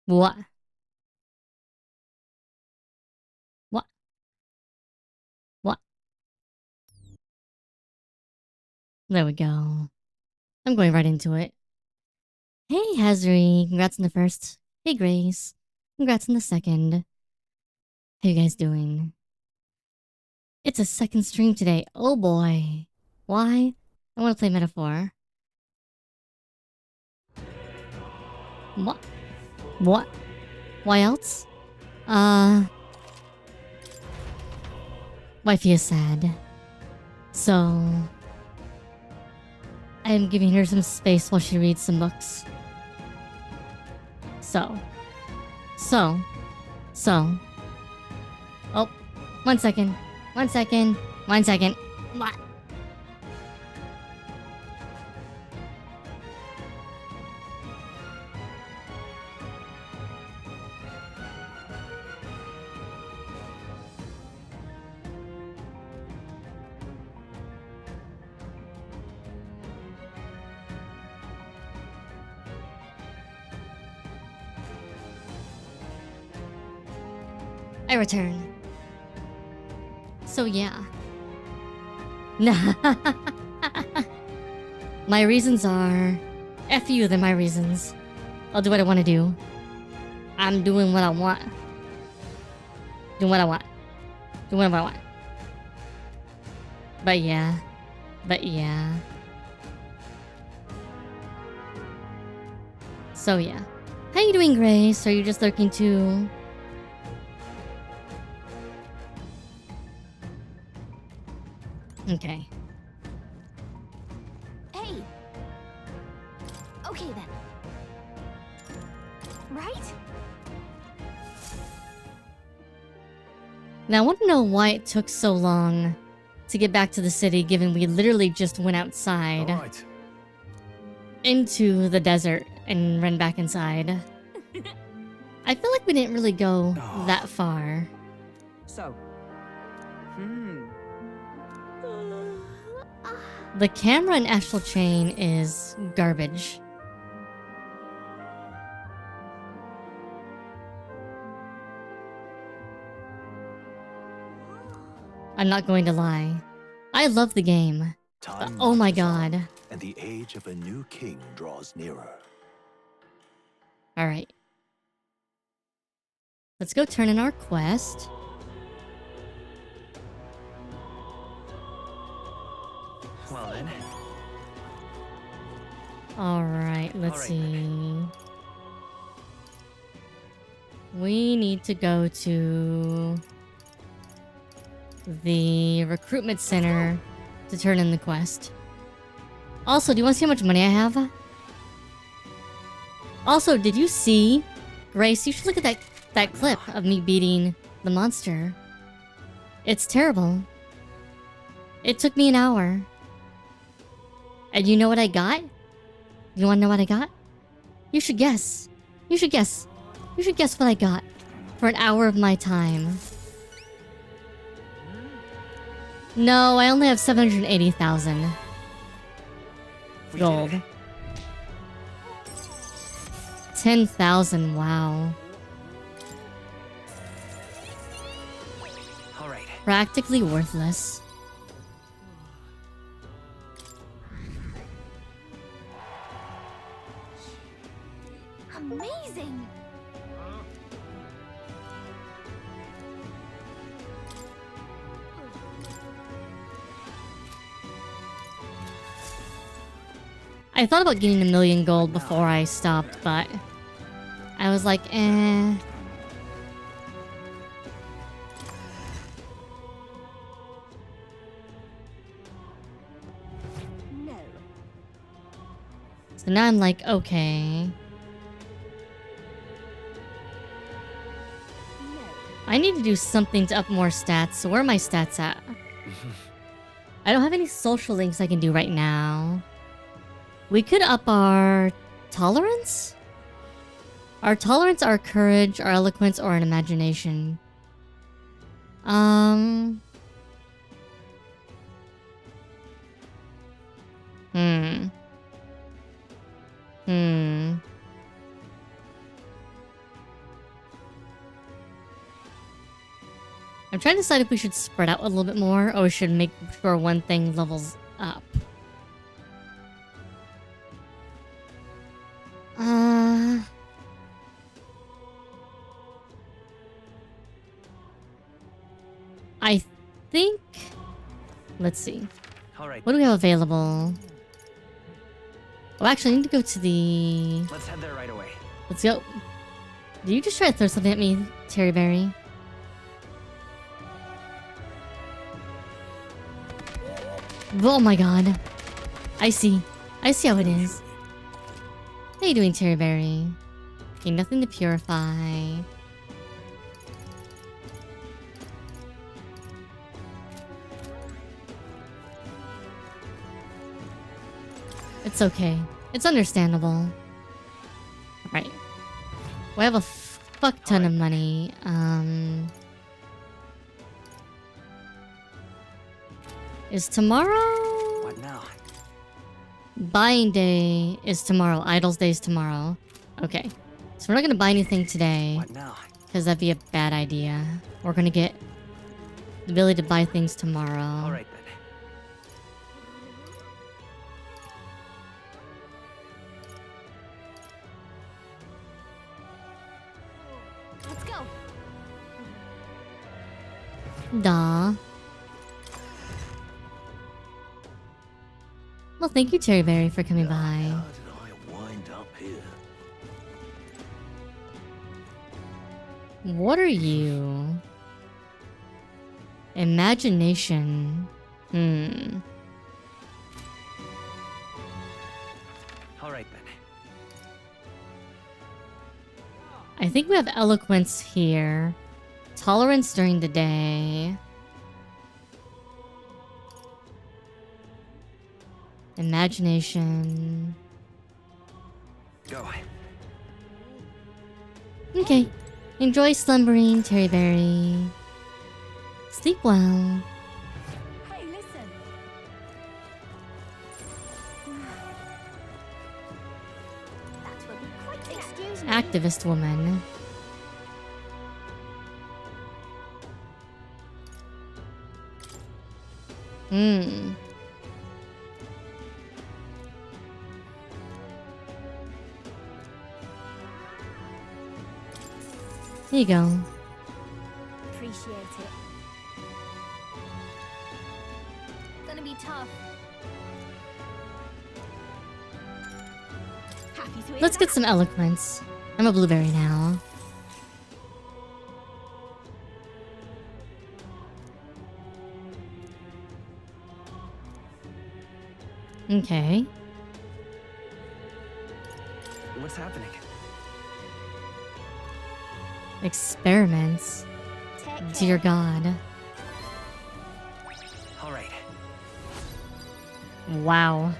What? What? What? There we go. I'm going right into it. Hey, Hazri. Congrats on the first. Hey, Grace. Congrats on the second. How you guys doing? It's a second stream today. Oh boy. Why? I want to play Matephor. What? What? Why else? Wifey is sad. So... I am giving her some space while she reads some books. So... Oh, 1 second. 1 second. 1 second. What? I return. So yeah. My reasons are... F you, they're my reasons. I'll do what I want to do. I'm doing what I want. Doing what I want. Doing what I want. But yeah. So yeah. How you doing, Grace? Are you just lurking too? Okay. Hey. Okay then. Right? Now I want to know why it took so long to get back to the city, given we literally just went outside into the desert and ran back inside. I feel like we didn't really go that far. So. The camera in Astral Chain is garbage. I'm not going to lie. I love the game. But oh my god. And the age of a new king draws nearer. Alright. Let's go turn in our quest. Well then. Alright, let's see. We need to go to the recruitment center to turn in the quest. Also, do you want to see how much money I have? Also, did you see? Grace, you should look at that clip of me beating the monster. It's terrible. It took me an hour. And you know what I got? You wanna know what I got? You should guess. You should guess. You should guess what I got for an hour of my time. No, I only have 780,000 gold. 10,000, wow. All right. Practically worthless. Amazing. I thought about getting 1,000,000 gold before I stopped, but I was like, eh. No. So now I'm like, okay. No. I need to do something to up more stats. So where are my stats at? I don't have any social links I can do right now. We could up our tolerance? Our tolerance, our courage, our eloquence, or an imagination. I'm trying to decide if we should spread out a little bit more or we should make sure one thing levels up. I think... Let's see. All right. What do we have available? Oh, actually, I need to go to the... Let's head there right away. Let's go. Did you just try to throw something at me, Terry Berry? Oh my god. I see. I see how it is. How you doing, Terry Berry? Okay, nothing to purify. It's okay. It's understandable. Alright. We have a fuck ton of money. Is tomorrow? What now? Buying day is tomorrow. Idles day is tomorrow. Okay. So we're not gonna buy anything today. What now? Because that'd be a bad idea. We're gonna get the ability to buy things tomorrow. All right then. Let's go. Duh. Well, thank you, Terry Berry, for coming by. How did I wind up here? What are you? Imagination. All right then. I think we have eloquence here. Tolerance during the day. Imagination. Go. Okay. Enjoy slumbering, Terry Berry. Sleep well. Hey, listen. That will be quite. Excuse me. Activist woman. Here you go. Appreciate it. Gonna be tough. Happy to hear Let's that. get some eloquence. I'm a blueberry now. Okay. What's happening? Experiments. Take care. Dear God. All right. Wow.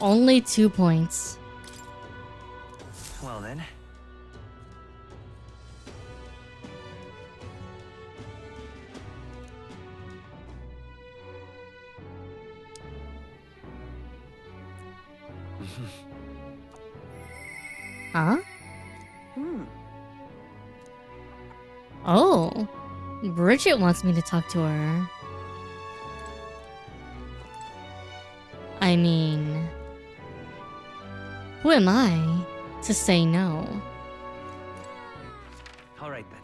Only 2 points. Well then. Huh? Oh. Bridget wants me to talk to her. I mean... Who am I to say no? All right then.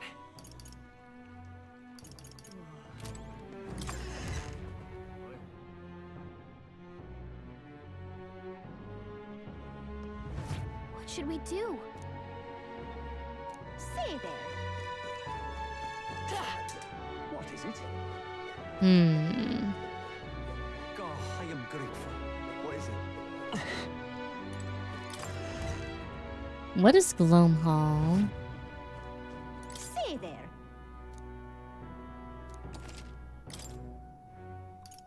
What should we do? Say there. What is it? God, I am grateful. What is it? What is Gloam Hall? Say there.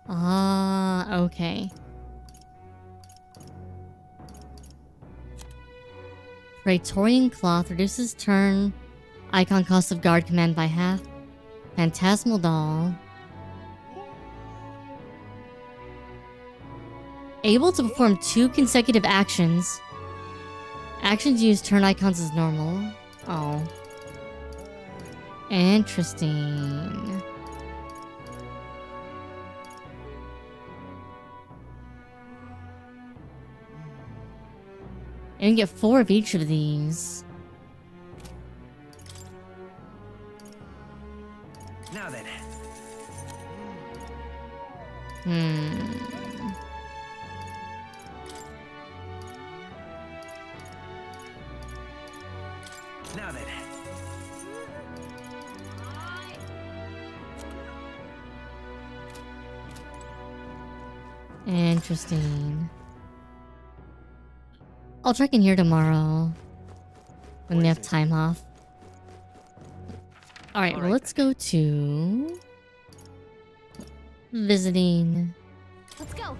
Ah, okay. Praetorian Cloth reduces turn icon cost of guard command by half. Phantasmal Doll. Able to perform 2 consecutive actions. Actions use turn icons as normal. Oh. Interesting. And you get 4 of each of these. Now then. Now then. Interesting. I'll check in here tomorrow when we have time off. Alright, well, let's go to visiting Let's go.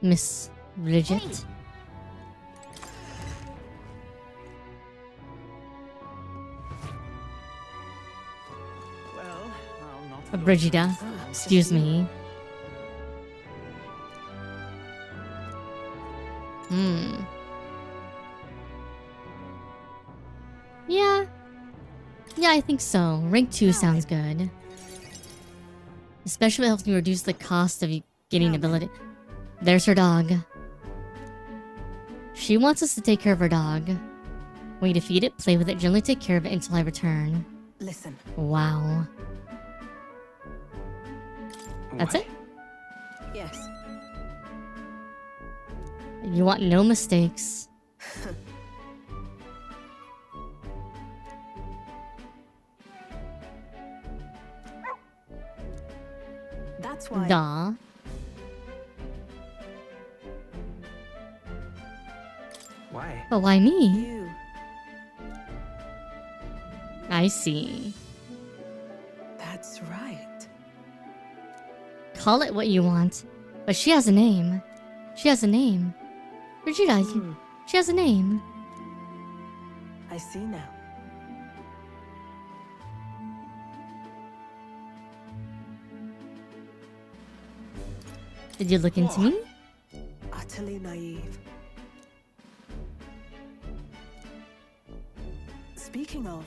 Miss Bridget. Hey. Well, I'll not Brigida, excuse me. Yeah, I think so. Rank 2 sounds good. Especially helps me reduce the cost of getting ability. There's her dog. She wants us to take care of her dog. When you defeat it, play with it, generally take care of it until I return. Listen. Wow. That's it? Yes. You want no mistakes. That's why. Duh. Why? But why me? You. I see. That's right. Call it what you want. But she has a name. She has a name. Brigida, she has a name. I see now. Did you look into me? Utterly naive. Speaking of,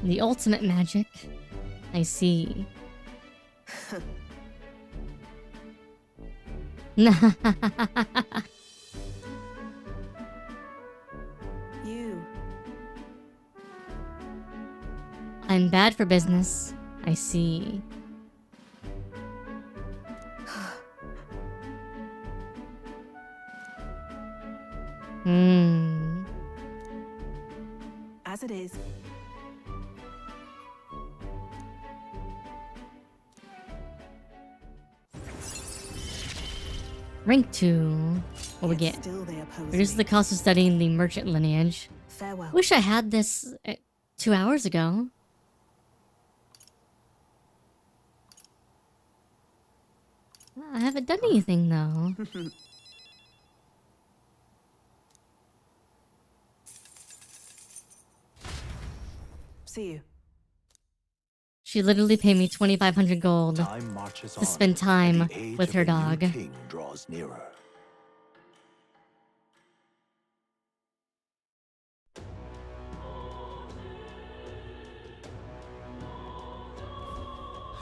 The ultimate magic. I see. you. I'm bad for business. I see. As it is. Rank 2. What we Yet get? Still they oppose Reduces me. the cost of studying the merchant lineage. Farewell. Wish I had this 2 hours ago. I haven't done anything though. See you. She literally paid me 2,500 gold Time marches to spend time with her dog. King draws nearer.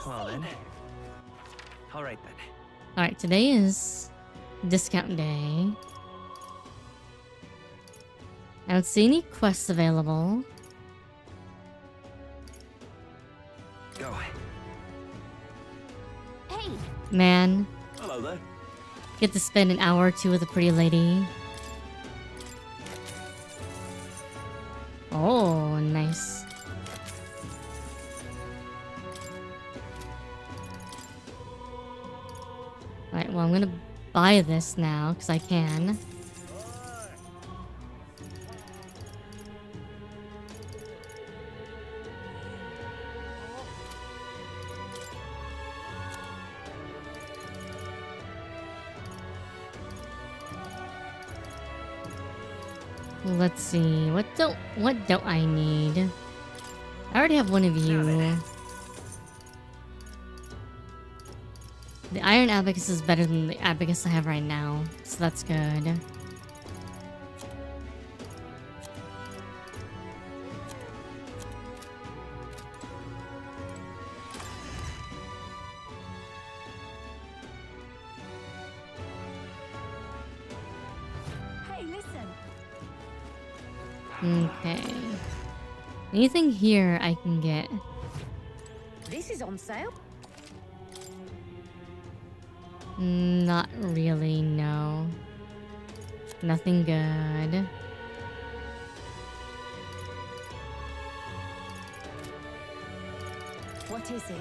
Well then. Alright then. Alright, today is discount day. I don't see any quests available. Go. Hey. Man, Hello there. get to spend an hour or two with a pretty lady. Oh, nice. Alright, well, I'm gonna buy this now, because I can. Let's see, what don't I need? I already have one of you. The Iron Abacus is better than the Abacus I have right now, so that's good. Okay. Anything here I can get? This is on sale. Not really, no. Nothing good. What is it?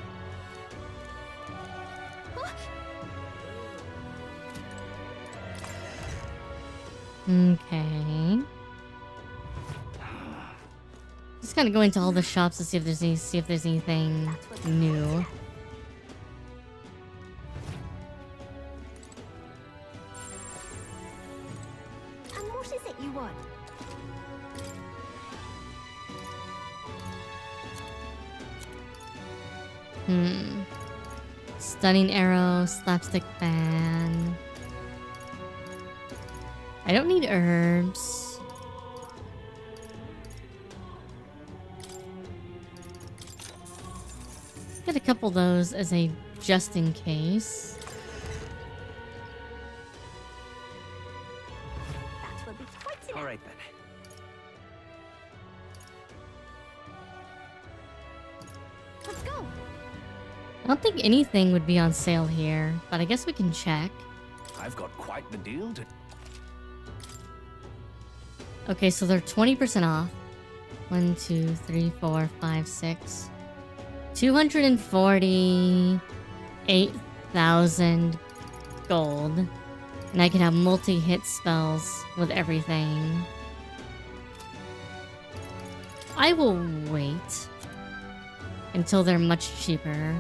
Okay. Just gotta go into all the shops to see if there's anything new. And what is it you want? Stunning arrow, slapstick fan. I don't need herbs. Get a couple of those as a just in case. That will be quite enough. All right then. Let's go. I don't think anything would be on sale here, but I guess we can check. I've got quite the deal to. Okay, so they're 20% off. 1, 2, 3, 4, 5, 6. 248,000 gold. And I can have multi-hit spells with everything. I will wait until they're much cheaper.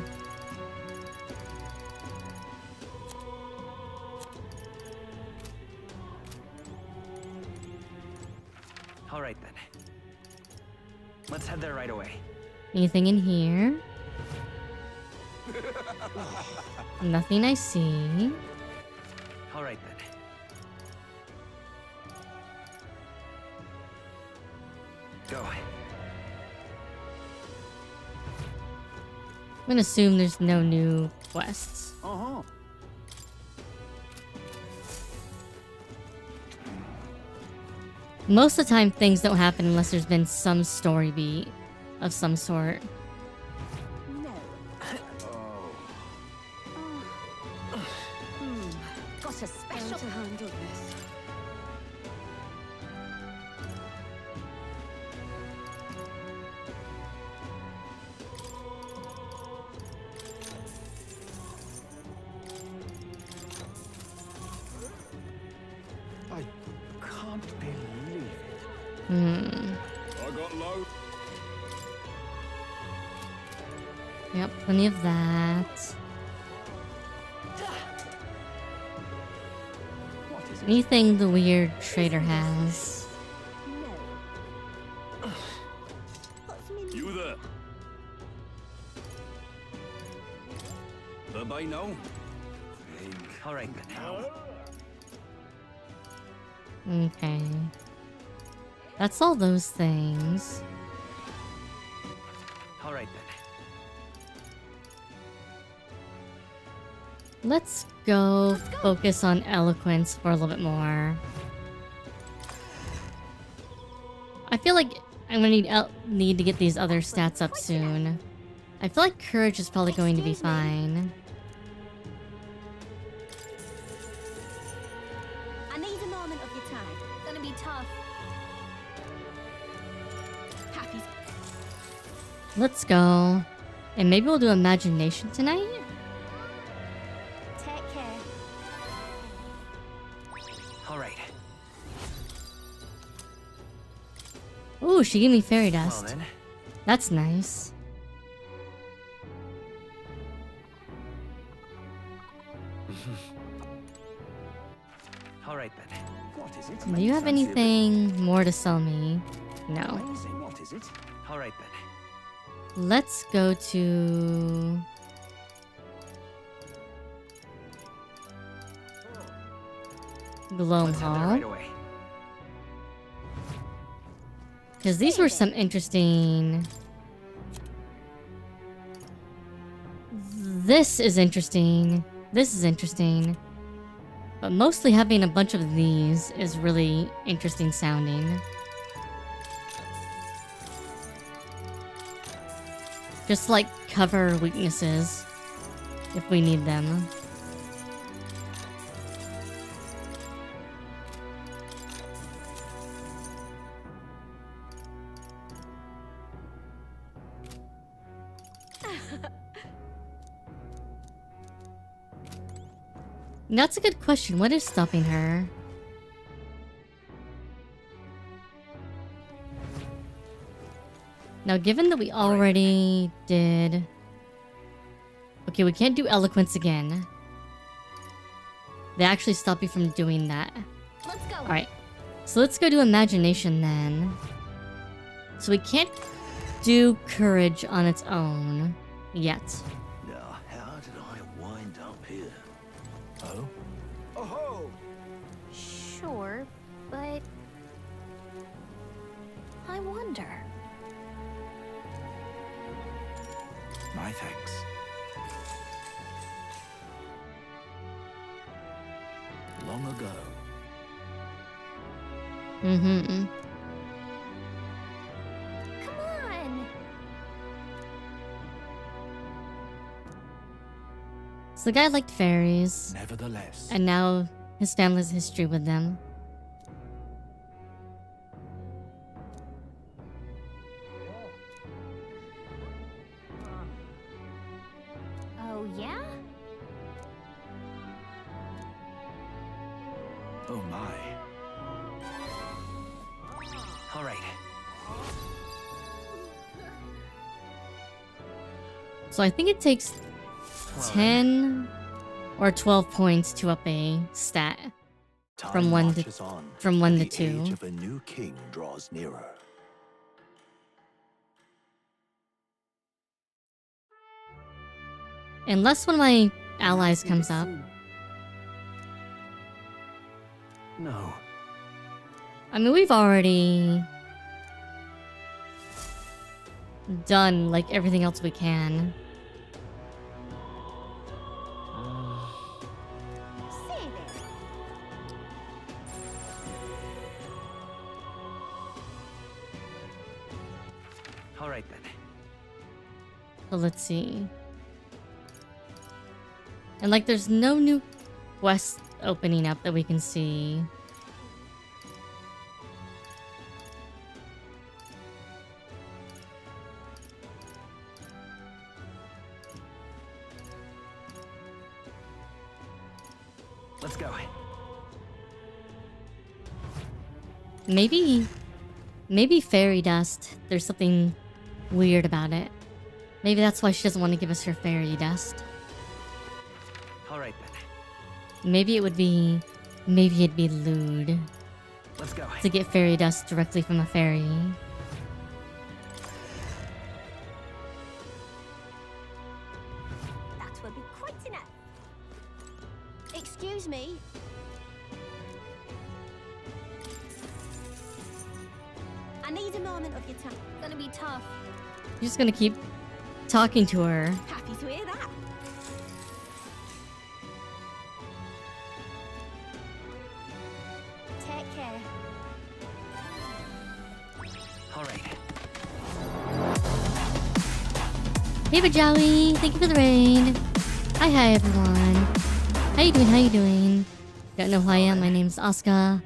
All right then. Let's head there right away. Anything in here? Nothing I see. All right then. Go. I'm gonna assume there's no new quests. Uh-huh. Most of the time, things don't happen unless there's been some story beat of some sort. No. Got a special to handle this. I can't believe it. Hmm. I got low. Yep, plenty of that. What is it? Anything the weird trader has. No. What's me? You there? The by now? All right then. Okay. That's all those things. All right then. Let's go focus on eloquence for a little bit more. I feel like I'm gonna need to get these other stats up soon. I feel like courage is probably going to be fine. I need a moment of your time. Gonna be tough. Happy. Let's go. And maybe we'll do imagination tonight? Take care. All right. Ooh, she gave me fairy Well dust. then. That's nice. All right then. What is it? Do you have anything more to sell me? No. Amazing. What is it? All right then. Let's go to... Gloam Let's head there Hall. right away. Because these were some interesting... This is interesting. This is interesting. But mostly having a bunch of these is really interesting sounding. Just like cover weaknesses if we need them. That's a good question. What is stopping her? Now, given that we already did... Okay, we can't do eloquence again. They actually stop you from doing that. Let's go. Alright. So let's go to imagination then. So we can't do courage on its own yet. Now, how did I wind up here? Oh? Oh-ho! Sure, but I wonder. My thanks. Long ago. Mm-hmm. Come on. So the guy liked fairies, Nevertheless. and now his family has history with them. Oh yeah? Oh my. All right. So I think it takes 10 or 12 points to up a stat. From Time 1 to marches on, from 1 and to the 2. age of a new king draws nearer. Unless one of my allies comes up. No. I mean, we've already done like everything else we can. Say there. All right then. So let's see. And like there's no new quest opening up that we can see. Let's go. Maybe fairy dust. There's something weird about it. Maybe that's why she doesn't want to give us her fairy dust. All right then. Maybe it'd be lewd Let's go. to get fairy dust directly from a fairy. That will be quite enough. Excuse me. I need a moment of your time. Gonna be tough. You're just gonna keep talking to her. Happy to hear that. Take care. All right. Hey Bajawi, thank you for the raid. Hi everyone. How you doing? How you doing? Don't know who I am. My name's Asuka.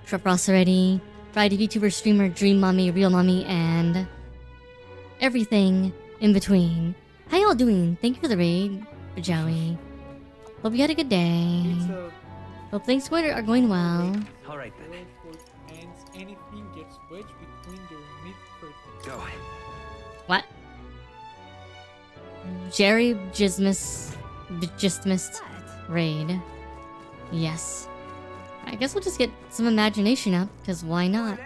Short for AsuReDi. Variety VTuber, streamer, dream mommy, real mommy, and everything in between. How y'all doing? Thank you for the raid, Bajawi. Hope you had a good day. Hope things are going well. All right then. Anything gets wedged between their mid-foot. Go. What? Jerry Gismus raid. Yes. I guess we'll just get some imagination up, because why not?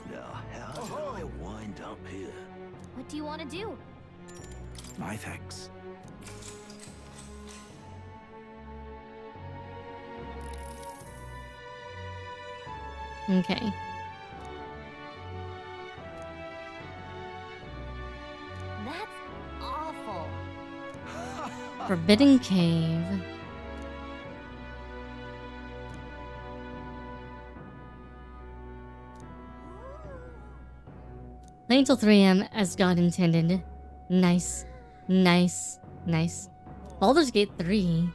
Now, how did I wind up here? What do you want to do? My thanks. Okay. That's awful. Forbidden Cave. Play until 3 AM as God intended. Nice. Nice. Nice. Baldur's Gate 3.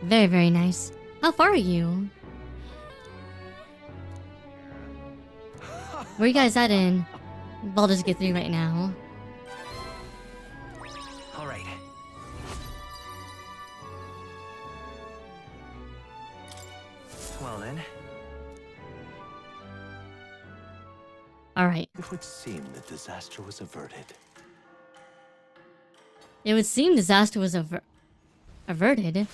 Very, very nice. How far are you? Where you guys at in Baldur's Gate 3 right now? All right. Well then. Alright. It would seem that disaster was averted. It would seem disaster was averted.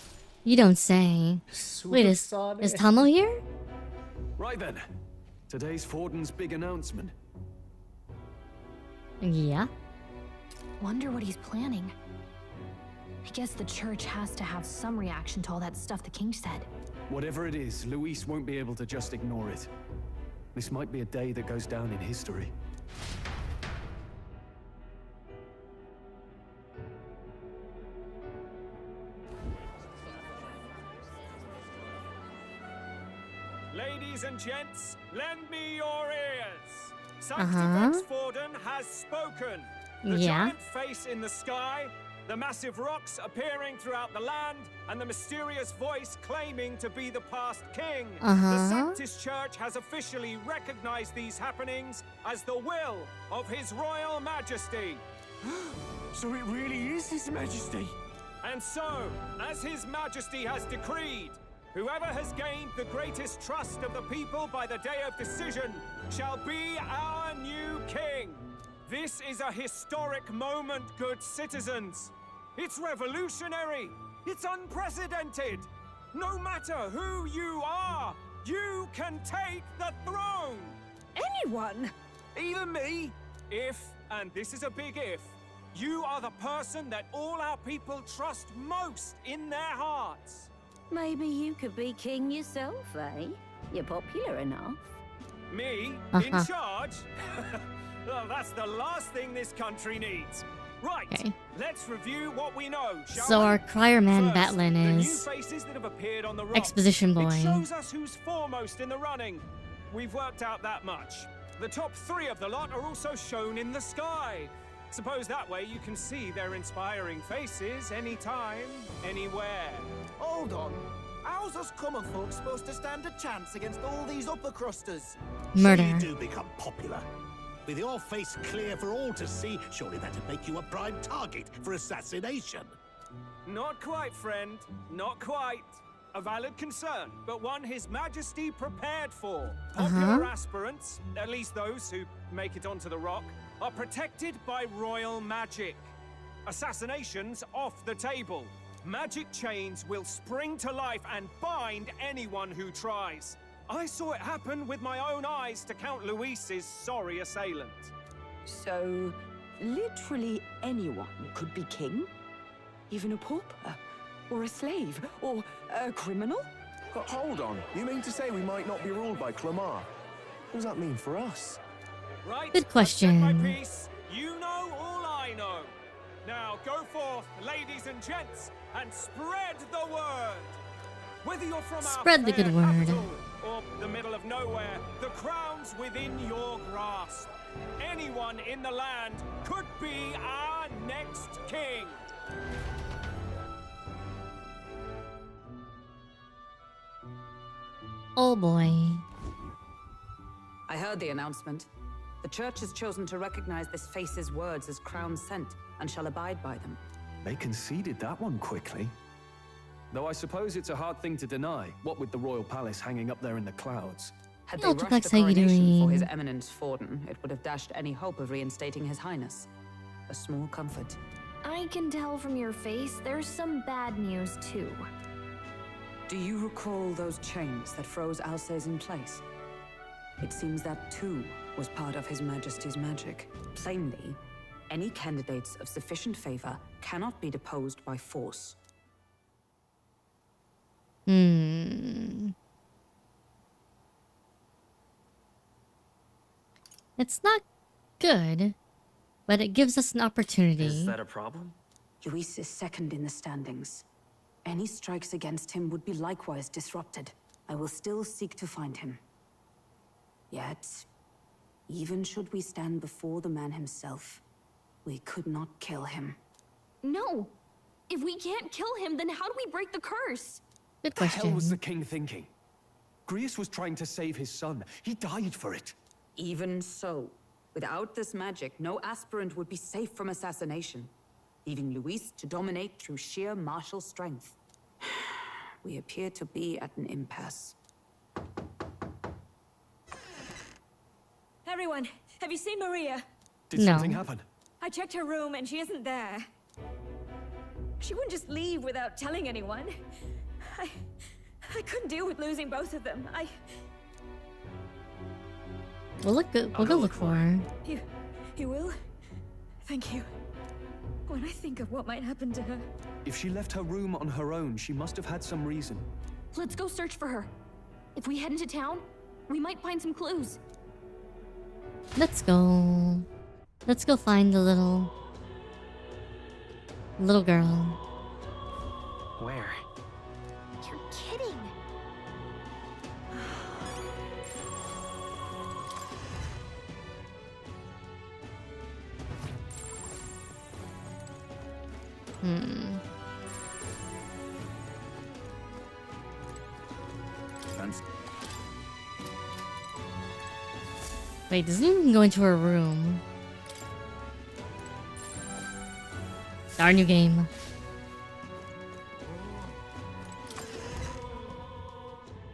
You don't say. Wait, is Tomo here? Right then. Today's Forden's big announcement. Yeah. Wonder what he's planning. I guess the church has to have some reaction to all that stuff the king said. Whatever it is, Luis won't be able to just ignore it. This might be a day that goes down in history. Ladies and gents, lend me your ears. Sanctifex Forden has spoken. The giant face in the sky, the massive rocks appearing throughout the land, and the mysterious voice claiming to be the past king. The Sanctus Church has officially recognized these happenings as the will of His Royal Majesty. So it really is His Majesty? And so, as His Majesty has decreed, whoever has gained the greatest trust of the people by the day of decision shall be our new king. This is a historic moment, good citizens. It's revolutionary. It's unprecedented. No matter who you are, you can take the throne. Anyone? Even me. If, and this is a big if, you are the person that all our people trust most in their hearts. Maybe you could be king yourself, eh? You're popular enough. Me? In charge? Well, that's the last thing this country needs. Right, let's review what we know, shall So we? our crier man First, Batlin the new is faces that have appeared on the rock. exposition boy. It shows us who's foremost in the running. We've worked out that much. The top 3 of the lot are also shown in the sky. Suppose that way you can see their inspiring faces anytime, anywhere. Hold on. How's us common folks supposed to stand a chance against all these upper crusters? Murder. So you do become popular. With your face clear for all to see, surely that'd make you a prime target for assassination. Not quite, friend. Not quite. A valid concern, but one His Majesty prepared for. Popular aspirants, at least those who make it onto the rock, are protected by royal magic. Assassinations off the table. Magic chains will spring to life and bind anyone who tries. I saw it happen with my own eyes to Count Luis's sorry assailant. So, literally anyone could be king? Even a pauper? Or a slave? Or a criminal? Hold on. You mean to say we might not be ruled by Clamar? What does that mean for us? Right? Good question. I've said my piece. You know all I know. Now go forth, ladies and gents, and spread the word. Whether you're from Spread our the good fair word. capital or the middle of nowhere, the crown's within your grasp. Anyone in the land could be our next king. Oh boy. I heard the announcement. The church has chosen to recognize this face's words as crown sent and shall abide by them. They conceded that one quickly. Though I suppose it's a hard thing to deny, what with the royal palace hanging up there in the clouds. Had Yo, they rushed Tupac, the how you coronation for His doing? Eminence Forden, it would have dashed any hope of reinstating His Highness. A small comfort. I can tell from your face there's some bad news too. Do you recall those chains that froze Alsace in place? It seems that too was part of His Majesty's magic. Plainly, any candidates of sufficient favor cannot be deposed by force. It's not good, but it gives us an opportunity. Is that a problem? Luis is second in the standings. Any strikes against him would be likewise disrupted. I will still seek to find him. Yet, even should we stand before the man himself, We could not kill him. No! If we can't kill him, then how do we break the curse? Good What the hell was question. the king thinking? Grius was trying to save his son. He died for it. Even so, without this magic, no aspirant would be safe from assassination, leaving Luis to dominate through sheer martial strength. We appear to be at an impasse. Everyone, have you seen Maria? Did No. something happen? I checked her room and she isn't there. She wouldn't just leave without telling anyone. I couldn't deal with losing both of them. We'll go look for her. You will? Thank you. When I think of what might happen to her. If she left her room on her own, she must have had some reason. Let's go search for her. If we head into town, we might find some clues. Let's go. Let's go find the little girl. Where? You're kidding. Wait, doesn't even go into her room. Our new game.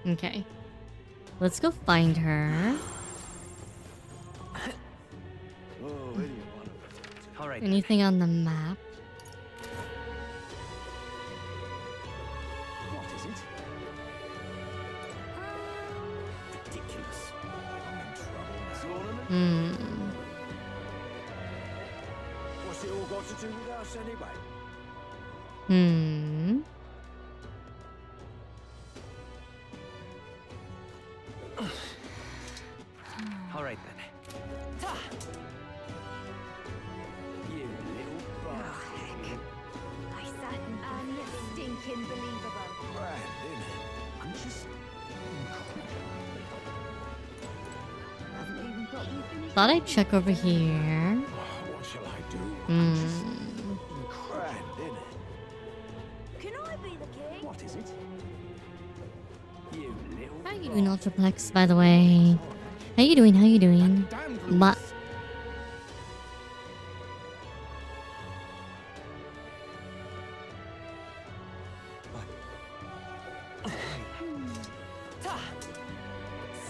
Okay. Let's go find her. All right. Anything on the map? What is it? Ridiculous. I'm in trouble now. What's it all got to do with us anyway? All right then. You little bastard. I sat and stinking believable. Grand, innit? I'm just Haven't even got me finished. Thought I'd check over here. what shall I do? I'm just grand, innit? Can I be the king? What is it? You little How you doing, Ultraplex, by the way? How you doing? How you doing? Ma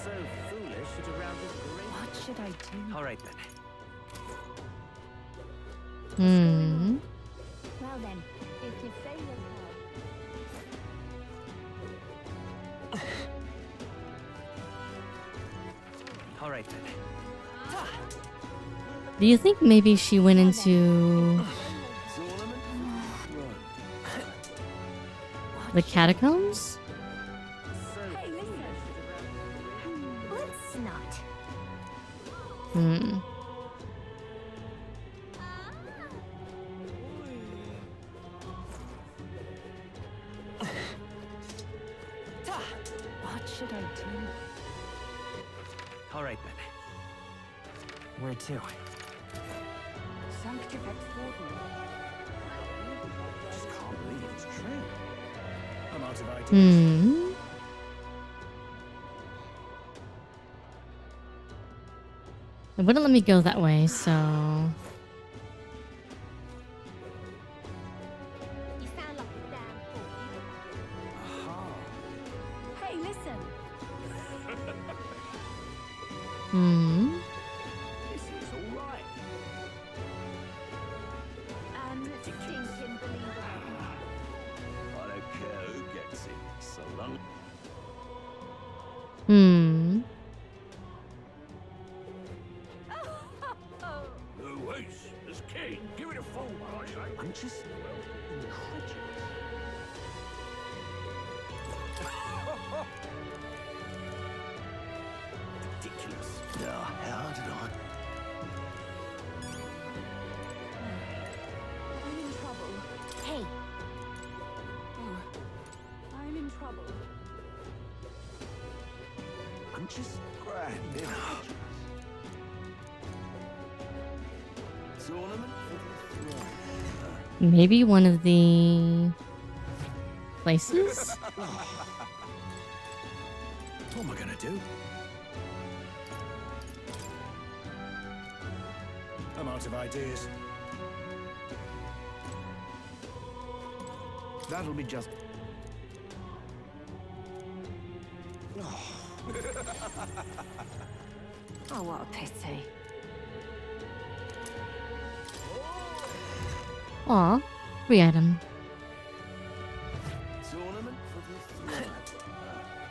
So foolish to round this great. What should I do? All right then. Well then, if you say you'll All right then. do you think maybe she went into the catacombs? Hey, listen. Let's not. What should I do? All right then. Where to? Sanctifex Warden. Just can't believe it's true. I'm out of ideas. It wouldn't let me go that way, so You sound like a damn fool. Hey, listen. This is all right. Stinking believable. I don't care who gets it, so long. Luis, this king, give it a full I say. I'm just incredulous. Ridiculous. Yeah, how did I? I'm in trouble. Hey. Oh, I'm in trouble. I'm just grand. Maybe one of the places? What am I gonna do? I'm out of ideas. That'll be just... Oh, what a pity. Aw, free item.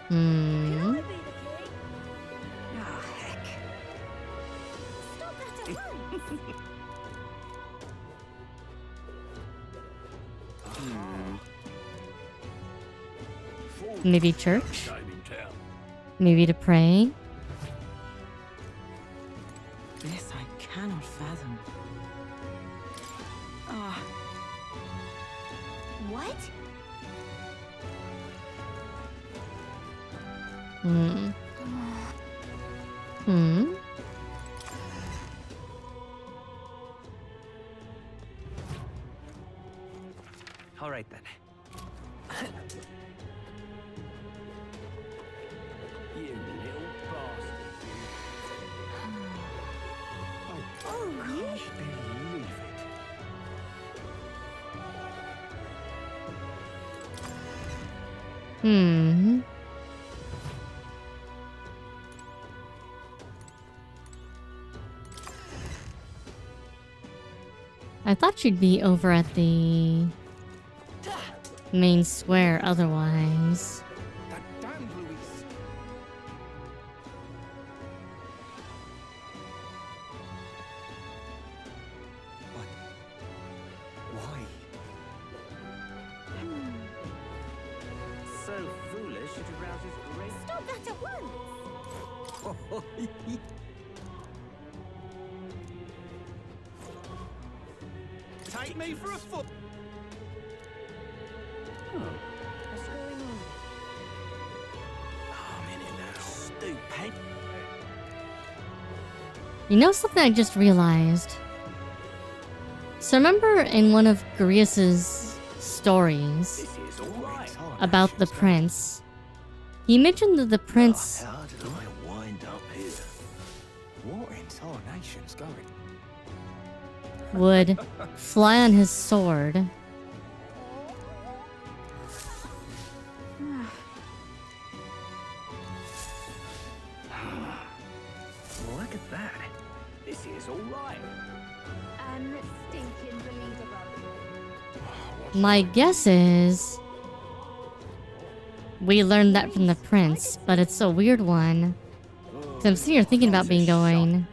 Hmm. Oh, heck. Stop that at once! Maybe church? Maybe to pray? This I cannot fathom. Ah. What? Hmm. Hmm. All right then. You little bastard. Oh, you? Believe it. Hmm. I thought she'd be over at the main square otherwise. That damned Luis. What? Why? So foolish it arouses great. Stop that at once! Take me for a foot. What's going on? I'm in it now. Stupid. You know something I just realized? So remember in one of Garius's stories This is all right. about the prince, he mentioned that the prince How did I wind up here? What in tarnation's going? would fly on his sword. Look at that. This is all right. Unstinking believable. My guess is we learned that from the prince, but it's a weird one. 'Cause I'm sitting here thinking about being going.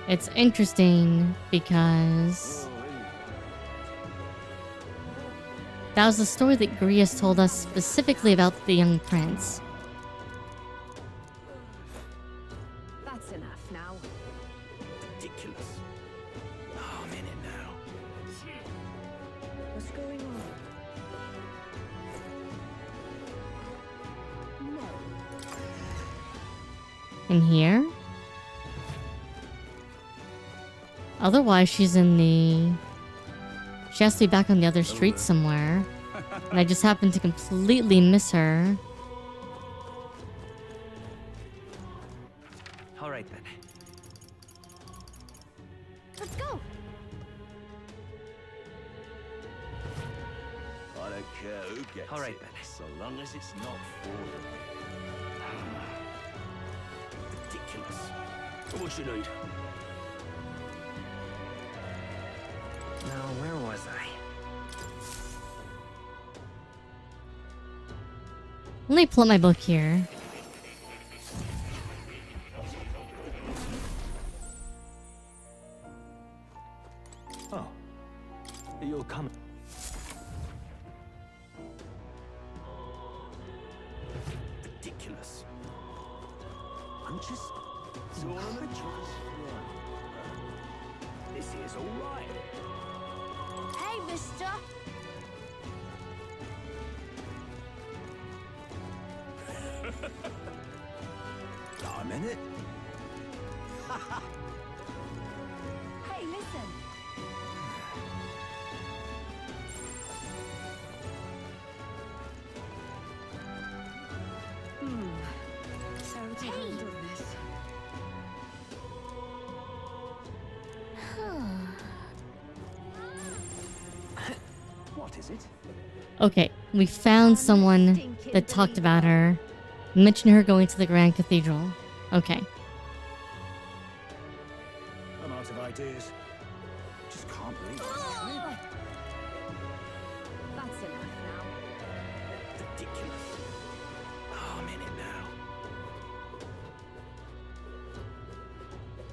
It's interesting because that was the story that Garius told us specifically about the young prince. That's enough now. Ridiculous. Oh, I'm in it now. What's going on? No. In here? Otherwise, she's in the... She has to be back on the other street somewhere. And I just happened to completely miss her. All right then. Let's go! I don't care who gets All right it, then. so long as it's not for them. Ridiculous. What you need? Now, where was I? Let me pull up my book here. Oh. You'll come. Ridiculous. I'm just incredulous. This is all right. Hey, mister! minute. Hey, listen. So to handle this. What is it? Okay, we found someone that talked about her. Mentioned her going to the Grand Cathedral. Okay. I'm out of ideas. Just can't believe it. That's enough now. Ridiculous. Oh, I'm in it now.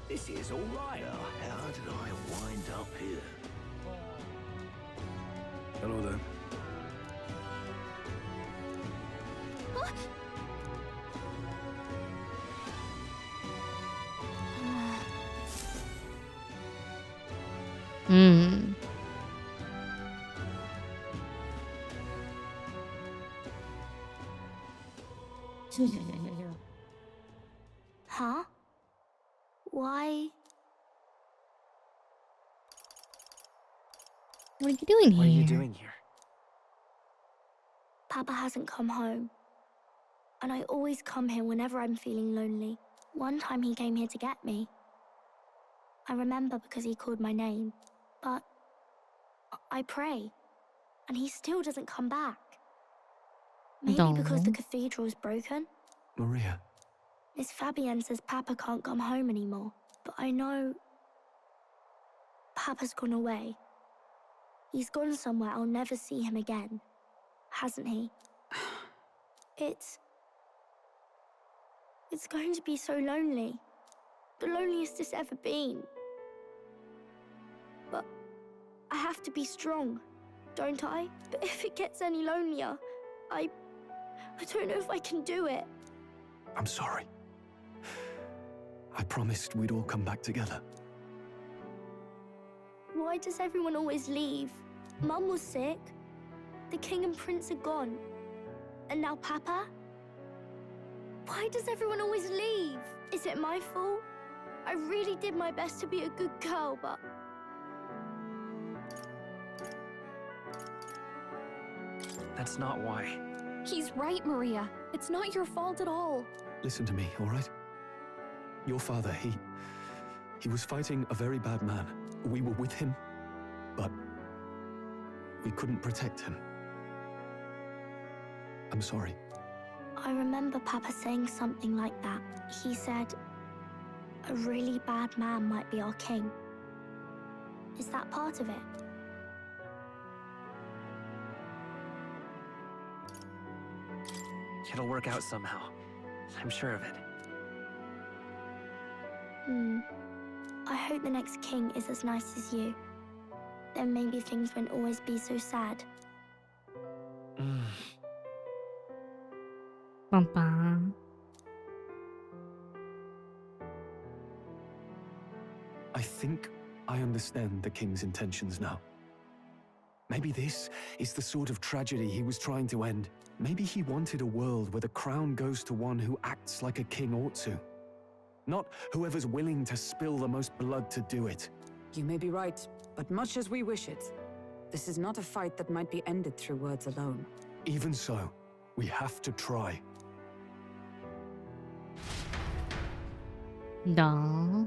This is all right. How did I wind up here? Hello there. Hmm. Huh? Why? What are you doing here? What are you doing here? Papa hasn't come home. And I always come here whenever I'm feeling lonely. One time he came here to get me. I remember because he called my name. But I pray. And he still doesn't come back. Maybe because the cathedral's broken? Maria. Miss Fabienne says Papa can't come home anymore. But I know... Papa's gone away. He's gone somewhere I'll never see him again. Hasn't he? It's going to be so lonely. The loneliest it's ever been. But I have to be strong, don't I? But if it gets any lonelier, I don't know if I can do it. I'm sorry. I promised we'd all come back together. Why does everyone always leave? Mum was sick. The king and prince are gone. And now Papa? Why does everyone always leave? Is it my fault? I really did my best to be a good girl, but... That's not why. He's right, Maria. It's not your fault at all. Listen to me, all right? Your father, he was fighting a very bad man. We were with him, but we couldn't protect him. I'm sorry. I remember Papa saying something like that. He said, a really bad man might be our king. Is that part of it? It'll work out somehow. I'm sure of it. I hope the next king is as nice as you. Then maybe things won't always be so sad. Bum-bum. I think I understand the king's intentions now. Maybe this is the sort of tragedy he was trying to end. Maybe he wanted a world where the crown goes to one who acts like a king ought to. Not whoever's willing to spill the most blood to do it. You may be right, but much as we wish it, this is not a fight that might be ended through words alone. Even so, we have to try. Duh.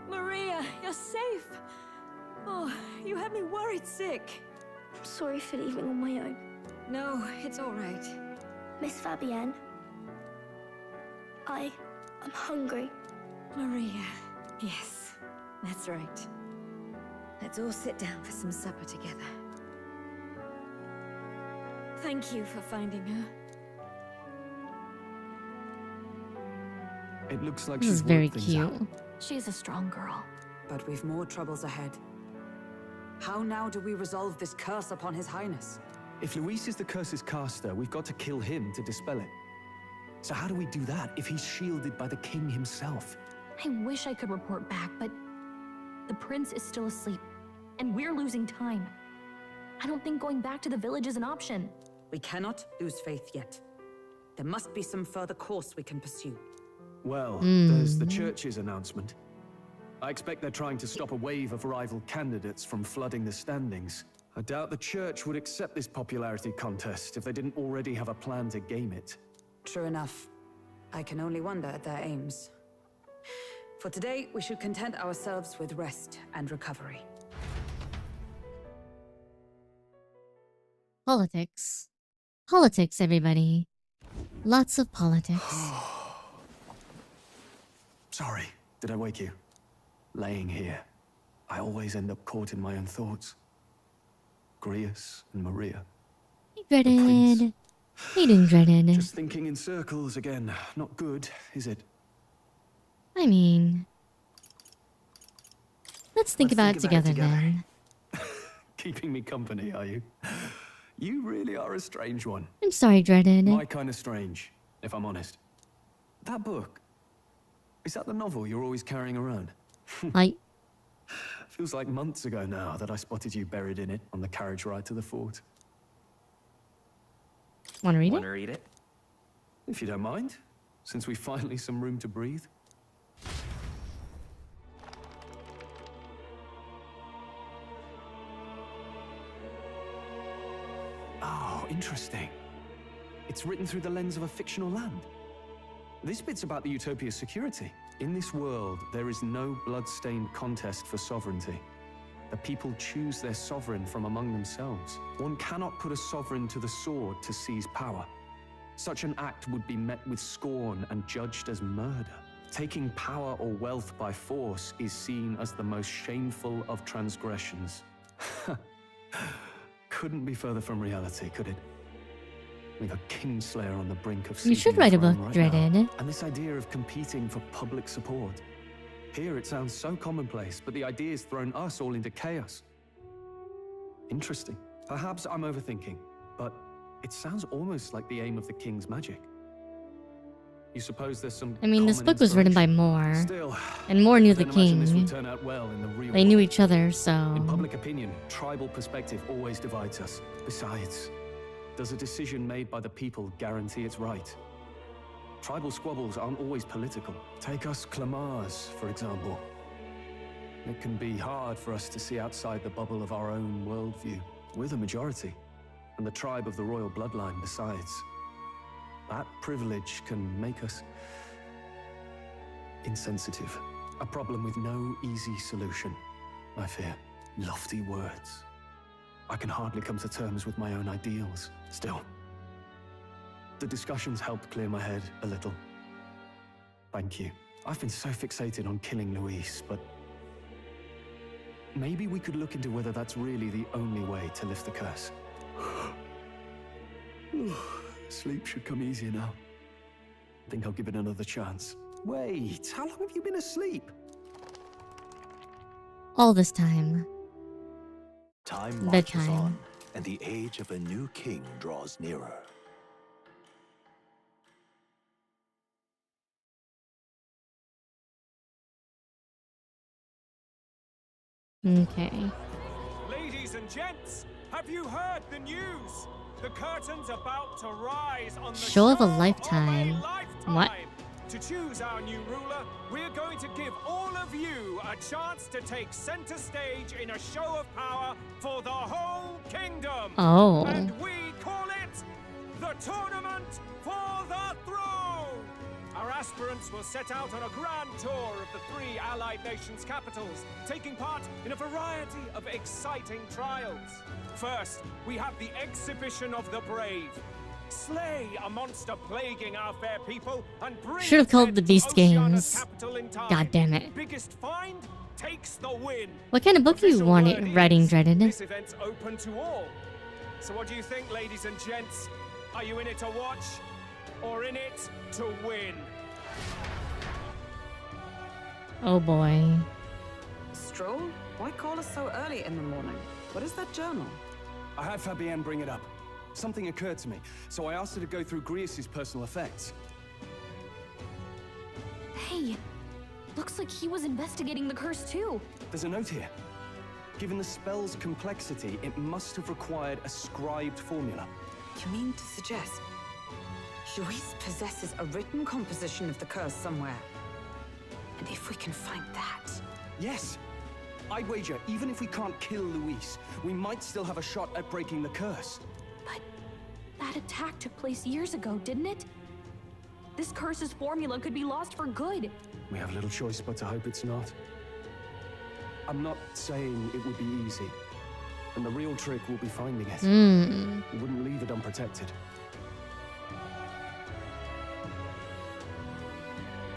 Maria, you're safe. Oh, you had me worried sick. I'm sorry for leaving on my own. No, it's all right. Miss Fabienne, I'm hungry. Maria, yes, that's right. Let's all sit down for some supper together. Thank you for finding her. It looks like This she's is very worked things cute. out. She's a strong girl. But we've more troubles ahead. How now do we resolve this curse upon His Highness? If Luis is the curse's caster, we've got to kill him to dispel it. So how do we do that if he's shielded by the king himself? I wish I could report back, but the prince is still asleep, and we're losing time. I don't think going back to the village is an option. We cannot lose faith yet. There must be some further course we can pursue. Well, there's the church's announcement. I expect they're trying to stop a wave of rival candidates from flooding the standings. I doubt the church would accept this popularity contest if they didn't already have a plan to game it. True enough. I can only wonder at their aims. For today, we should content ourselves with rest and recovery. Politics. Politics, everybody. Lots of politics. Sorry, did I wake you? Laying here, I always end up caught in my own thoughts. Grius and Maria. Hey, Dreaded. Hey, doing Dreaded. Just thinking in circles again. Not good, is it? I mean... Let's think about it together then. Keeping me company, are you? You really are a strange one. I'm sorry, Dreaded. My kind of strange, if I'm honest. That book, is that the novel you're always carrying around? Feels like months ago now that I spotted you buried in it on the carriage ride to the fort. Wanna read it? Wanna read it? If you don't mind, since we finally some room to breathe. Oh, interesting. It's written through the lens of a fictional land. This bit's about the Utopia's security. In this world, there is no blood-stained contest for sovereignty. The people choose their sovereign from among themselves. One cannot put a sovereign to the sword to seize power. Such an act would be met with scorn and judged as murder. Taking power or wealth by force is seen as the most shameful of transgressions. Couldn't be further from reality, could it? We've a Kingslayer on the brink of... You should write a book, Dreaded. And this idea of competing for public support. Here it sounds so commonplace, but the idea's thrown us all into chaos. Interesting. Perhaps I'm overthinking, but it sounds almost like the aim of the King's magic. You suppose there's some... I mean, this book was written by Moore. Still, and Moore knew the imagine this king. would turn out well in the real They knew world. each other, so... In public opinion, tribal perspective always divides us. Besides, does a decision made by the people guarantee it's right? Tribal squabbles aren't always political. Take us Clamars, for example. It can be hard for us to see outside the bubble of our own worldview. We're the majority, and the tribe of the royal bloodline besides. That privilege can make us insensitive. A problem with no easy solution, I fear. Lofty words. I can hardly come to terms with my own ideals. Still, the discussions helped clear my head a little. Thank you. I've been so fixated on killing Luis, but maybe we could look into whether that's really the only way to lift the curse. Sleep should come easier now. I think I'll give it another chance. Wait, how long have you been asleep? All this time. Time marches Bedtime. on, and the age of a new king draws nearer. Okay. Ladies and gents, have you heard the news? The curtain's about to rise on the Show of a lifetime. What? To choose our new ruler, we're going to give all of you a chance to take center stage in a show of power for the whole kingdom. Oh. And we call it the Tournament for the Throne. Our aspirants will set out on a grand tour of the 3 allied nations' capitals, taking part in a variety of exciting trials. First, we have the Exhibition of the Brave. Slay a monster plaguing our fair people and bring Should have called it the to Beast Oceania's Games. capital in time. God damn it. Biggest find takes the win. What kind of book are you Official wanting, word writing, is, Dreaded? This event's open to all. So what do you think, ladies and gents? Are you in it to watch or in it to win? Oh boy. Stroll? Why call us so early in the morning? What is that journal? I had Fabienne bring it up. Something occurred to me, so I asked her to go through Grius's personal effects. Hey, looks like he was investigating the curse too. There's a note here. Given the spell's complexity, it must have required a scribed formula. You mean to suggest Luis possesses a written composition of the curse somewhere? And if we can find that... Yes! I'd wager, even if we can't kill Luis, we might still have a shot at breaking the curse. But that attack took place years ago, didn't it? This curse's formula could be lost for good. We have little choice but to hope it's not. I'm not saying it would be easy. And the real trick will be finding it. We wouldn't leave it unprotected.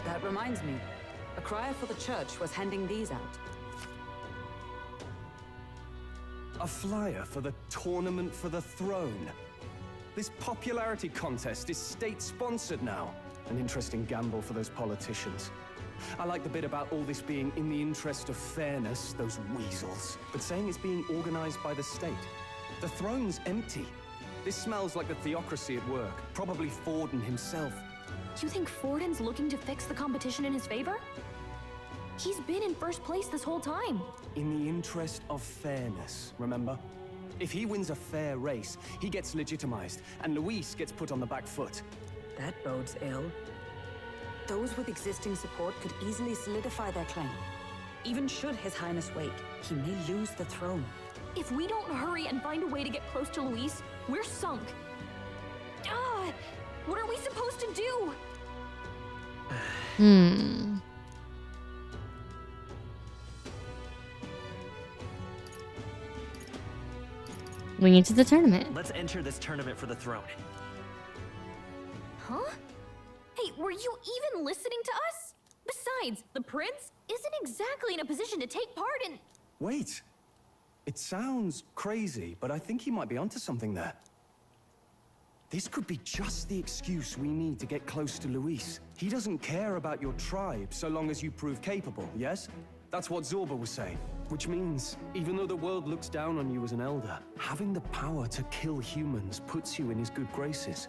That reminds me. A crier for the church was handing these out. A flyer for the Tournament for the Throne. This popularity contest is state-sponsored now. An interesting gamble for those politicians. I like the bit about all this being in the interest of fairness, those weasels. But saying it's being organized by the state. The throne's empty. This smells like the theocracy at work. Probably Forden himself. You think Forden's looking to fix the competition in his favor? He's been in first place this whole time. In the interest of fairness, remember? If he wins a fair race, he gets legitimized, and Luis gets put on the back foot. That bodes ill. Those with existing support could easily solidify their claim. Even should His Highness wait, he may lose the throne. If we don't hurry and find a way to get close to Luis, we're sunk. What are we supposed to do? We need to the tournament. Let's enter this tournament for the throne. Huh? Hey, were you even listening to us? Besides, the prince isn't exactly in a position to take part in... Wait. It sounds crazy, but I think he might be onto something there. This could be just the excuse we need to get close to Luis. He doesn't care about your tribe so long as you prove capable, yes? That's what Zorba was saying. Which means, even though the world looks down on you as an elder, having the power to kill humans puts you in his good graces.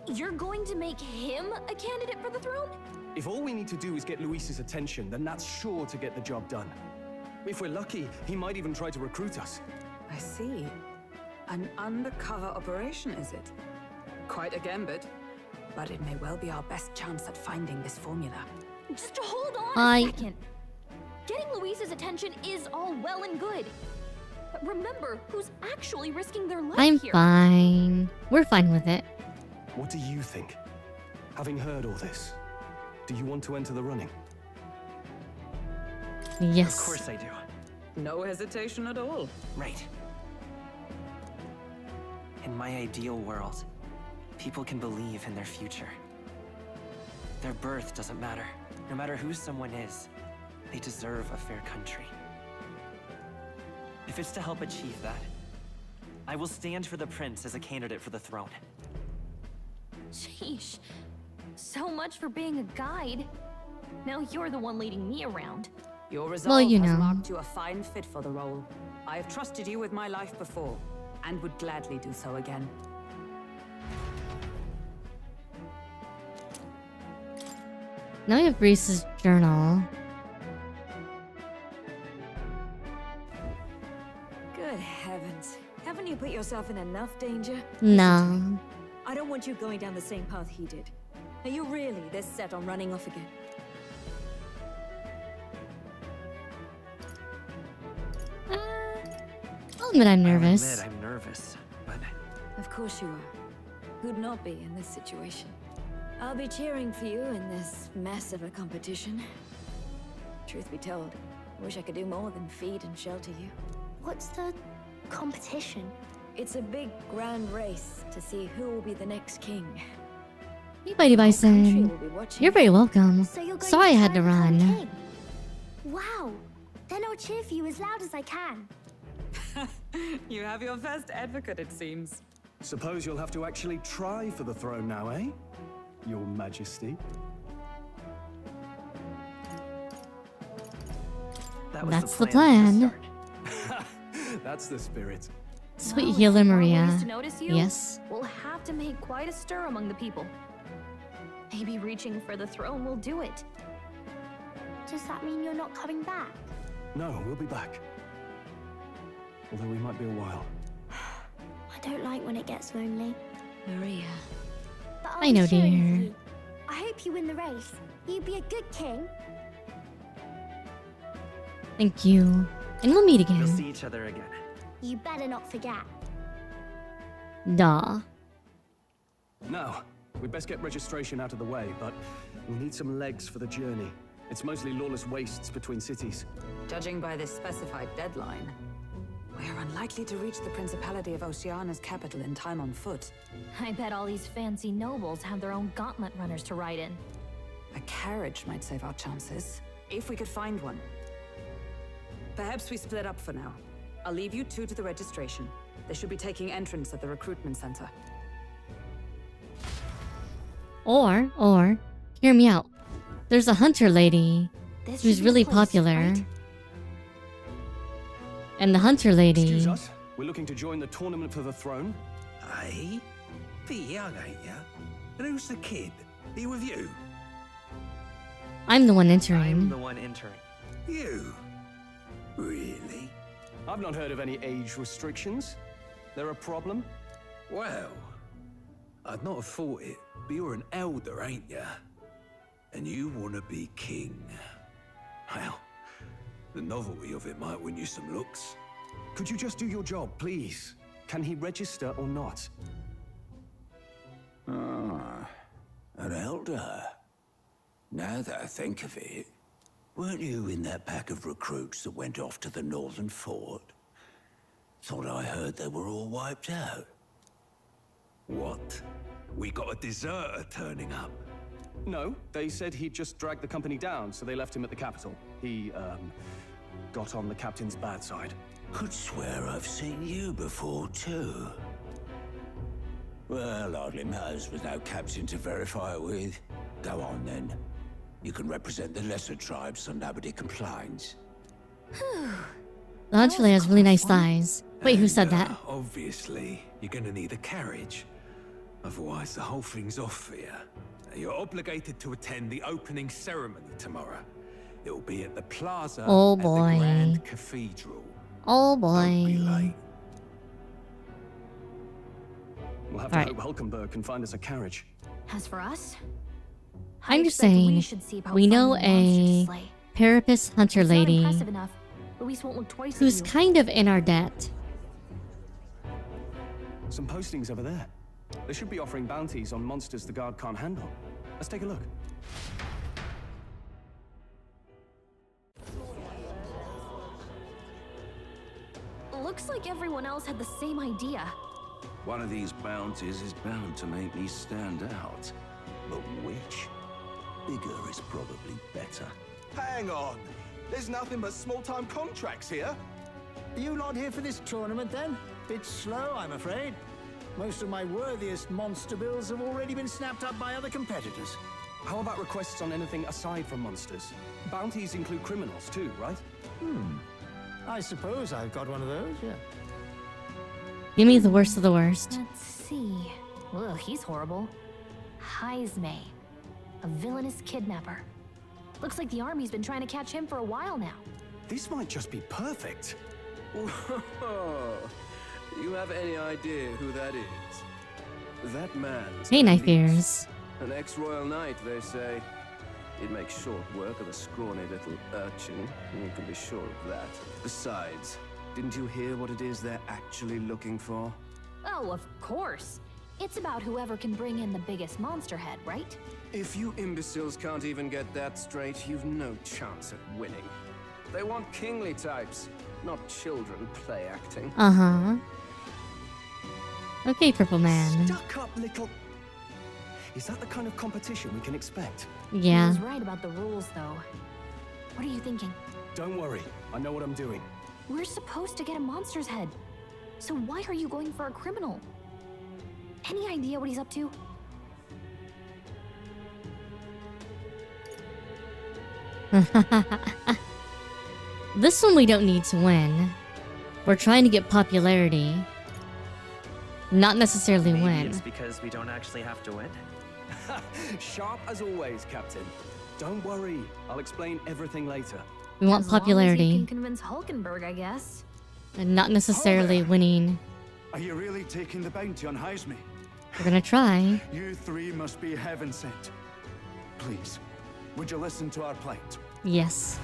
You're going to make him a candidate for the throne? If all we need to do is get Luis's attention, then that's sure to get the job done. If we're lucky, he might even try to recruit us. I see. An undercover operation, is it? Quite a gambit. But it may well be our best chance at finding this formula. Just hold on a second. Getting Luis's attention is all well and good. But remember who's actually risking their life here. I'm fine. We're fine with it. What do you think? Having heard all this, do you want to enter the running? Yes. Of course I do. No hesitation at all. Right. In my ideal world, people can believe in their future. Their birth doesn't matter. No matter who someone is, they deserve a fair country. If it's to help achieve that, I will stand for the prince as a candidate for the throne. Sheesh. So much for being a guide. Now you're the one leading me around. Your resolve you has know. marked you a fine fit for the role. I have trusted you with my life before, and would gladly do so again. Now we have Reese's journal. Good heavens. Haven't you put yourself in enough danger? No. I don't want you going down the same path he did. Are you really this set on running off again? I'll admit I'm nervous. I'm nervous, but... Of course you are. Who'd not be in this situation? I'll be cheering for you in this mess of a competition. Truth be told, I wish I could do more than feed and shelter you. What's the competition? It's a big, grand race to see who will be the next king. Hey, Buddy Bison. Will be watching. You're very welcome. So you're going Sorry I to had to try and become run. king? Wow. Then I'll cheer for you as loud as I can. You have your first advocate, it seems. Suppose you'll have to actually try for the throne now, eh? Your Majesty. That's the plan. That's the spirit. Sweet Well, healer if we want Maria. Luis to notice you, Yes. We'll have to make quite a stir among the people. Maybe reaching for the throne will do it. Does that mean you're not coming back? No, we'll be back. although we might be a while. I don't like when it gets lonely. Maria. But I know, I'll be cheering for dear. you. I hope you win the race. You'd be a good king. Thank you. And we'll meet We'll again. see each other again. You better not forget. Duh. Now, we'd best get registration out of the way, but we'll need some legs for the journey. It's mostly lawless wastes between cities. Judging by this specified deadline, we are unlikely to reach the Principality of Oceana's capital in time on foot. I bet all these fancy nobles have their own gauntlet runners to ride in. A carriage might save our chances, if we could find one. Perhaps we split up for now. I'll leave you two to the registration. They should be taking entrance at the recruitment center. Or, hear me out. There's a hunter lady This who's should be really the place, popular. right? And the hunter lady... Excuse us, we're looking to join the tournament for the throne. Hey? Pretty young, ain't ya? And who's the kid? He with you? I'm the one I'm entering. the one entering. You? Really? I've not heard of any age restrictions. There a problem? Well, I'd not have thought it, but you're an elder, ain't ya? And you want to be king. Well, the novelty of it might win you some looks. Could you just do your job, please? Can he register or not? Ah, an elder. Now that I think of it, weren't you in that pack of recruits that went off to the northern fort? Thought I heard they were all wiped out. What? We got a deserter turning up. No, they said he'd just dragged the company down, so they left him at the capital. He, got on the captain's bad side. Could swear I've seen you before, too. Well, hardly matters with no captain to verify it with. Go on, then. You can represent the lesser tribes so nobody complains. The hunter lady has really nice thighs. Wait, who said that? Obviously, you're gonna need a carriage. Otherwise, the whole thing's off for you. You're obligated to attend the opening ceremony tomorrow. It'll be at the plaza Oh, at boy. the Grand Cathedral. Oh Don't be boy. late. We'll have All to right. hope Hulkenberg can find us a carriage. As for us, I'm I just expect we saying, should see about we know finding monsters to a slay. Parapus hunter It's not lady impressive enough. Luis won't look twice who's at you. kind of in our debt. Some postings over there. They should be offering bounties on monsters the guard can't handle. Let's take a look. Looks like everyone else had the same idea. One of these bounties is bound to make me stand out. But which? Bigger is probably better. Hang on. There's nothing but small-time contracts here. Are you lot here for this tournament then? Bit slow, I'm afraid. Most of my worthiest monster bills have already been snapped up by other competitors. How about requests on anything aside from monsters? Bounties include criminals too, right? I suppose I've got one of those, yeah. Give me the worst of the worst. Let's see. Ugh, he's horrible. Heisme, a villainous kidnapper. Looks like the army's been trying to catch him for a while now. This might just be perfect. You have any idea who that is? That man. Hey, knife ears. An ex-royal knight, they say. He'd make short work of a scrawny little urchin. You can be sure of that. Besides, didn't you hear what it is they're actually looking for? Oh, of course. It's about whoever can bring in the biggest monster head, right? If you imbeciles can't even get that straight, you've no chance at winning. They want kingly types, not children play acting. Uh-huh. Okay, Purple Man. Stuck up little... Is that the kind of competition we can expect? Yeah. He was right about the rules, though. What are you thinking? Don't worry, I know what I'm doing. We're supposed to get a monster's head. So why are you going for a criminal? Any idea what he's up to? This one we don't need to win. We're trying to get popularity. Not necessarily Maybe win. it's because we don't actually have to win. Sharp as always, Captain. Don't worry, I'll explain everything later. We want As long as you popularity. can convince Hulkenberg, I guess. And not necessarily winning. Are you really taking the bounty on Haisme? We're gonna try. You three must be heaven sent. Please, would you listen to our plight? Yes.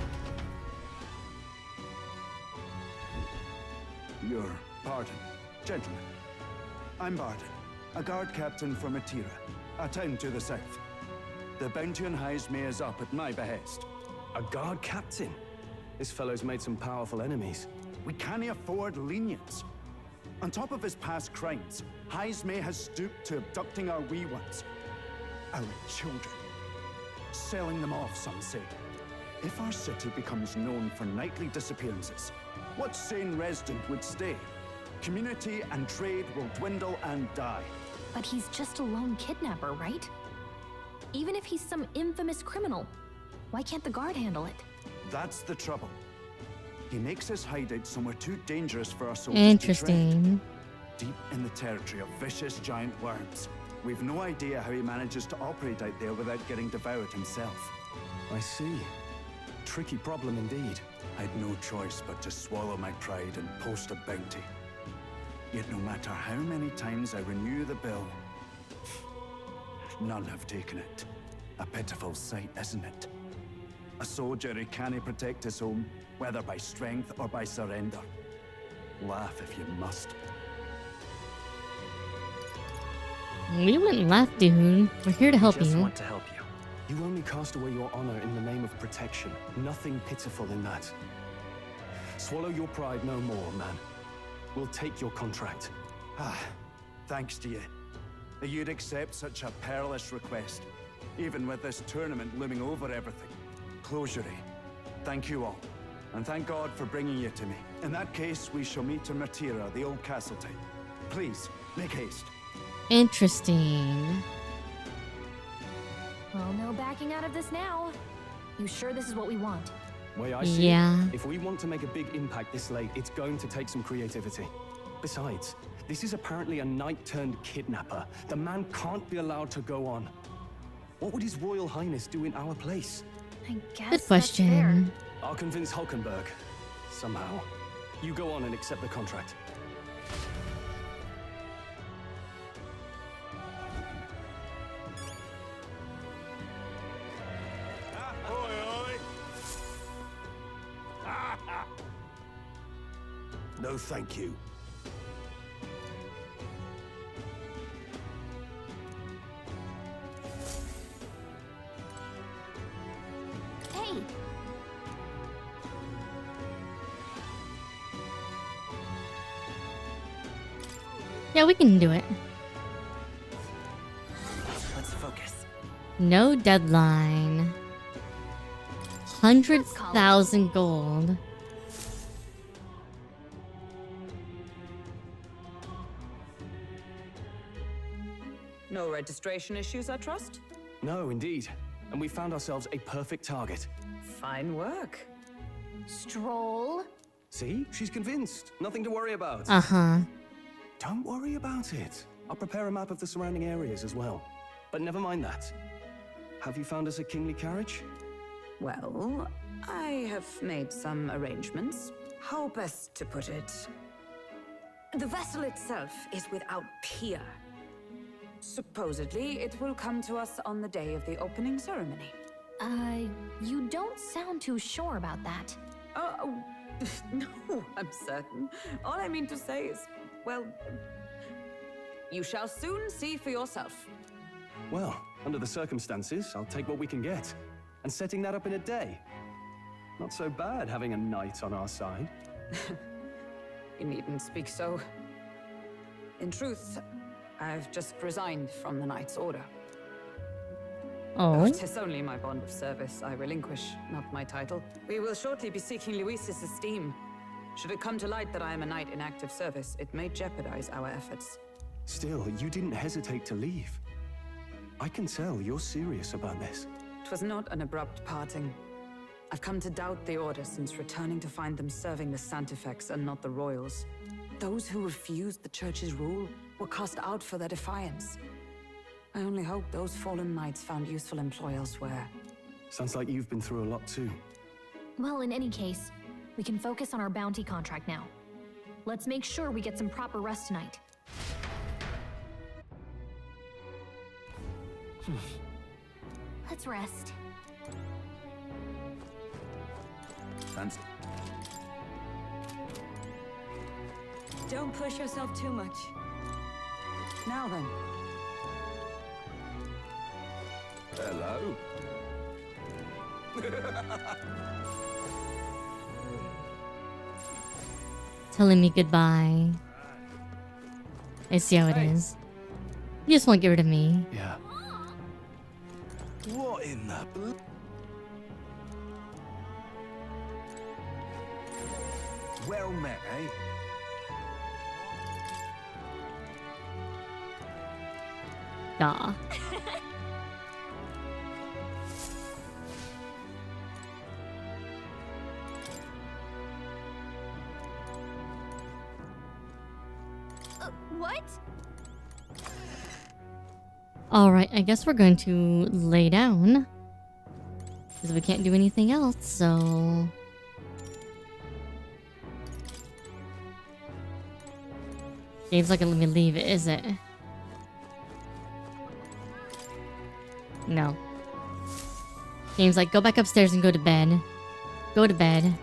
Your pardon, gentlemen. I'm Barden, a guard captain for Matira, a town to the south. The bounty on Haisme is up at my behest. A guard captain? This fellow's made some powerful enemies. We can't afford lenience. On top of his past crimes, Haisme has stooped to abducting our wee ones. Our children. Selling them off, some say. If our city becomes known for nightly disappearances, what sane resident would stay? Community and trade will dwindle and die. But he's just a lone kidnapper, right? Even if he's some infamous criminal, why can't the guard handle it? That's the trouble. He makes his hideout somewhere too dangerous for our soldiers to tread. Deep in the territory of vicious giant worms. We've no idea how he manages to operate out there without getting devoured himself. I see. Tricky problem indeed. I'd no choice but to swallow my pride and post a bounty. Yet no matter how many times I renew the bill, none have taken it. A pitiful sight, isn't it? A soldier who can't protect his home, whether by strength or by surrender. Laugh if you must. We wouldn't laugh, dude. We're here to help you. We just want to help you. You only cast away your honor in the name of protection. Nothing pitiful in that. Swallow your pride no more, man. We'll take your contract. Thanks to you. That you'd accept such a perilous request, even with this tournament looming over everything. Closure. Thank you all, and thank God for bringing you to me. In that case, we shall meet in Matira, the old castle type. Please, make haste. Interesting. Well, no backing out of this now. You sure this is what we want? Way I see it, if we want to make a big impact this late, it's going to take some creativity. Besides, this is apparently a knight-turned-kidnapper. The man can't be allowed to go on. What would His Royal Highness do in our place? I guess good question. I'll convince Hulkenberg. Somehow. You go on and accept the contract. No, thank you. Hey! Yeah, we can do it. Let's focus. No deadline. 100,000 gold. No registration issues, I trust? No, indeed. And we found ourselves a perfect target. Fine work. Stroll. See? She's convinced. Nothing to worry about. Uh-huh. Don't worry about it. I'll prepare a map of the surrounding areas as well. But never mind that. Have you found us a kingly carriage? Well, I have made some arrangements. How best to put it? The vessel itself is without peer. Supposedly, it will come to us on the day of the opening ceremony. You don't sound too sure about that. No, I'm certain. All I mean to say is, well, you shall soon see for yourself. Well, under the circumstances, I'll take what we can get. And setting that up in a day. Not so bad having a knight on our side. You needn't speak so. In truth, I've just resigned from the Knight's Order. Oh. It is only my bond of service I relinquish, not my title. We will shortly be seeking Luis's esteem. Should it come to light that I am a knight in active service, it may jeopardize our efforts. Still, you didn't hesitate to leave. I can tell you're serious about this. It was not an abrupt parting. I've come to doubt the Order since returning to find them serving the Santifex and not the Royals. Those who refused the Church's rule were cast out for their defiance. I only hope those fallen knights found useful employ elsewhere. Sounds like you've been through a lot too. Well, in any case, we can focus on our bounty contract now. Let's make sure we get some proper rest tonight. Let's rest. Thanks. Don't push yourself too much. Now then. Hello. Telling me goodbye. I see how it is. You just won't get rid of me. Yeah. What in the Well met, eh? Aw. What? Alright, I guess we're going to lay down. Because we can't do anything else, so... Game's not gonna let me leave, is it? No. Game's like, go back upstairs and go to bed. Go to bed.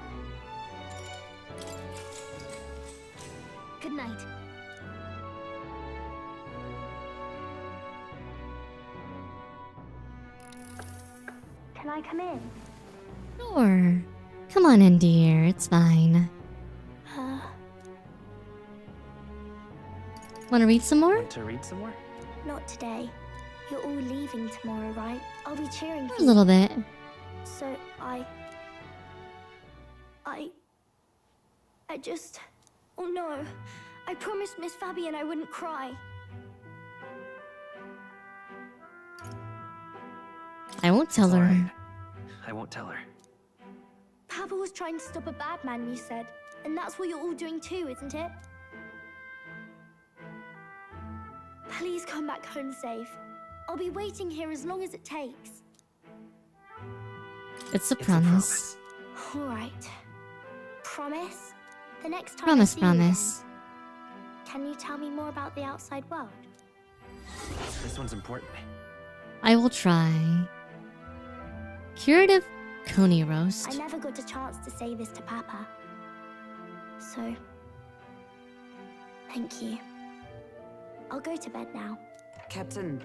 Good night. Can I come in? Sure. Come on in, dear. It's fine. Want to read some more? Want to read some more? Not today. You're all leaving tomorrow, right? I'll be cheering for A little bit. So I just... Oh no. I promised Miss Fabian I wouldn't cry. I won't tell her. Alright. I won't tell her. Papa was trying to stop a bad man, you said. And that's what you're all doing too, isn't it? Please come back home safe. I'll be waiting here as long as it takes. It's a promise. All right. Promise? The next time Promise, I see you promise. again. Can you tell me more about the outside world? This one's important. I will try. Curative coney roast. I never got a chance to say this to Papa. So... thank you. I'll go to bed now. Captain,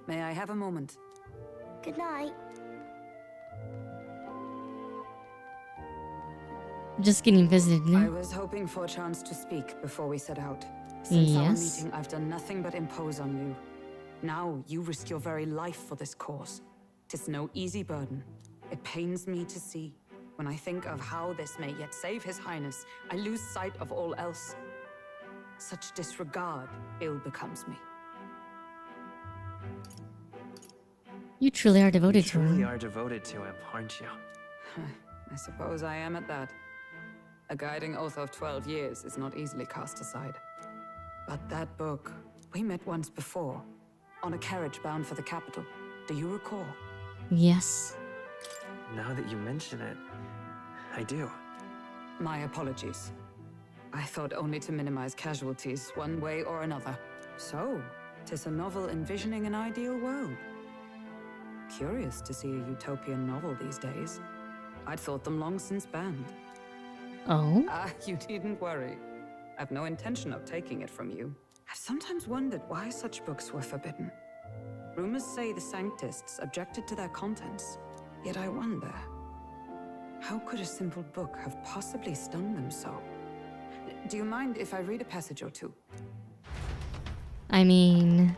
may I have a moment? Good night. Just getting visited. I was hoping for a chance to speak before we set out. Since our Yes. meeting, I've done nothing but impose on you. Now you risk your very life for this cause. 'Tis no easy burden. It pains me to see. When I think of how this may yet save His Highness, I lose sight of all else. Such disregard ill becomes me. You truly are devoted You to truly him. are devoted to him, aren't you? I suppose I am at that. A guiding oath of 12 years is not easily cast aside. But that book, we met once before, on a carriage bound for the capital. Do you recall? Yes. Now that you mention it, I do. My apologies. I thought only to minimize casualties one way or another. So, 'tis a novel envisioning an ideal world. Curious to see a utopian novel these days. I'd thought them long since banned. Oh? You needn't worry. I've no intention of taking it from you. I've sometimes wondered why such books were forbidden. Rumors say the Sanctists objected to their contents. Yet I wonder, how could a simple book have possibly stung them so? Do you mind if I read a passage or two? I mean...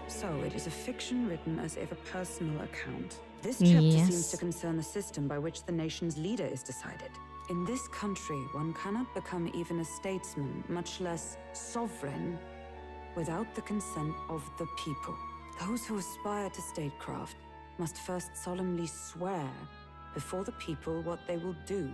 So it is a fiction written as if a personal account. This chapter seems Yes. to concern the system by which the nation's leader is decided. In this country, one cannot become even a statesman, much less sovereign, without the consent of the people. Those who aspire to statecraft must first solemnly swear before the people what they will do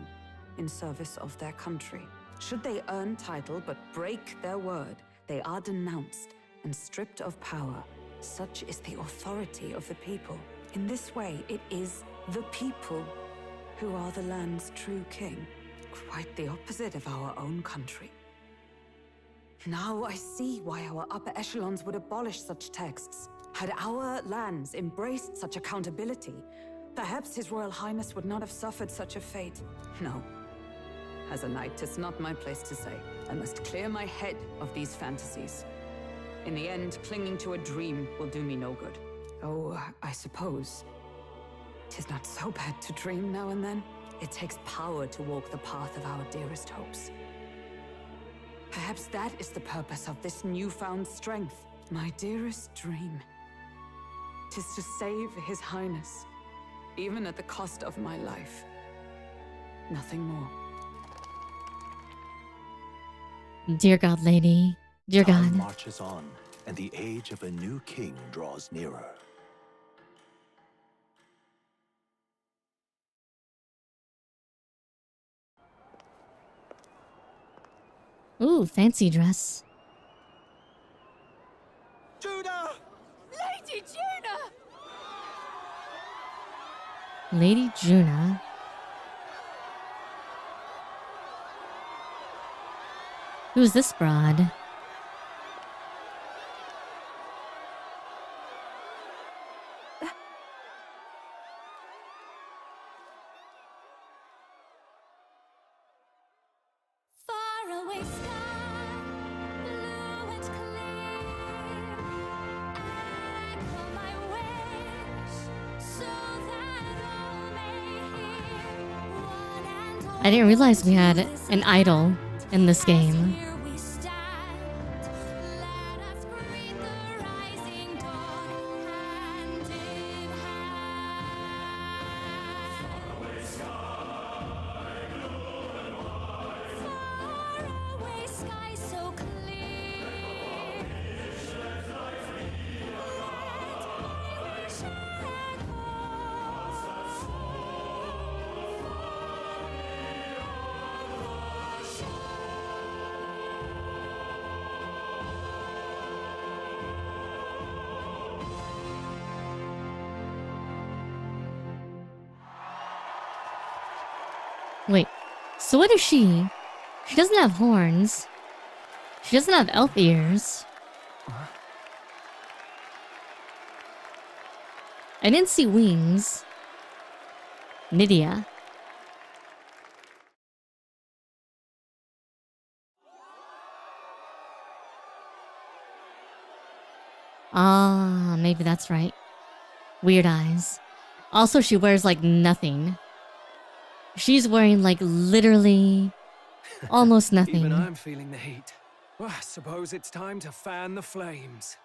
in service of their country. Should they earn title but break their word, they are denounced and stripped of power. Such is the authority of the people. In this way, it is the people who are the land's true king. Quite the opposite of our own country. Now I see why our upper echelons would abolish such texts. Had our lands embraced such accountability, perhaps His Royal Highness would not have suffered such a fate. No. As a knight, it's not my place to say. I must clear my head of these fantasies. In the end, clinging to a dream will do me no good. Oh, I suppose 'tis not so bad to dream now and then. It takes power to walk the path of our dearest hopes. Perhaps that is the purpose of this newfound strength. My dearest dream. 'Tis to save His Highness, even at the cost of my life. Nothing more. Dear God, lady. Dear God. Time marches on, and the age of a new king draws nearer. Ooh, fancy dress. Juna! Lady Juna! Lady Juna. Who's this broad? I didn't realize we had an idol in this game. Wait, so what is she? She doesn't have horns. She doesn't have elf ears. I didn't see wings. Nydia. Ah, maybe that's right. Weird eyes. Also, she wears like nothing. She's wearing like literally almost nothing. Even I'm feeling the heat. Well, I suppose it's time to fan the flames.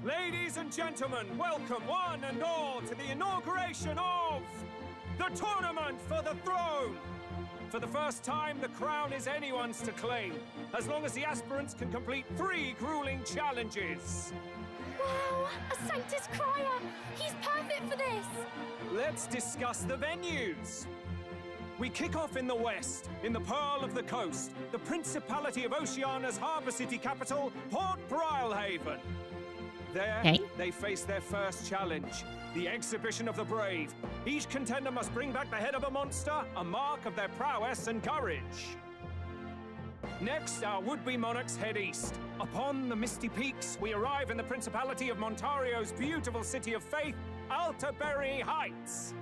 Ladies and gentlemen, welcome one and all to the inauguration of the Tournament for the Throne. For the first time, the crown is anyone's to claim, as long as the aspirants can complete 3 grueling challenges. Wow, a Sanctus Crier! He's perfect for this! Let's discuss the venues. We kick off in the west, in the Pearl of the Coast, the Principality of Oceania's harbour city capital, Port Brilehaven. There, they face their first challenge, the Exhibition of the Brave. Each contender must bring back the head of a monster, a mark of their prowess and courage. Next, our would-be monarchs head east. Upon the misty peaks, we arrive in the Principality of Montario's beautiful city of faith, Altaberry Heights.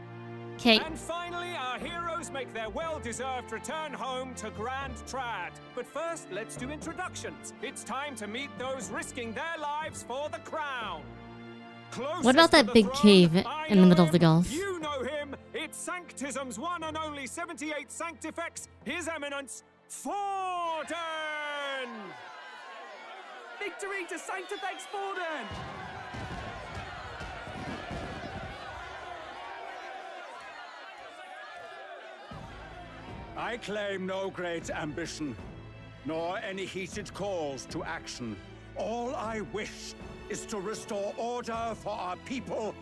And finally, our heroes make their well-deserved return home to Grand Trad. But first, let's do introductions. It's time to meet those risking their lives for the crown. What about that big cave in the middle of the Gulf? You know him. It's Sanctism's one and only 78 Sanctifex, His Eminence, Forden! Victory to Sanctifex Forden! I claim no great ambition, nor any heated calls to action. All I wish is to restore order for our people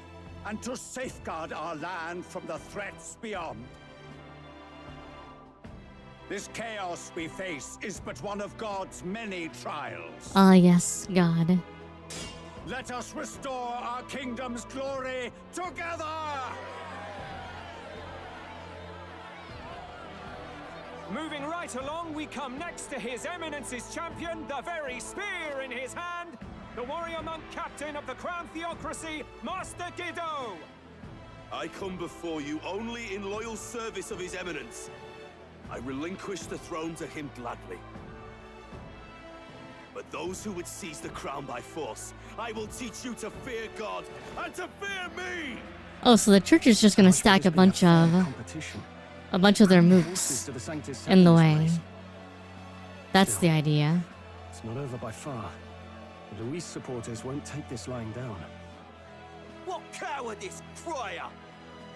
and to safeguard our land from the threats beyond. This chaos we face is but one of God's many trials. Ah, yes, God. Let us restore our kingdom's glory together! Moving right along, we come next to His Eminence's champion, the very spear in his hand, the warrior monk captain of the Crown Theocracy, Master Giddo. I come before you only in loyal service of His Eminence. I relinquish the throne to him gladly. But those who would seize the crown by force, I will teach you to fear God and to fear me! Oh, so the church is just gonna stack a bunch of their mooks in the way. That's the idea. It's not over by far. The Luis supporters won't take this lying down. What cowardice, crier!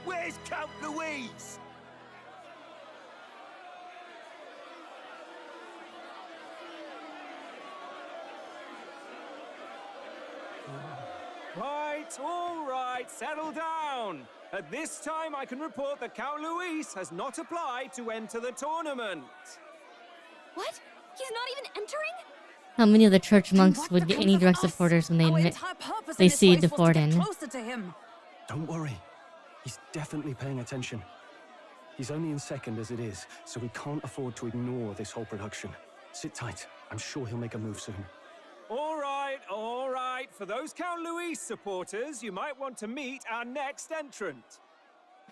Where's Count Louise? Right, all right, settle down. At this time, I can report that Count Luis has not applied to enter the tournament. What? He's not even entering? How many of the church monks would get any direct supporters when they see vtuberen? Don't worry. He's definitely paying attention. He's only in second as it is, so we can't afford to ignore this whole production. Sit tight. I'm sure he'll make a move soon. All right, all right. For those Count Luis supporters, you might want to meet our next entrant.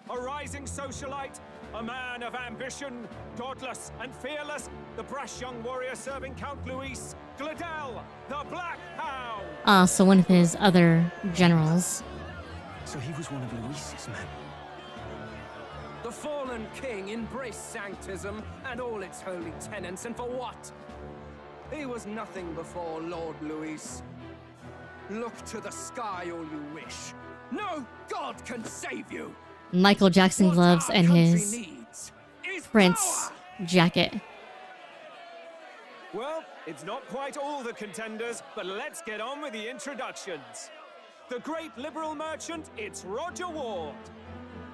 A rising socialite, a man of ambition, godless and fearless, the brash young warrior serving Count Luis, Gladel, the Black Hound. Ah, so one of his other generals. So he was one of Luis's men. The fallen king embraced sanctism and all its holy tenets, and for what? He was nothing before Lord Luis. Look to the sky all you wish. No god can save you! Michael Jackson gloves and his Prince jacket. Well, it's not quite all the contenders, but let's get on with the introductions. The great liberal merchant, it's Roger Ward.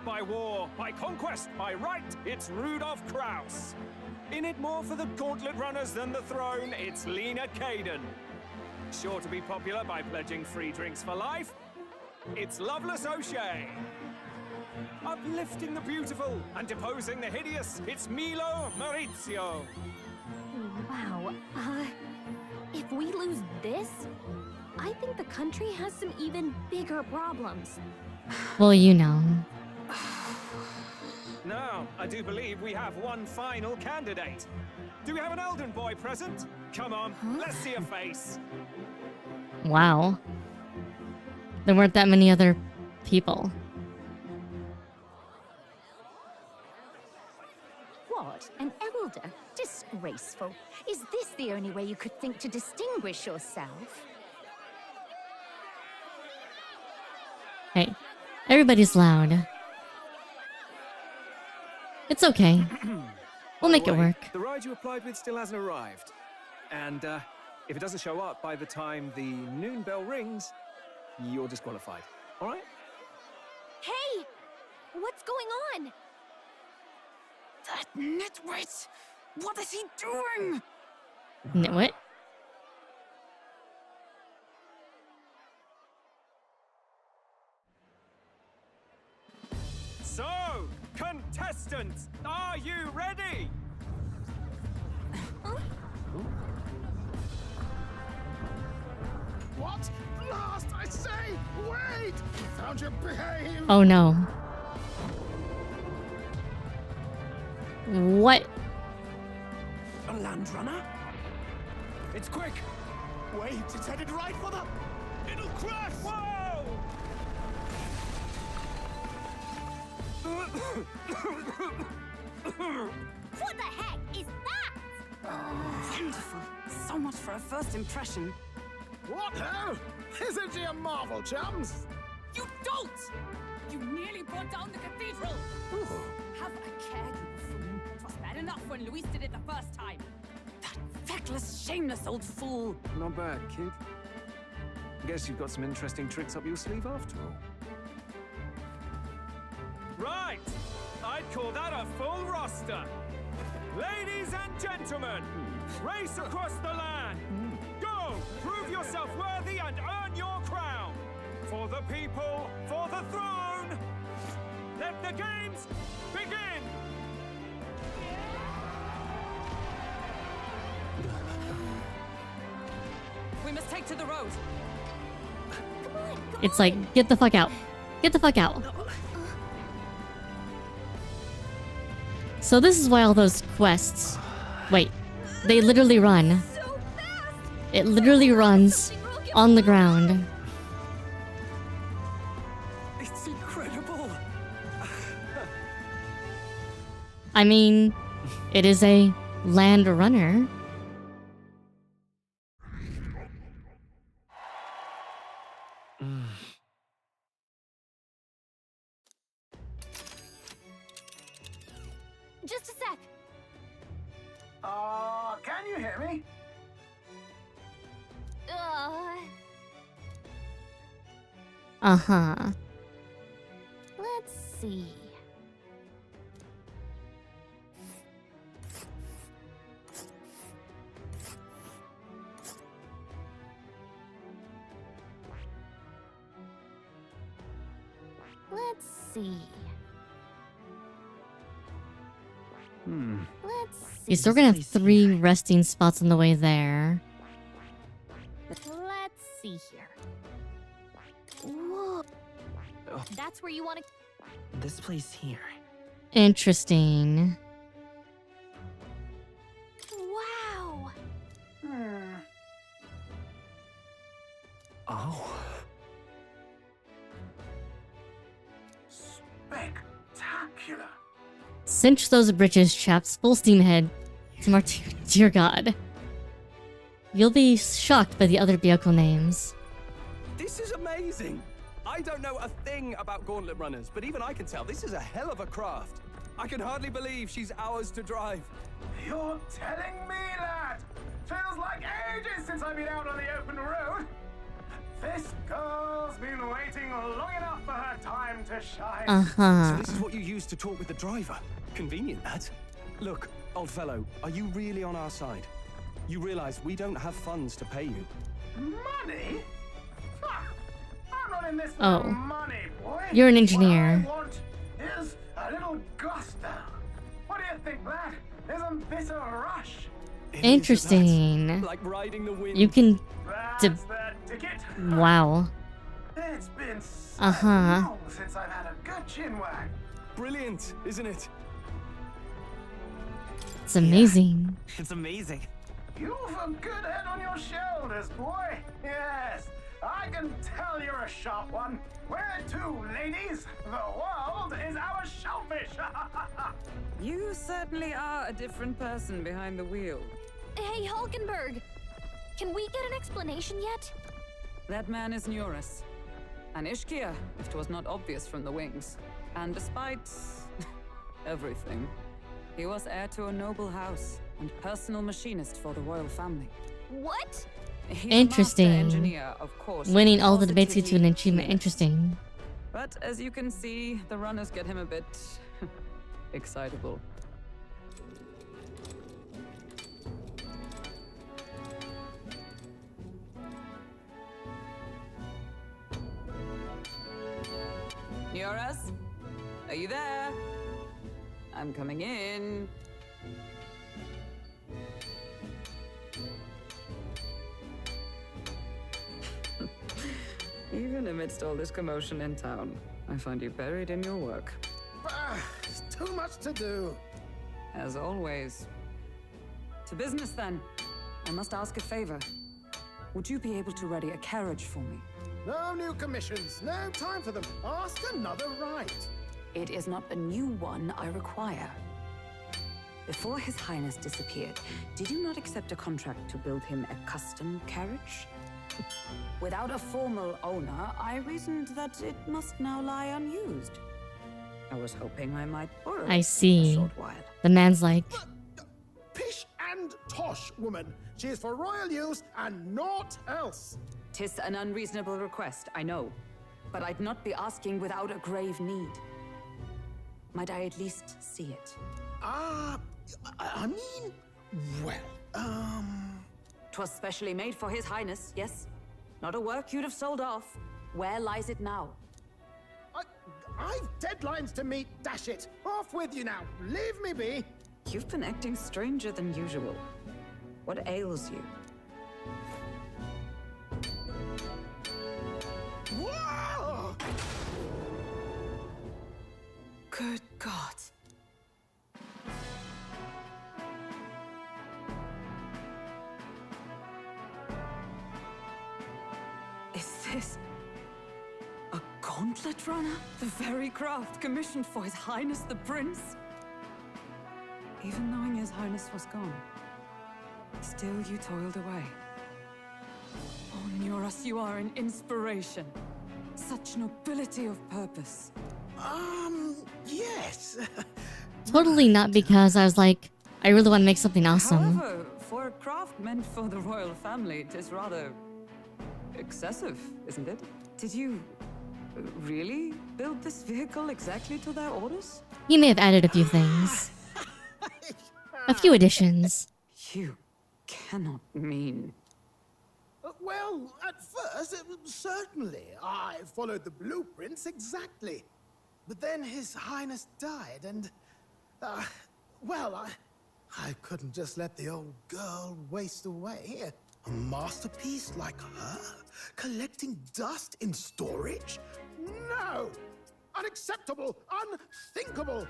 By war, by conquest, by right, it's Rudolph Krauss. In it more for the gauntlet runners than the throne, it's Lena Caden. Sure to be popular by pledging free drinks for life, it's Loveless O'Shea. Uplifting the beautiful and deposing the hideous, it's Milo Maurizio. Wow, if we lose this, I think the country has some even bigger problems. Well, you know. Now, I do believe we have one final candidate. Do we have an Elden boy present? Come on, let's see a face. Wow. There weren't that many other people. What? An elder? Disgraceful. Is this the only way you could think to distinguish yourself? Hey, everybody's loud. It's okay. We'll make it work. The ride you applied with still hasn't arrived. And if it doesn't show up by the time the noon bell rings, you're disqualified. All right? Hey! What's going on? That nitwit! What is he doing? Nitwit? So, contestants, are you ready? What? Last, I say! Wait! Found your behave! Oh no. What? A land runner? It's quick! Wait, it's headed right for the... It'll crash! Whoa! What the heck is that? Wonderful. So much for a first impression. What hell? Isn't she a marvel, chums? You don't! You nearly brought down the cathedral! Have a care, you fool. It was bad enough when Luis did it the first time. That feckless, shameless old fool. Not bad, kid. Guess you've got some interesting tricks up your sleeve after all. Right! I'd call that a full roster. Ladies and gentlemen, race across the land. Go! Prove yourself worthy and earn your crown. For the people, for the throne. Let the games begin! We must take to the road. It's like, get the fuck out. Get the fuck out. So this is why all those quests... Wait. They literally run. It literally runs on the ground. It's incredible. I mean, it is a land runner. Just a sec. Can you hear me? Uh-huh. Let's see. Let's see. Let's see. You're still gonna have 3 resting spots on the way there. Let's see here. Whoa. That's where you want to... This place here. Interesting. Wow. Oh. Spectacular. Cinch those britches, chaps. Full steam ahead. To our dear God. You'll be shocked by the other vehicle names. This is amazing. I don't know a thing about gauntlet runners, but even I can tell this is a hell of a craft. I can hardly believe she's ours to drive. You're telling me, lad? Feels like ages since I've been out on the open road. This girl's been waiting long enough for her time to shine. Uh-huh. So this is what you use to talk with the driver. Convenient, that. Look, old fellow, are you really on our side? You realize we don't have funds to pay you. Money? Ha! I'm not in this for Oh. money, boy. You're an engineer. What I want is a little gusto. What do you think, lad? Isn't this a rush? Interesting. Like riding the wind. You can... That's the ticket. Wow. It's been so Uh-huh. long since I've had a good chin wag. Brilliant, isn't it? It's amazing. It's amazing. You've a good head on your shoulders, boy. Yes, I can tell you're a sharp one. Where to, ladies? The world is our shellfish. You certainly are a different person behind the wheel. Hey, Hulkenberg. Can we get an explanation yet? That man is Neurus. An Ishkia, if 'twas not obvious from the wings. And despite everything, he was heir to a noble house and personal machinist for the royal family. What? He's Interesting. a master engineer, of course. Winning all the debates leads to an positively achievement. Interesting. But as you can see, the runners get him a bit excitable. Neurus? Are you there? I'm coming in. Even amidst all this commotion in town, I find you buried in your work. It's too much to do. As always. To business then. I must ask a favor. Would you be able to ready a carriage for me? No new commissions. No time for them. Ask another right. It is not a new one I require. Before His Highness disappeared, did you not accept a contract to build him a custom carriage? Without a formal owner, I reasoned that it must now lie unused. I was hoping I might borrow I it see. for a short while. The man's like, Pish and tosh, woman. She is for royal use and naught else. 'Tis an unreasonable request, I know. But I'd not be asking without a grave need. Might I at least see it? I mean, well, 'Twas specially made for His Highness, yes? Not a work you'd have sold off. Where lies it now? I've deadlines to meet, dash it. Off with you now. Leave me be. You've been acting stranger than usual. What ails you? Whoa! Good God. Is this a gauntlet runner? The very craft commissioned for His Highness the Prince? Even knowing His Highness was gone, still you toiled away. Oh, Nuras, you are an inspiration. Such nobility of purpose. Yes. Totally not because I was like, I really want to make something awesome. However, for a craft meant for the royal family, it is rather excessive, isn't it? Did you really build this vehicle exactly to their orders? He may have added a few things. A few additions. You cannot mean... Well, at first, certainly. I followed the blueprints exactly. But then His Highness died, and... well, I couldn't just let the old girl waste away. A masterpiece like her? Collecting dust in storage? No! Unacceptable! Unthinkable!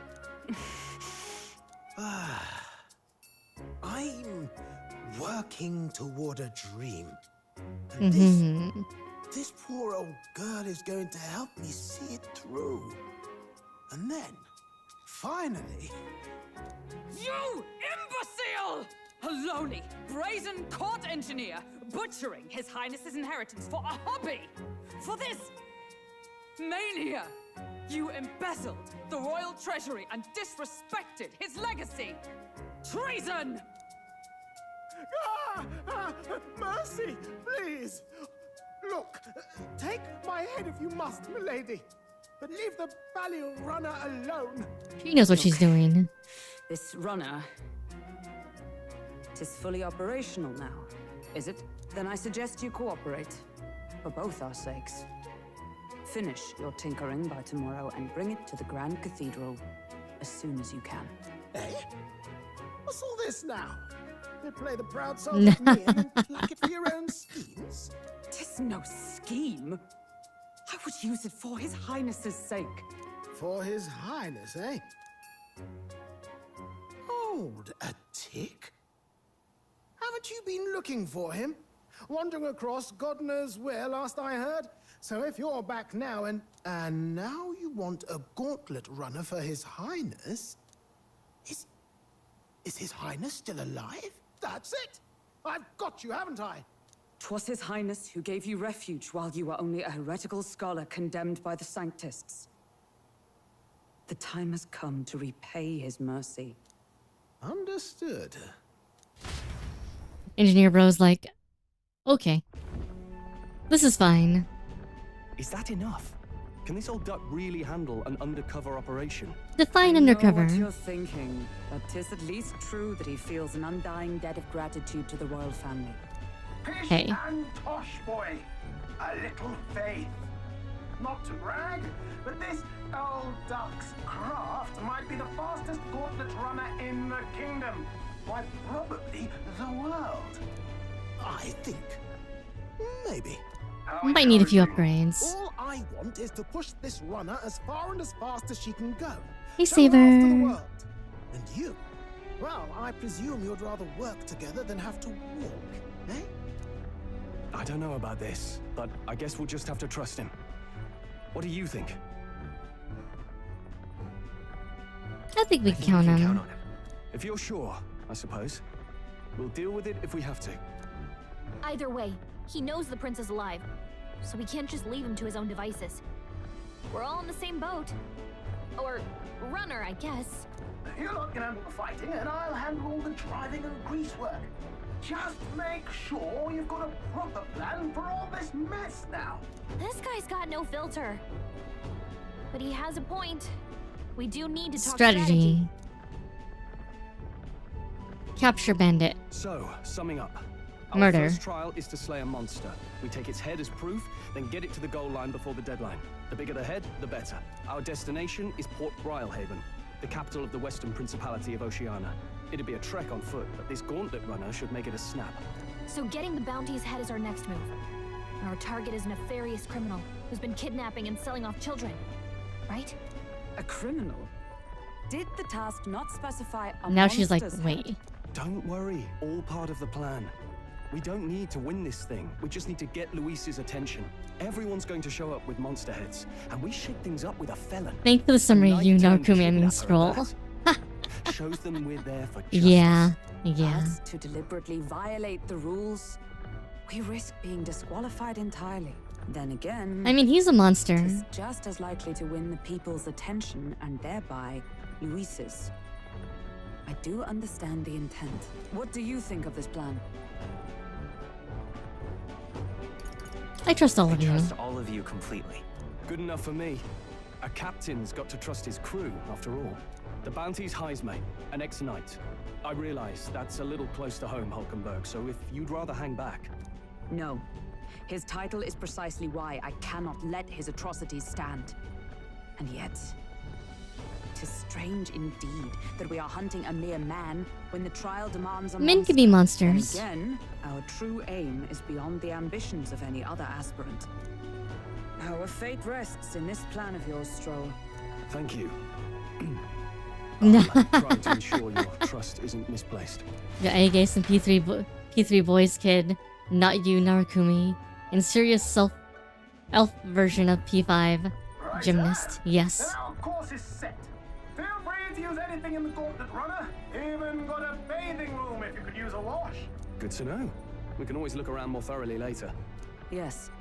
I'm working toward a dream. And this poor old girl is going to help me see it through. And then, finally... You imbecile! A lowly, brazen court engineer butchering His Highness's inheritance for a hobby! For this mania! You embezzled the royal treasury and disrespected his legacy! Treason! Mercy, please! Look, take my head if you must, milady. But leave the Balliol runner alone. She knows what she's doing. This runner... it is fully operational now, is it? Then I suggest you cooperate. For both our sakes. Finish your tinkering by tomorrow and bring it to the Grand Cathedral as soon as you can. Eh? What's all this now? You play the proud soul of me and then pluck it for your own schemes? Tis no scheme. I would use it for His Highness's sake. For His Highness, eh? Hold a tick. Haven't you been looking for him? Wandering across God knows where, last I heard. So if you're back now and now you want a gauntlet runner for His Highness... Is His Highness still alive? That's it! I've got you, haven't I? 'Twas His Highness who gave you refuge while you were only a heretical scholar condemned by the Sanctists. The time has come to repay His mercy. Understood. Engineer Bro's like, okay. This is fine. Is that enough? Can this old duck really handle an undercover operation? Define I undercover. know what you're thinking, but 'tis at least true that he feels an undying debt of gratitude to the royal family. Pish Hey. and tosh, boy. A little faith. Not to brag, but this old duck's craft might be the fastest gauntlet runner in the kingdom. Why, probably the world. I think. Maybe. Might need a few upgrades. All I want is to push this runner as far and as fast as she can go. Hey, Show her off to the Saber. world. And you? Well, I presume you'd rather work together than have to walk, eh? I don't know about this, but I guess we'll just have to trust him. What do you think? I think we can count on him. If you're sure, I suppose. We'll deal with it if we have to. Either way, he knows the prince is alive, so we can't just leave him to his own devices. We're all in the same boat. Or runner, I guess. You lot can handle the fighting, and I'll handle all the driving and grease work. Just make sure you've got a proper plan for all this mess now. This guy's got no filter. But he has a point. We do need to talk strategy. Capture bandit. So, summing up. Our Murder. first trial is to slay a monster. We take its head as proof, then get it to the goal line before the deadline. The bigger the head, the better. Our destination is Port Brialhaven, the capital of the Western Principality of Oceania. It'd be a trek on foot, but this gauntlet runner should make it a snap. So getting the bounty's head is our next move. And our target is a nefarious criminal who's been kidnapping and selling off children. Right? A criminal? Did the task not specify a Now she's like, monster's wait. head? Don't worry, all part of the plan. We don't need to win this thing. We just need to get Luis's attention. Everyone's going to show up with monster heads, and we shake things up with a felon. Thank for the summary, you Night-turned Narukumi, I mean kidnapper scroll. at that. Shows them we're there for justice. Yeah, yeah. But to deliberately violate the rules, we risk being disqualified entirely. Then again, I mean, he's a monster. It's just as likely to win the people's attention and thereby Luis's. I do understand the intent. What do you think of this plan? I trust all I of you. trust all of you completely. Good enough for me. A captain's got to trust his crew, after all. The bounty's Heismate, an ex-knight. I realize that's a little close to home, Hulkenberg, so if you'd rather hang back. No. His title is precisely why I cannot let his atrocities stand. And yet, it is strange indeed that we are hunting a mere man when the trial demands a Men can be monster. monsters. And again, our true aim is beyond the ambitions of any other aspirant. Our fate rests in this plan of yours, Stroll. Thank you. No. Try to ensure your trust isn't misplaced. Yeah, A gay some P3 boys kid, not you, Narukumi. In serious elf version of P5 gymnast. Yes. Now, course is set. Feel free to use anything in the gauntlet runner. Even got a bathing room if you could use a wash. Good to know. We can always look around more thoroughly later. Yes.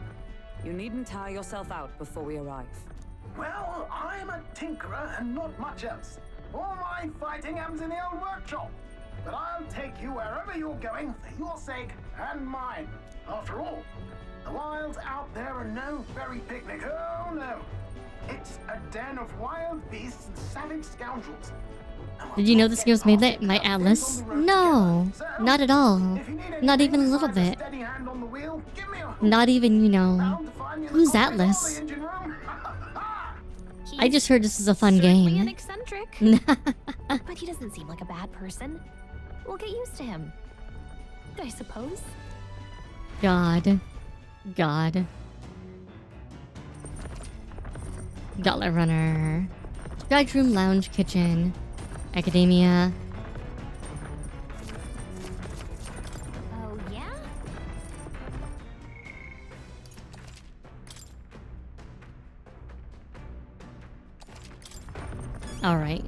You needn't tire yourself out before we arrive. Well, I'm a tinkerer and not much else. All my fighting happens in the old workshop. But I'll take you wherever you're going for your sake and mine. After all, the wilds out there are no fairy picnic. Oh no. It's a den of wild beasts and savage scoundrels. Did you know this game was made by Atlas? No, not at all. Not even a little bit. Not even, you know. Who's Atlas? I just heard this is a fun Certainly game. an eccentric. But he doesn't seem like a bad person. We'll get used to him, I suppose. God. Gauntlet runner. Bedroom, lounge, kitchen. Academia. Oh, yeah? Alright.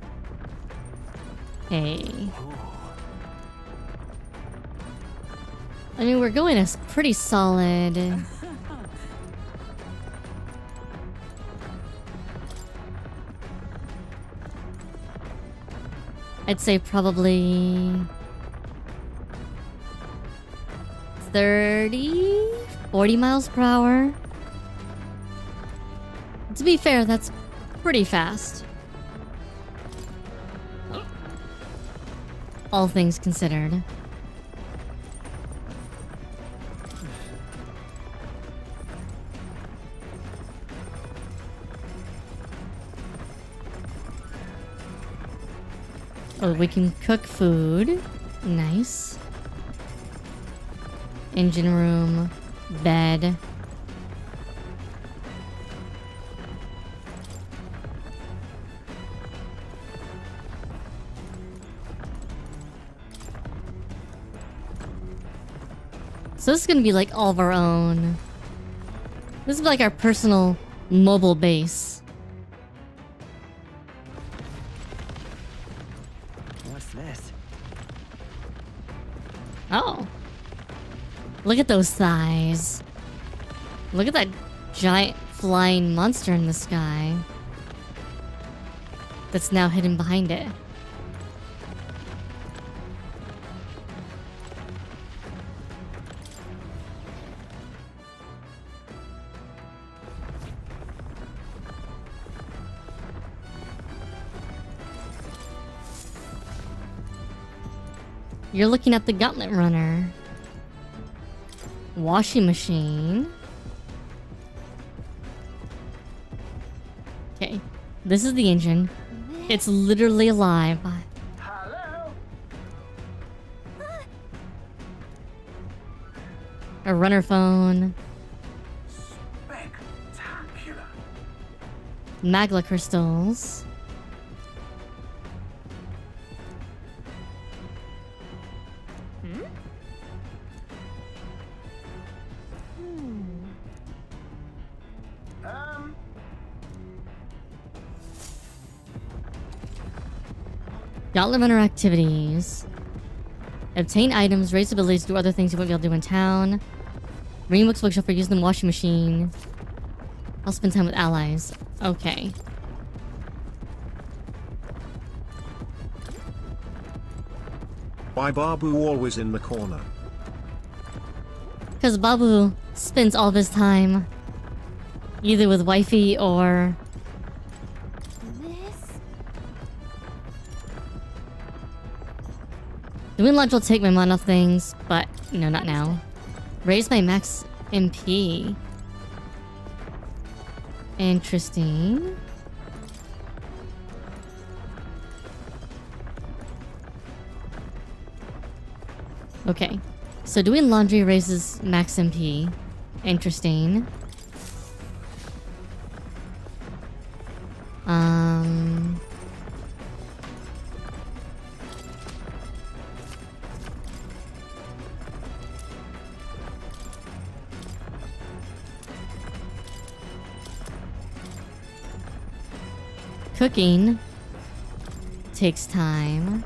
Hey. I mean, we're going a pretty solid... I'd say probably... 30? 40 miles per hour? To be fair, that's pretty fast. All things considered. Oh, we can cook food. Nice. Engine room. Bed. So this is gonna be like all of our own. This is like our personal mobile base. What's this? Oh. Look at those thighs. Look at that giant flying monster in the sky. That's now hidden behind it. You're looking at the gauntlet runner. Washing machine. Okay, this is the engine. It's literally alive. A runner phone. Spectacular. Magla crystals. Gauntlet runner activities. Obtain items, raise abilities, do other things you won't be able to do in town. Reading books, bookshelf for using the washing machine. I'll spend time with allies. Okay. Why Babu always in the corner? Because Babu spends all of his time either with wifey or... Doing lunch will take my mana things, but no, not now. Raise my max MP. Interesting. Okay. So doing laundry raises max MP. Interesting. Cooking takes time.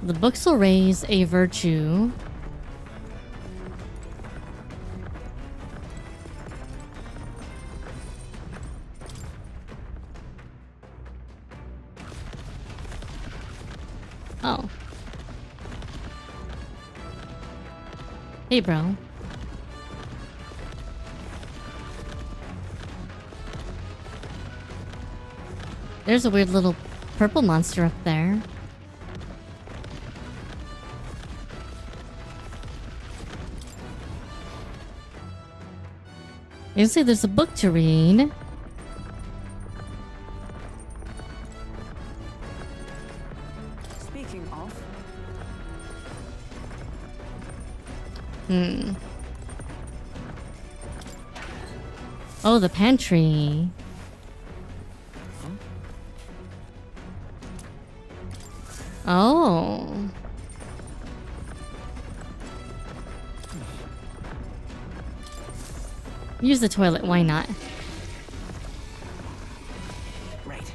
The books will raise a virtue. Oh. Hey, bro. There's a weird little purple monster up there. You say there's a book to read. Speaking of, Oh, the pantry. Oh. Use the toilet, why not? Right.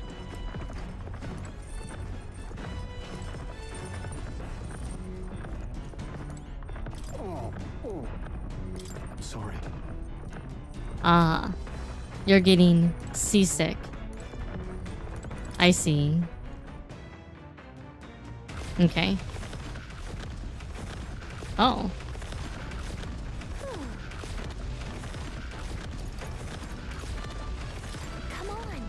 I'm sorry. Ah. You're getting seasick. I see. Okay. Oh. Come on.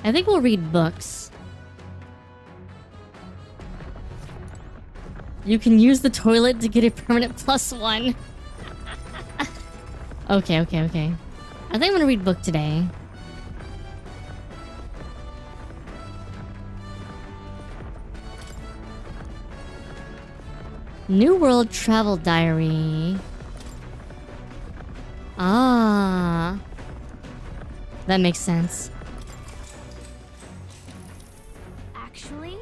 I think we'll read books. You can use the toilet to get a permanent +1. Okay. I think I'm gonna read book today. New World Travel Diary. Ah. That makes sense. Actually,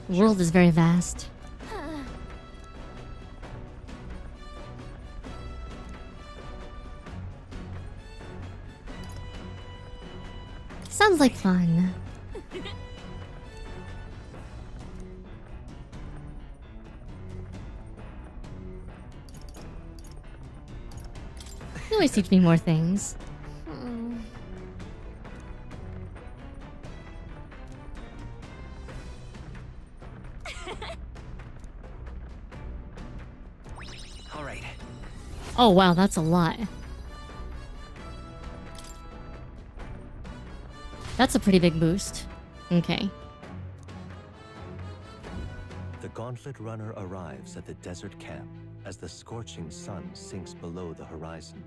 The world is very vast. Sounds like fun. You always teach me more things. All right. Oh wow, that's a lot. That's a pretty big boost. Okay. The Gauntlet Runner arrives at the desert camp as the scorching sun sinks below the horizon.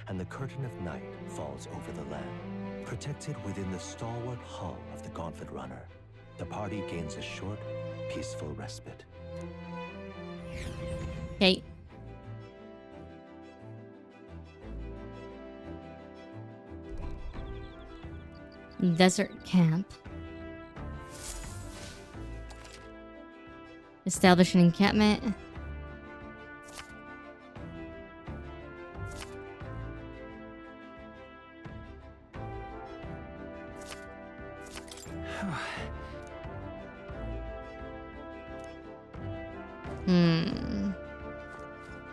and the curtain of night falls over the land. Protected within the stalwart hull of the Gauntlet Runner, the party gains a short, peaceful respite. Okay. Desert camp. Establish an encampment.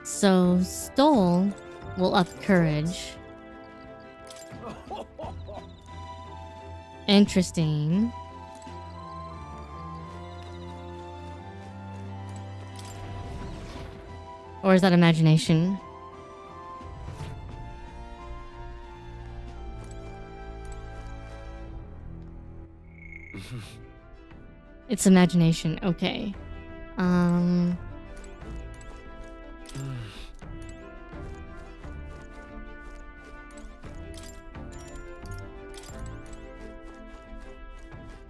So, Stole will up courage. Interesting. Or is that imagination? It's imagination, okay.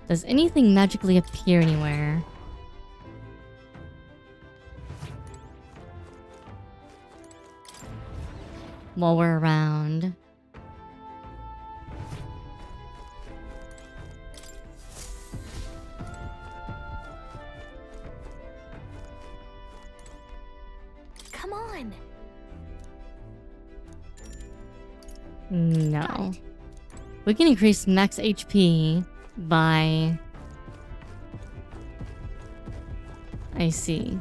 Does anything magically appear anywhere? While we're around. Come on. No. We can increase max HP by... I see.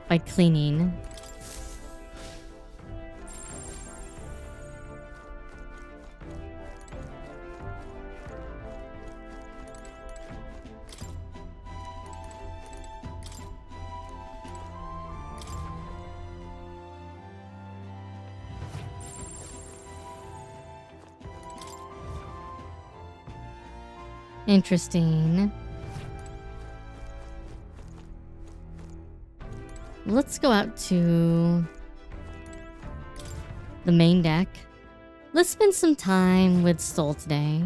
By cleaning. Interesting. Let's go out to the main deck. Let's spend some time with Soul today.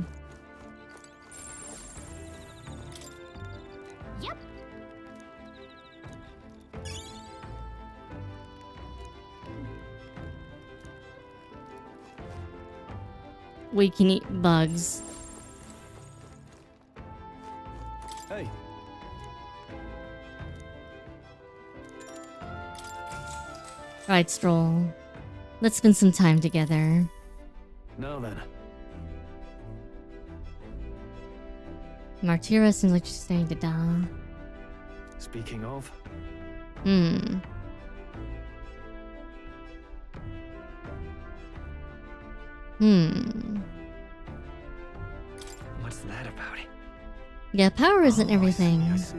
Yep. We can eat bugs. Hey. Alright, Stroll. Let's spend some time together. Now then. Martyra seems like she's saying to die. Speaking of. What's that about? Yeah, power isn't everything. I see.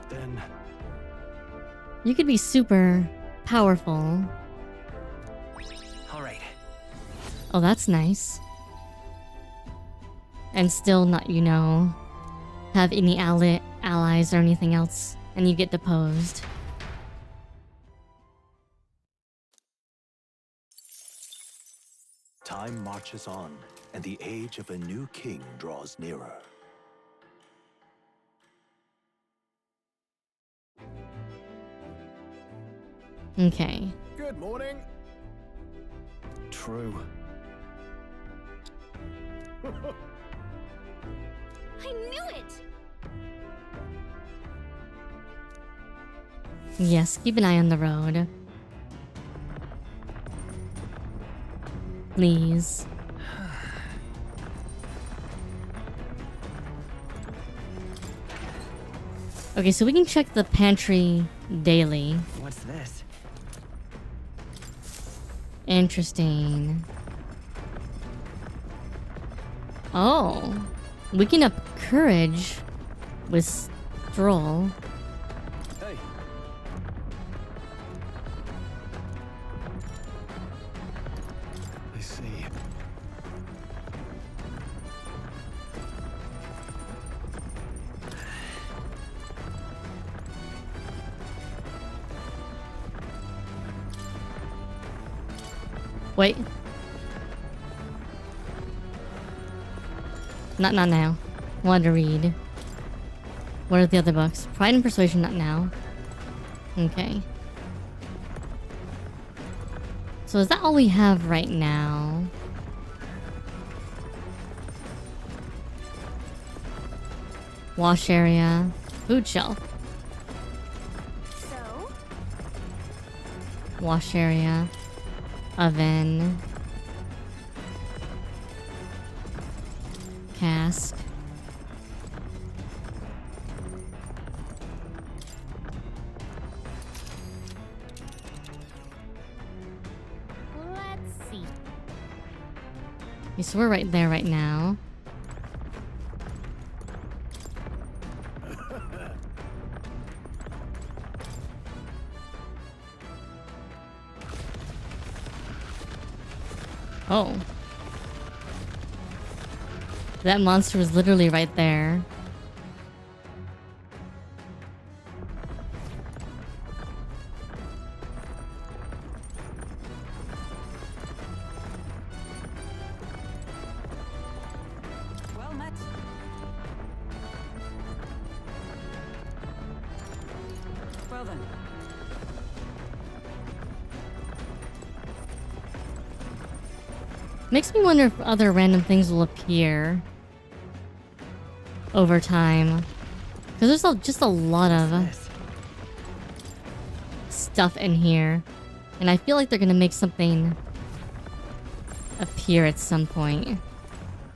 Then You could be super powerful. All right. Oh, that's nice. And still not, you know, have any allies or anything else, and you get deposed. Time marches on, and the age of a new king draws nearer. Okay. Good morning. true. I knew it! Yes, keep an eye on the road. Please. Okay, so we can check the pantry daily. What's this? Interesting. Oh, we can up courage with Stroll. Hey. Wait. Not now. Want to read. What are the other books? Pride and Persuasion, not now. Okay. So is that all we have right now? Wash area. Food shelf. So? Wash area. Oven. Cask. Let's see. Okay, so we're right there right now. Oh. That monster was literally right there. Well met. Well then. Makes me wonder if other random things will appear over time. Because there's just a lot of stuff in here. And I feel like they're gonna make something appear at some point.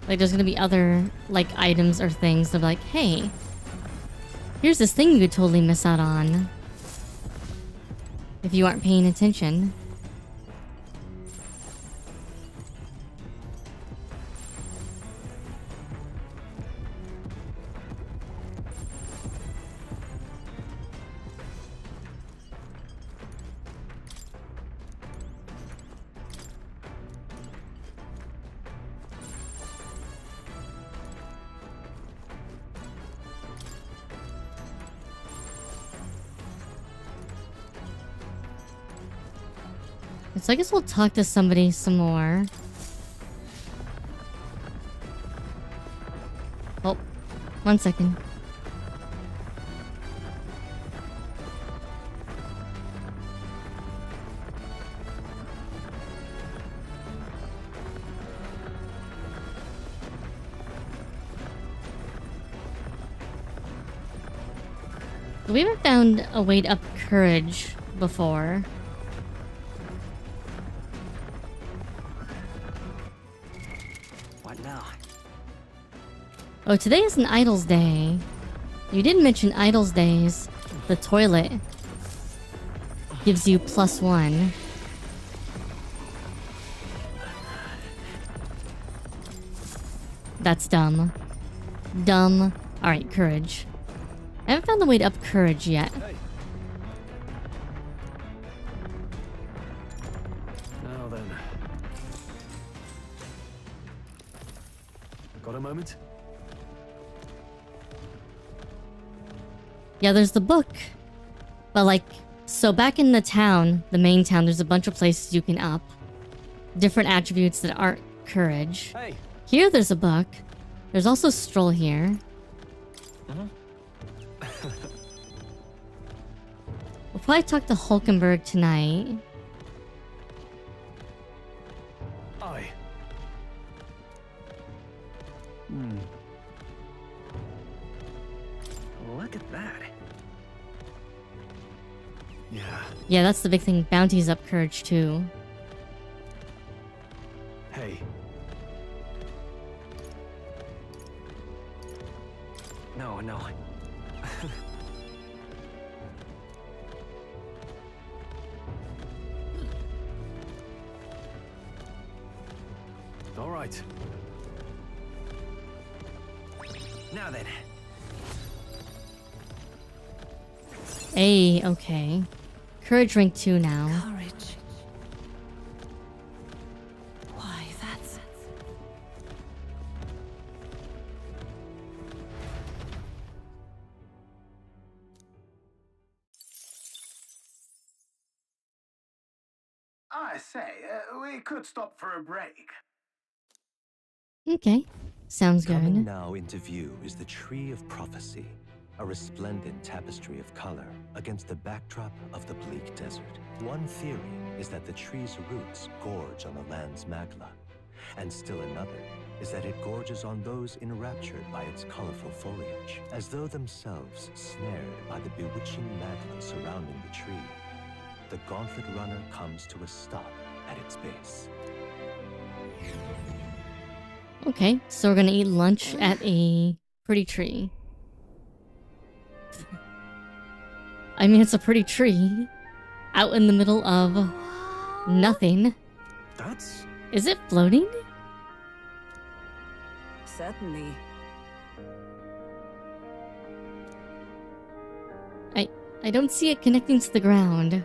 Like there's gonna be other like items or things that are like, hey, here's this thing you could totally miss out on if you aren't paying attention. So I guess we'll talk to somebody some more. Oh, 1 second. We haven't found a way to up courage before. What now? Oh, today is an Idols Day. You did mention Idols Days. The toilet gives you +1. That's dumb. Dumb. Alright, courage. I haven't found the way to up courage yet. Now then. Got a moment? Yeah, there's the book. But like, so back in the town, the main town, there's a bunch of places you can up. Different attributes that aren't courage. Hey. Here there's a book. There's also Stroll here. We'll probably talk to Hulkenberg tonight. Aye. Look at that. Yeah. Yeah, that's the big thing. Bounties up courage too. Hey. No, no. All right. Now then. Hey, okay. Courage rank 2 now. Courage. Why, that's... I say, we could stop for a break. Okay, sounds Coming good. now into view is the Tree of Prophecy, a resplendent tapestry of color against the backdrop of the bleak desert. One theory is that the tree's roots gorge on the land's magla, and still another is that it gorges on those enraptured by its colorful foliage, as though themselves snared by the bewitching magla surrounding the tree. The Gauntlet Runner comes to a stop at its base. Okay, so we're gonna eat lunch at a pretty tree. I mean, it's a pretty tree. Out in the middle of nothing. That's... Is it floating? Certainly. I don't see it connecting to the ground.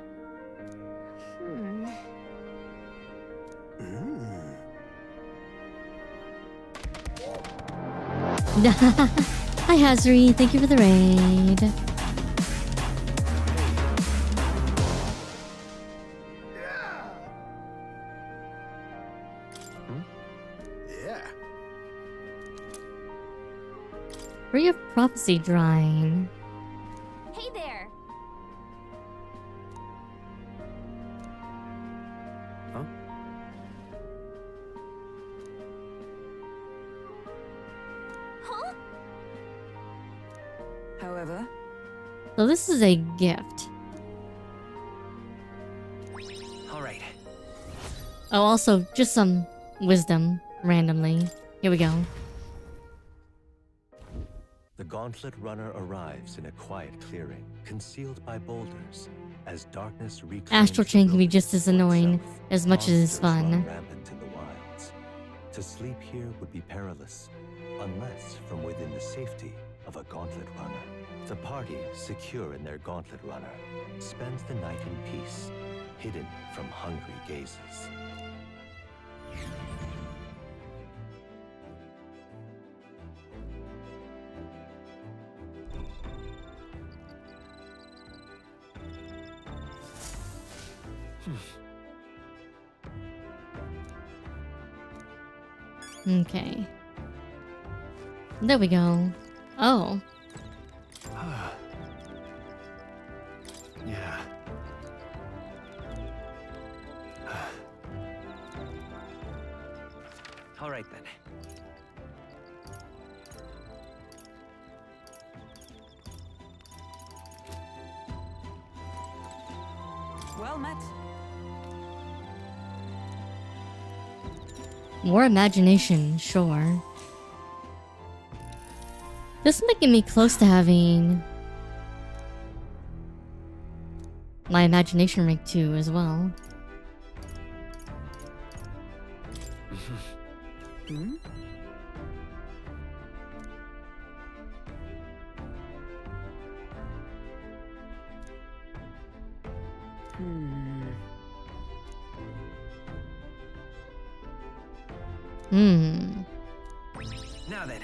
Hi Hazri, thank you for the raid. Yeah. Tree of Prophecy drawing. Hey there! Huh? However, So this is a gift. All right. Oh, also, just some wisdom randomly. Here we go. The Gauntlet Runner arrives in a quiet clearing, concealed by boulders, as darkness reclaims Astral the Chain can be just wilderness as for annoying itself. as much as it's Monsters run fun. rampant in the wilds. To sleep here would be perilous, unless from within the safety of a Gauntlet Runner. The party, secure in their Gauntlet Runner, spends the night in peace, hidden from hungry gazes. Okay. There we go. Oh. Yeah. All right then. Well met. More imagination, sure. This is making me close to having my imagination rank 2 as well. Now then.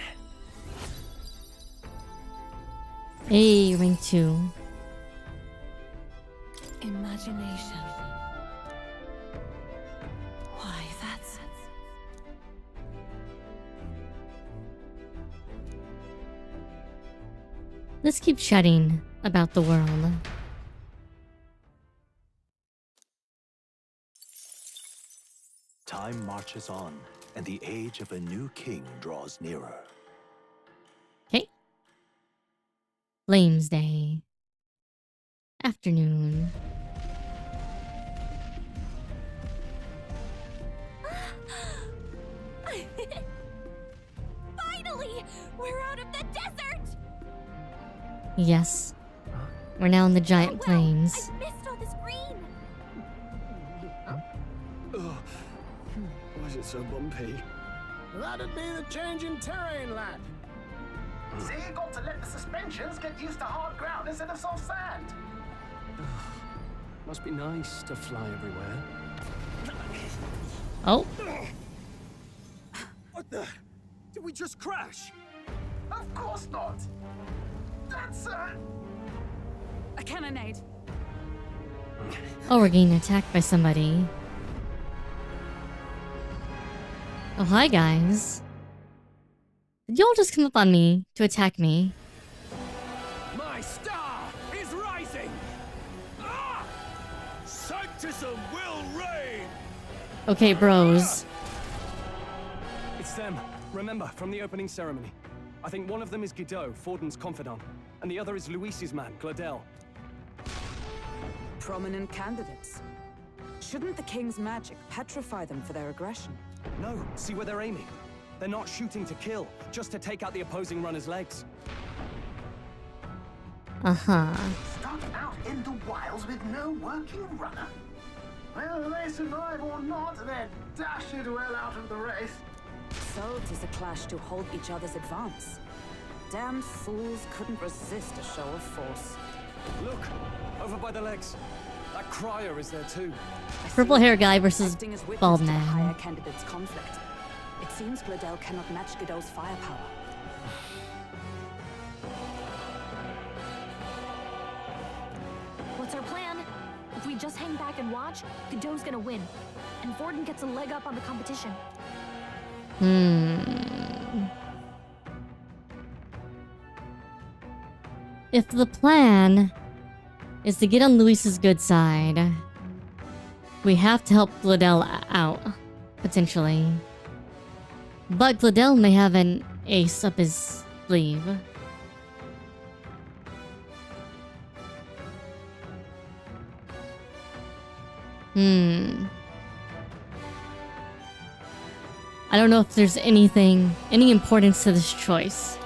Hey, rank 2. Imagination. Why, that's... Let's keep chatting about the world. Time marches on, and the age of a new king draws nearer. Okay. Flames Day. Afternoon. Finally! We're out of the desert! Yes. We're now in the giant plains. I missed all this green! Why is it so bumpy? That'd be the change in terrain, lad. See, you got to let the suspensions get used to hard ground instead of soft sand. Must be nice to fly everywhere. Oh. What the? Did we just crash? Of course not. That's A cannonade. Oh, we're getting attacked by somebody. Oh, hi guys. Did y'all just come up on me to attack me? My star is rising! Ah! Sanctism will reign! Okay, bros. It's them. Remember, from the opening ceremony. I think one of them is Guido, Forden's confidant, and the other is Luis's man, Gladel. Prominent candidates. Shouldn't the king's magic petrify them for their aggression? No, see where they're aiming. They're not shooting to kill, just to take out the opposing runner's legs. Uh-huh. Stuck out in the wilds with no working runner. Whether they survive or not, they're dashed well out of the race. So 'tis a clash to hold each other's advance. Damned fools couldn't resist a show of force. Look, over by the legs. That crier is there too. Purple hair guy versus Acting as witness bald to the higher man. candidate's conflict. It seems Gladel cannot match Godot's firepower. What's our plan? If we just hang back and watch, Godot's gonna win. And Forden gets a leg up on the competition. If the plan is to get on Luis's good side, we have to help Gladel out, potentially. But Gladel may have an ace up his sleeve. I don't know if there's any importance to this choice.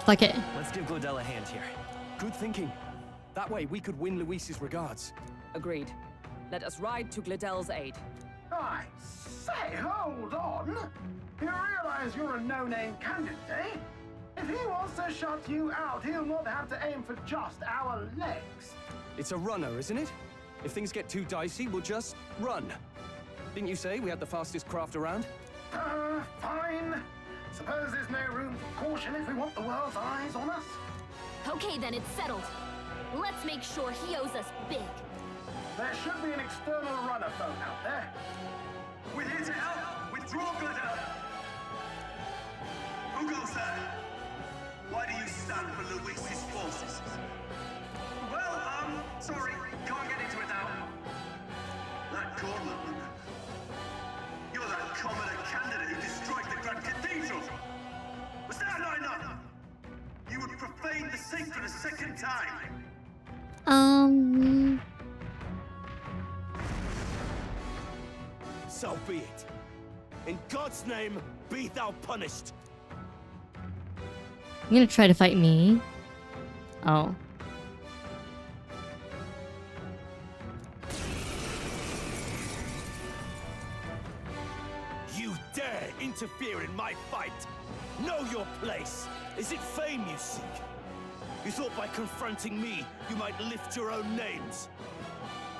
Fuck it. Let's give Gladel a hand here. Good thinking. That way we could win Luis's regards. Agreed. Let us ride to Gladel's aid. I say, hold on. You realize you're a no-name candidate, eh? If he wants to shut you out, he'll not have to aim for just our legs. It's a runner, isn't it? If things get too dicey, we'll just run. Didn't you say we had the fastest craft around? Fine. Suppose there's no room for caution if we want the world's eyes on us. Okay, then it's settled. Let's make sure he owes us big. There should be an external runner phone out there. We're here to help. Withdraw, Gladel. Who goes there? Why do you stand for Luis's forces? Well, sorry. Can't get into it now. That gauntlet. You're that commoner candidate who destroyed the Grand Cathedral. Was that not enough? You would profane the sacred a second time. So be it. In God's name, be thou punished. You're gonna try to fight me? Oh. You dare interfere in my fight? Know your place. Is it fame you seek? You thought by confronting me, you might lift your own names.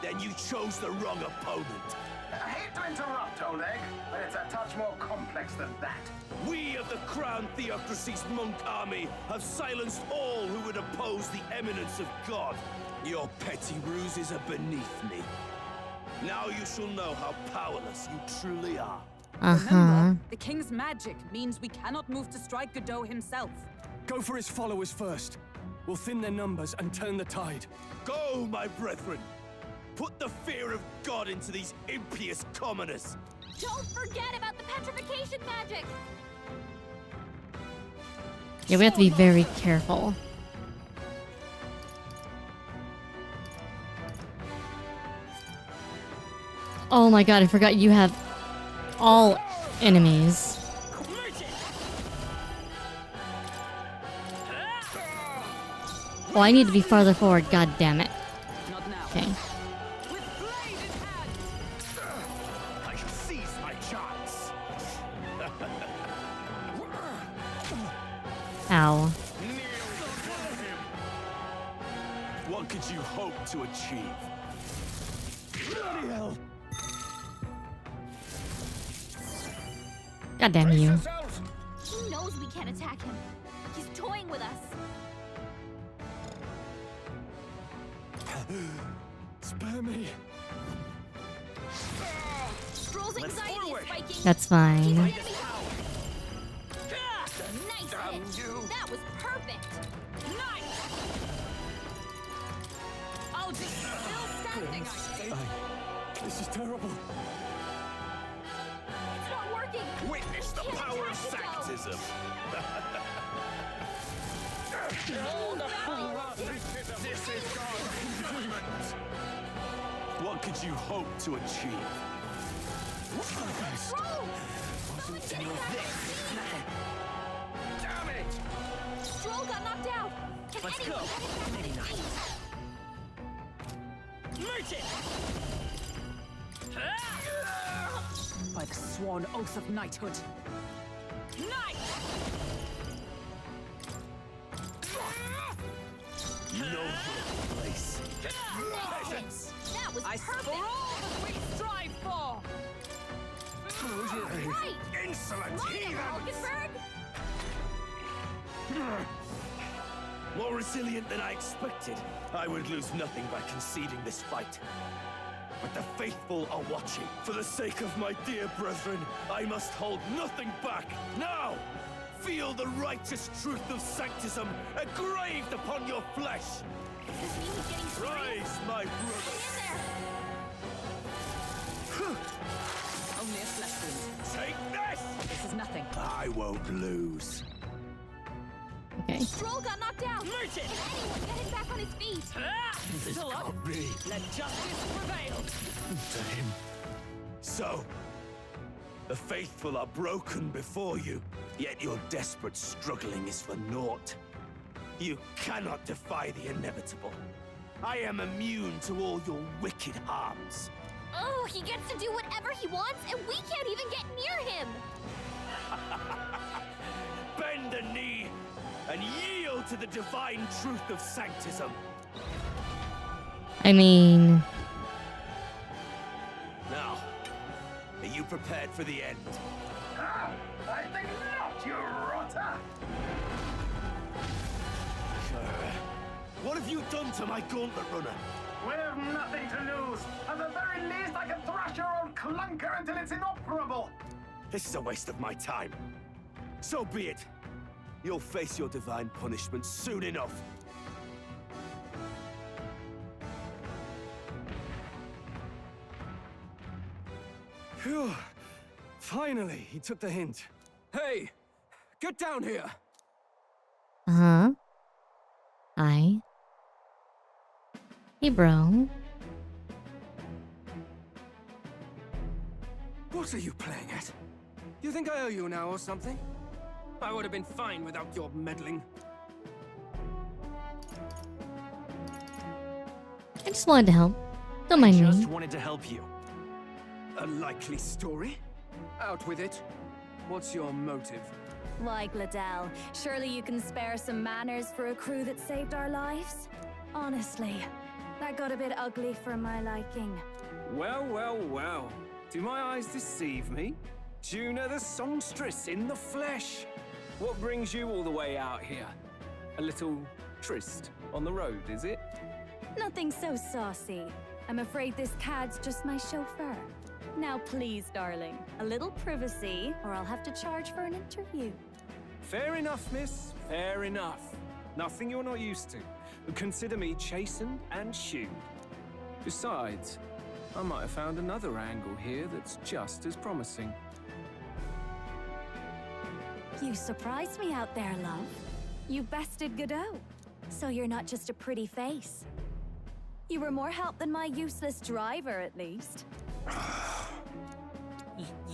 Then you chose the wrong opponent. I hate to interrupt, Oleg, but it's a touch more complex than that. We of the Crown Theocracy's monk army have silenced all who would oppose the eminence of God. Your petty ruses are beneath me. Now you shall know how powerless you truly are. Remember, the king's magic means we cannot move to strike Godot himself. Go for his followers first. We'll thin their numbers and turn the tide. Go, my brethren! Put the fear of God into these impious commoners! Don't forget about the petrification magic! Yeah, we have to be very careful. Oh my god, I forgot you have all enemies. Oh, I need to be farther forward, god damn it. Okay. I seize my chance. Ow. What could you hope to achieve? hell? God damn you. He knows we can't attack him. He's toying with us. Spare me. Stroll's anxiety is spiking. That's fine. Nice hit. That was perfect. Nice. I'll be still standing, I see. This is terrible. It's not working. Witness the power of sanctism. This is God's judgment. What could you hope to achieve? Damn it! Stroll got knocked out. Can Let's anyone go. get him back on his feet? Merchant! By the sworn oath of knighthood. Knight! No place. Peasants. That was I perfect. for all that we strive for! Right. Insolent Right, heathen! Valkenburg. More resilient than I expected. I would lose nothing by conceding this fight. But the faithful are watching. For the sake of my dear brethren, I must hold nothing back. Now! Feel the righteous truth of sanctism engraved upon your flesh. Does this mean he's getting serious? Rise, my brothers. Only a flesh wound. Take this! This is nothing. I won't lose. Okay. Stroll got knocked out. Merchant! Can anyone get him back on his feet? This Still up. can't be. Let justice prevail. To him. So, the faithful are broken before you, yet your desperate struggling is for naught. You cannot defy the inevitable. I am immune to all your wicked harms. Oh, he gets to do whatever he wants, and we can't even get near him. Bend the knee and yield to the divine truth of sanctism. I mean... Now, are you prepared for the end? I think not, you rotter! What have you done to my gauntlet runner? We've nothing to lose. At the very least, I can thrash your old clunker until it's inoperable. This is a waste of my time. So be it. You'll face your divine punishment soon enough. Phew. Finally, he took the hint. Hey, get down here. Uh-huh. Hi. Hey, bro. What are you playing at? You think I owe you now or something? I would have been fine without your meddling. I just wanted to help. Don't mind me. Just wanted to help you. A likely story? Out with it. What's your motive? Why, Gladell, surely you can spare some manners for a crew that saved our lives? Honestly, that got a bit ugly for my liking. Well, well, well. Do my eyes deceive me? Juna the songstress in the flesh. What brings you all the way out here? A little tryst on the road, is it? Nothing so saucy. I'm afraid this cad's just my chauffeur. Now please, darling, a little privacy, or I'll have to charge for an interview. Fair enough, miss. Fair enough. Nothing you're not used to. Consider me chastened and shoed. Besides, I might have found another angle here that's just as promising. You surprised me out there, love. You bested Godot. So you're not just a pretty face. You were more help than my useless driver, at least.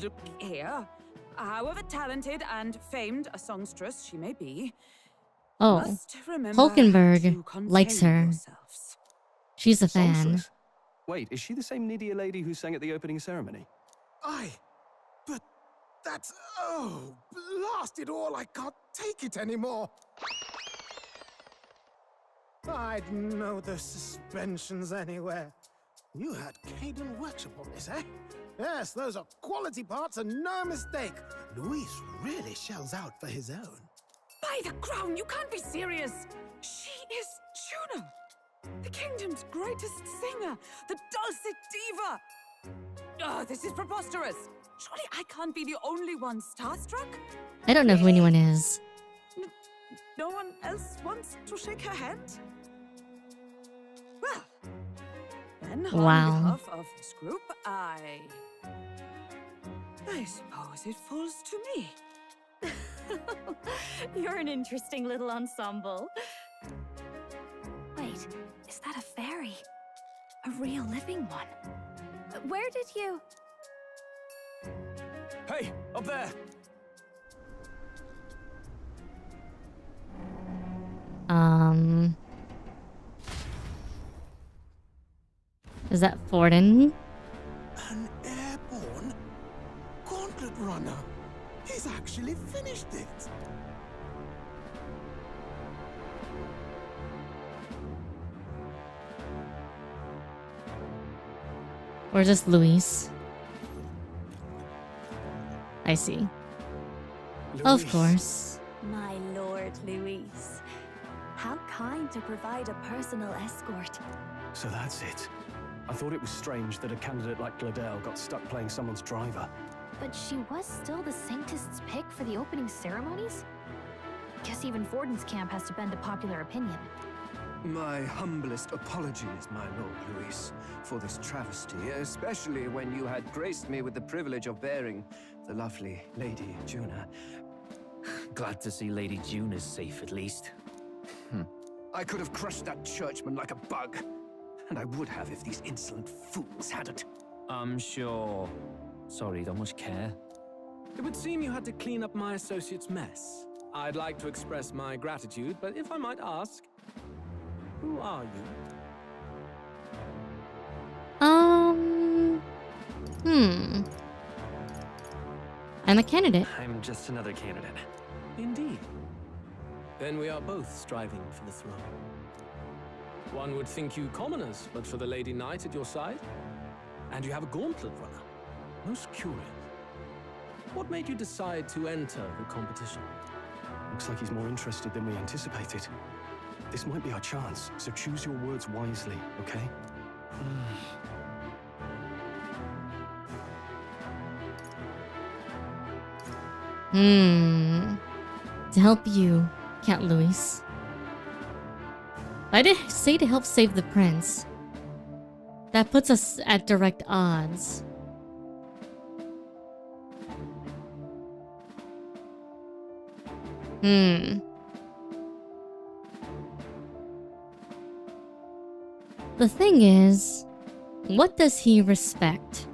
Look here. However talented and famed a songstress she may be, Oh. must remember Hulkenberg to contain likes her. yourselves. She's a fan. Songstress? Wait, is she the same Nidia lady who sang at the opening ceremony? Aye, but that's... Oh, blast it all, I can't take it anymore. I'd know the suspension's anywhere. You had Caden workshop on this, eh? Yes, those are quality parts and no mistake. Luis really shells out for his own. By the crown, you can't be serious! She is Juno! The kingdom's greatest singer! The dulcet diva! Oh, this is preposterous! Surely I can't be the only one starstruck? I don't know who anyone is. No one else wants to shake her hand? Well, then Wow. on behalf of this group, I suppose it falls to me. You're an interesting little ensemble. Wait, is that a fairy? A real living one? Where did you... Hey, up there! Is that Forden? An airborne gauntlet runner. He's actually finished it. Or just Luis? I see. Of course. My lord, Luis. How kind to provide a personal escort. So that's it. I thought it was strange that a candidate like Gladale got stuck playing someone's driver. But she was still the Sanctist's pick for the opening ceremonies? Guess even Forden's camp has to bend to popular opinion. My humblest apologies, my Lord Luis, for this travesty, especially when you had graced me with the privilege of bearing the lovely Lady Juna. Glad to see Lady June is safe, at least. I could have crushed that churchman like a bug. And I would have if these insolent fools hadn't. I'm sure. Sorry, don't much care. It would seem you had to clean up my associate's mess. I'd like to express my gratitude, but if I might ask, who are you? I'm a candidate. I'm just another candidate. Indeed. Then we are both striving for the throne. One would think you commoners, but for the Lady Knight at your side. And you have a gauntlet runner. Most curious. What made you decide to enter the competition? Looks like he's more interested than we anticipated. This might be our chance, so choose your words wisely, okay? To help you, Count Luis. I did say to help save the prince. That puts us at direct odds. The thing is, what does he respect?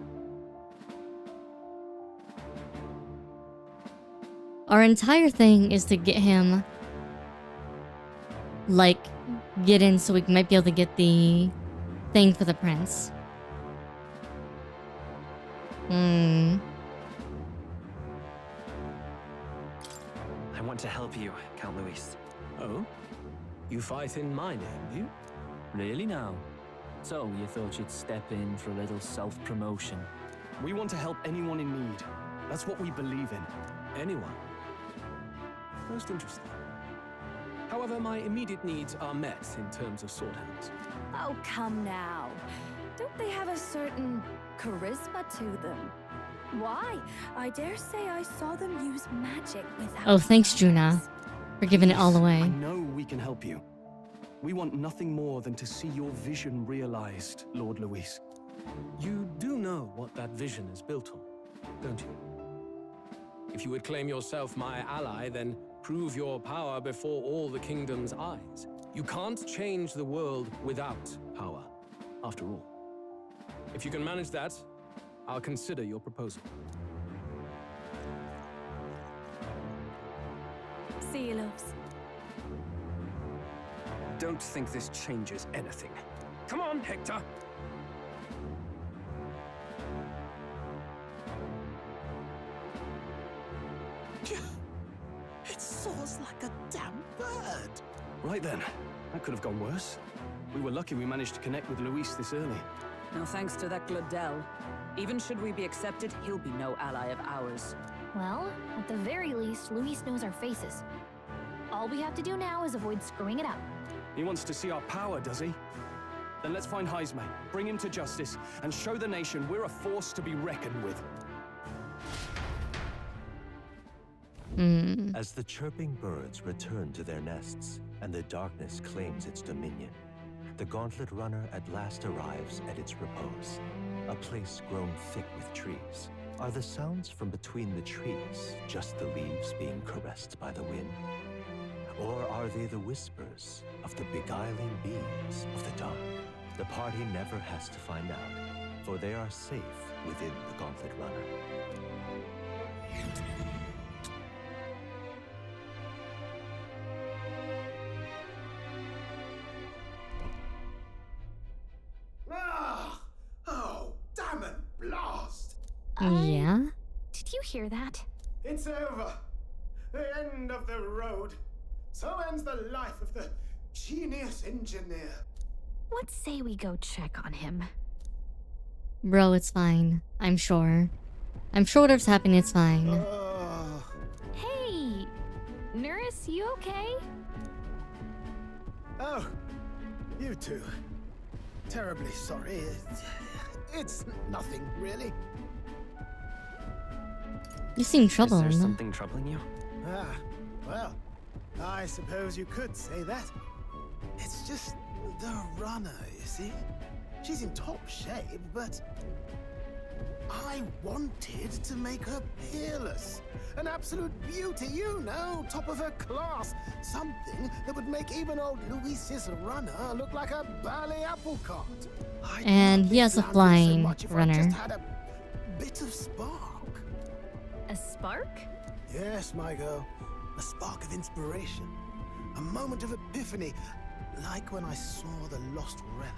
Our entire thing is to get him, like, get in so we might be able to get the thing for the prince. I want to help you, Count Luis. Oh? You fight in my name, do you? Really now? So, you thought you'd step in for a little self-promotion? We want to help anyone in need. That's what we believe in. Anyone. Most interesting. However, my immediate needs are met in terms of sword hands. Oh, come now. Don't they have a certain charisma to them? Why? I dare say I saw them use magic without... Oh, thanks, Juna, for giving it all away. I know we can help you. We want nothing more than to see your vision realized, Lord Luis. You do know what that vision is built on, don't you? If you would claim yourself my ally, then prove your power before all the kingdom's eyes. You can't change the world without power, after all. If you can manage that, I'll consider your proposal. See you, loves. Don't think this changes anything. Come on, Hector! It soars like a damn bird. Right then, that could have gone worse. We were lucky we managed to connect with Luis this early. No thanks to that Glodell. Even should we be accepted, he'll be no ally of ours. Well, at the very least, Luis knows our faces. All we have to do now is avoid screwing it up. He wants to see our power, does he? Then let's find Heisme, bring him to justice, and show the nation we're a force to be reckoned with. As the chirping birds return to their nests and the darkness claims its dominion, the gauntlet runner at last arrives at its repose, a place grown thick with trees. Are the sounds from between the trees just the leaves being caressed by the wind? Or are they the whispers of the beguiling beams of the dark? The party never has to find out, for they are safe within the gauntlet runner. Oh, damn it, blast! Yeah? Did you hear that? It's over. The end of the road. So ends the life of the genius engineer. Let's say we go check on him. Bro, it's fine. I'm sure. I'm sure whatever's happening, it's fine. Hey! Nurse, you okay? Oh, you two. Terribly sorry. It's nothing, really. You seem troubled. Is there something troubling you? Ah, well, I suppose you could say that. It's just the runner, you see? She's in top shape, but I wanted to make her peerless. An absolute beauty, you know, top of her class. Something that would make even old Luis's runner look like a bally apple cart. And he has a flying runner. Just had a bit of spark. A spark? Yes, my girl. A spark of inspiration. A moment of epiphany. Like when I saw the lost relic.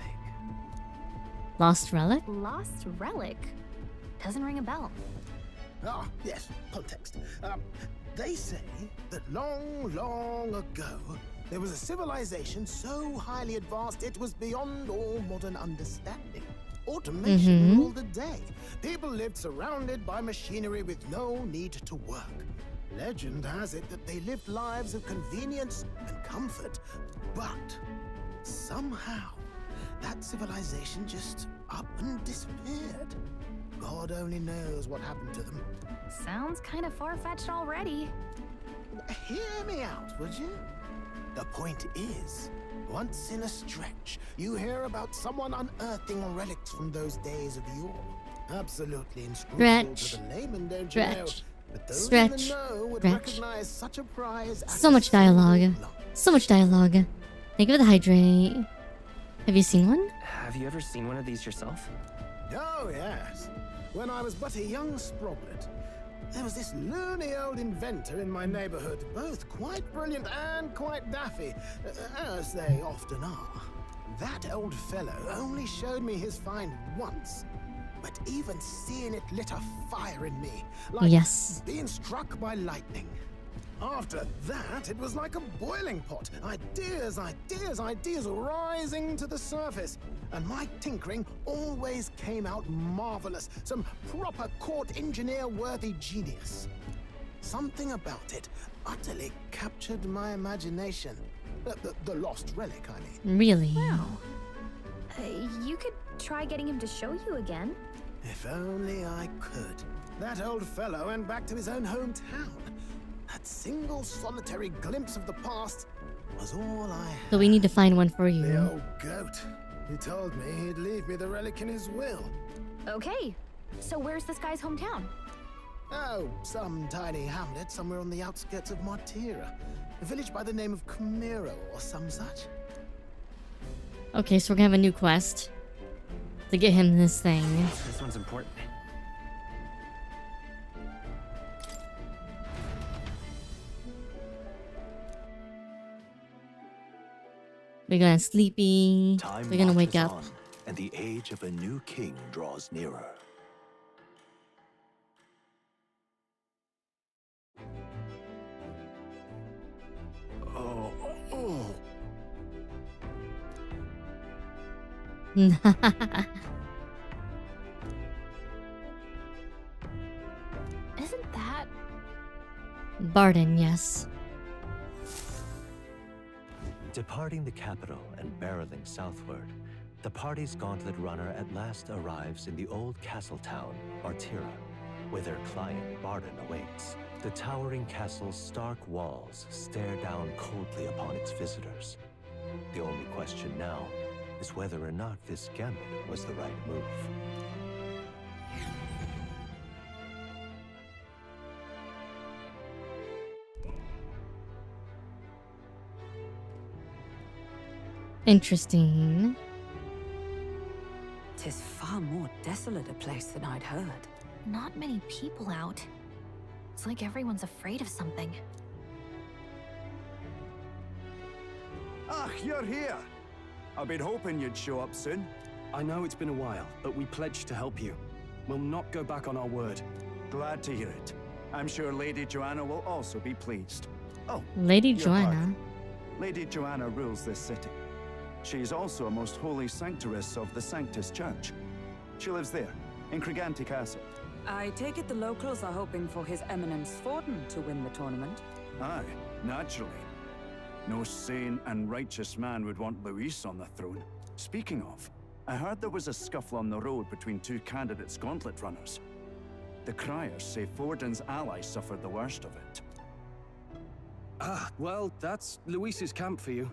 Lost relic? Lost relic? Doesn't ring a bell. Ah, yes, context. They say that long, long ago, there was a civilization so highly advanced it was beyond all modern understanding. Automation ruled the day. People lived surrounded by machinery with no need to work. Legend has it that they lived lives of convenience and comfort, but somehow that civilization just up and disappeared. God only knows what happened to them. Sounds kind of far-fetched already. Hear me out, would you? The point is, once in a stretch, you hear about someone unearthing relics from those days of yore. Absolutely inscrutable to the layman, don't you know? But those in the know would recognize such a prize as So much dialogue. So much dialogue. Thank you for the hydrate. Have you seen one? Have you ever seen one of these yourself? Oh, yes. When I was but a young sproglet, there was this loony old inventor in my neighborhood, both quite brilliant and quite daffy, as they often are. That old fellow only showed me his find once, but even seeing it lit a fire in me, like being struck by lightning. After that, it was like a boiling pot. Ideas, ideas, ideas rising to the surface. And my tinkering always came out marvelous. Some proper court engineer-worthy genius. Something about it utterly captured my imagination. The lost relic, I mean. Really? Wow. You could try getting him to show you again. If only I could. That old fellow went back to his own hometown. That single solitary glimpse of the past was all I had. So we need to find one for you. The old goat. He told me he'd leave me the relic in his will. Okay, so where's this guy's hometown? Oh, some tiny hamlet somewhere on the outskirts of Martira. A village by the name of Camiro or some such. Okay, so we're gonna have a new quest to get him this thing. This one's important. We're gonna sleepy. We're gonna wake up. On, and the age of a new king draws nearer. Isn't that... Barden, yes. Departing the capital and barreling southward, the party's gauntlet runner at last arrives in the old castle town, Artira, where their client Barden awaits. The towering castle's stark walls stare down coldly upon its visitors. The only question now is whether or not this gambit was the right move. Interesting. 'Tis far more desolate a place than I'd heard. Not many people out. It's like everyone's afraid of something. Ah, you're here. I've been hoping you'd show up soon. I know it's been a while, but we pledged to help you. We'll not go back on our word. Glad to hear it. I'm sure Lady Joanna will also be pleased. Oh, Lady your Joanna. pardon. Lady Joanna rules this city. She's also a most holy sanctoress of the Sanctus Church. She lives there, in Criganti Castle. I take it the locals are hoping for His Eminence Forden to win the tournament. Aye, naturally. No sane and righteous man would want Luis on the throne. Speaking of, I heard there was a scuffle on the road between two candidates gauntlet runners. The criers say Forden's allies suffered the worst of it. Ah, well, that's Luis's camp for you.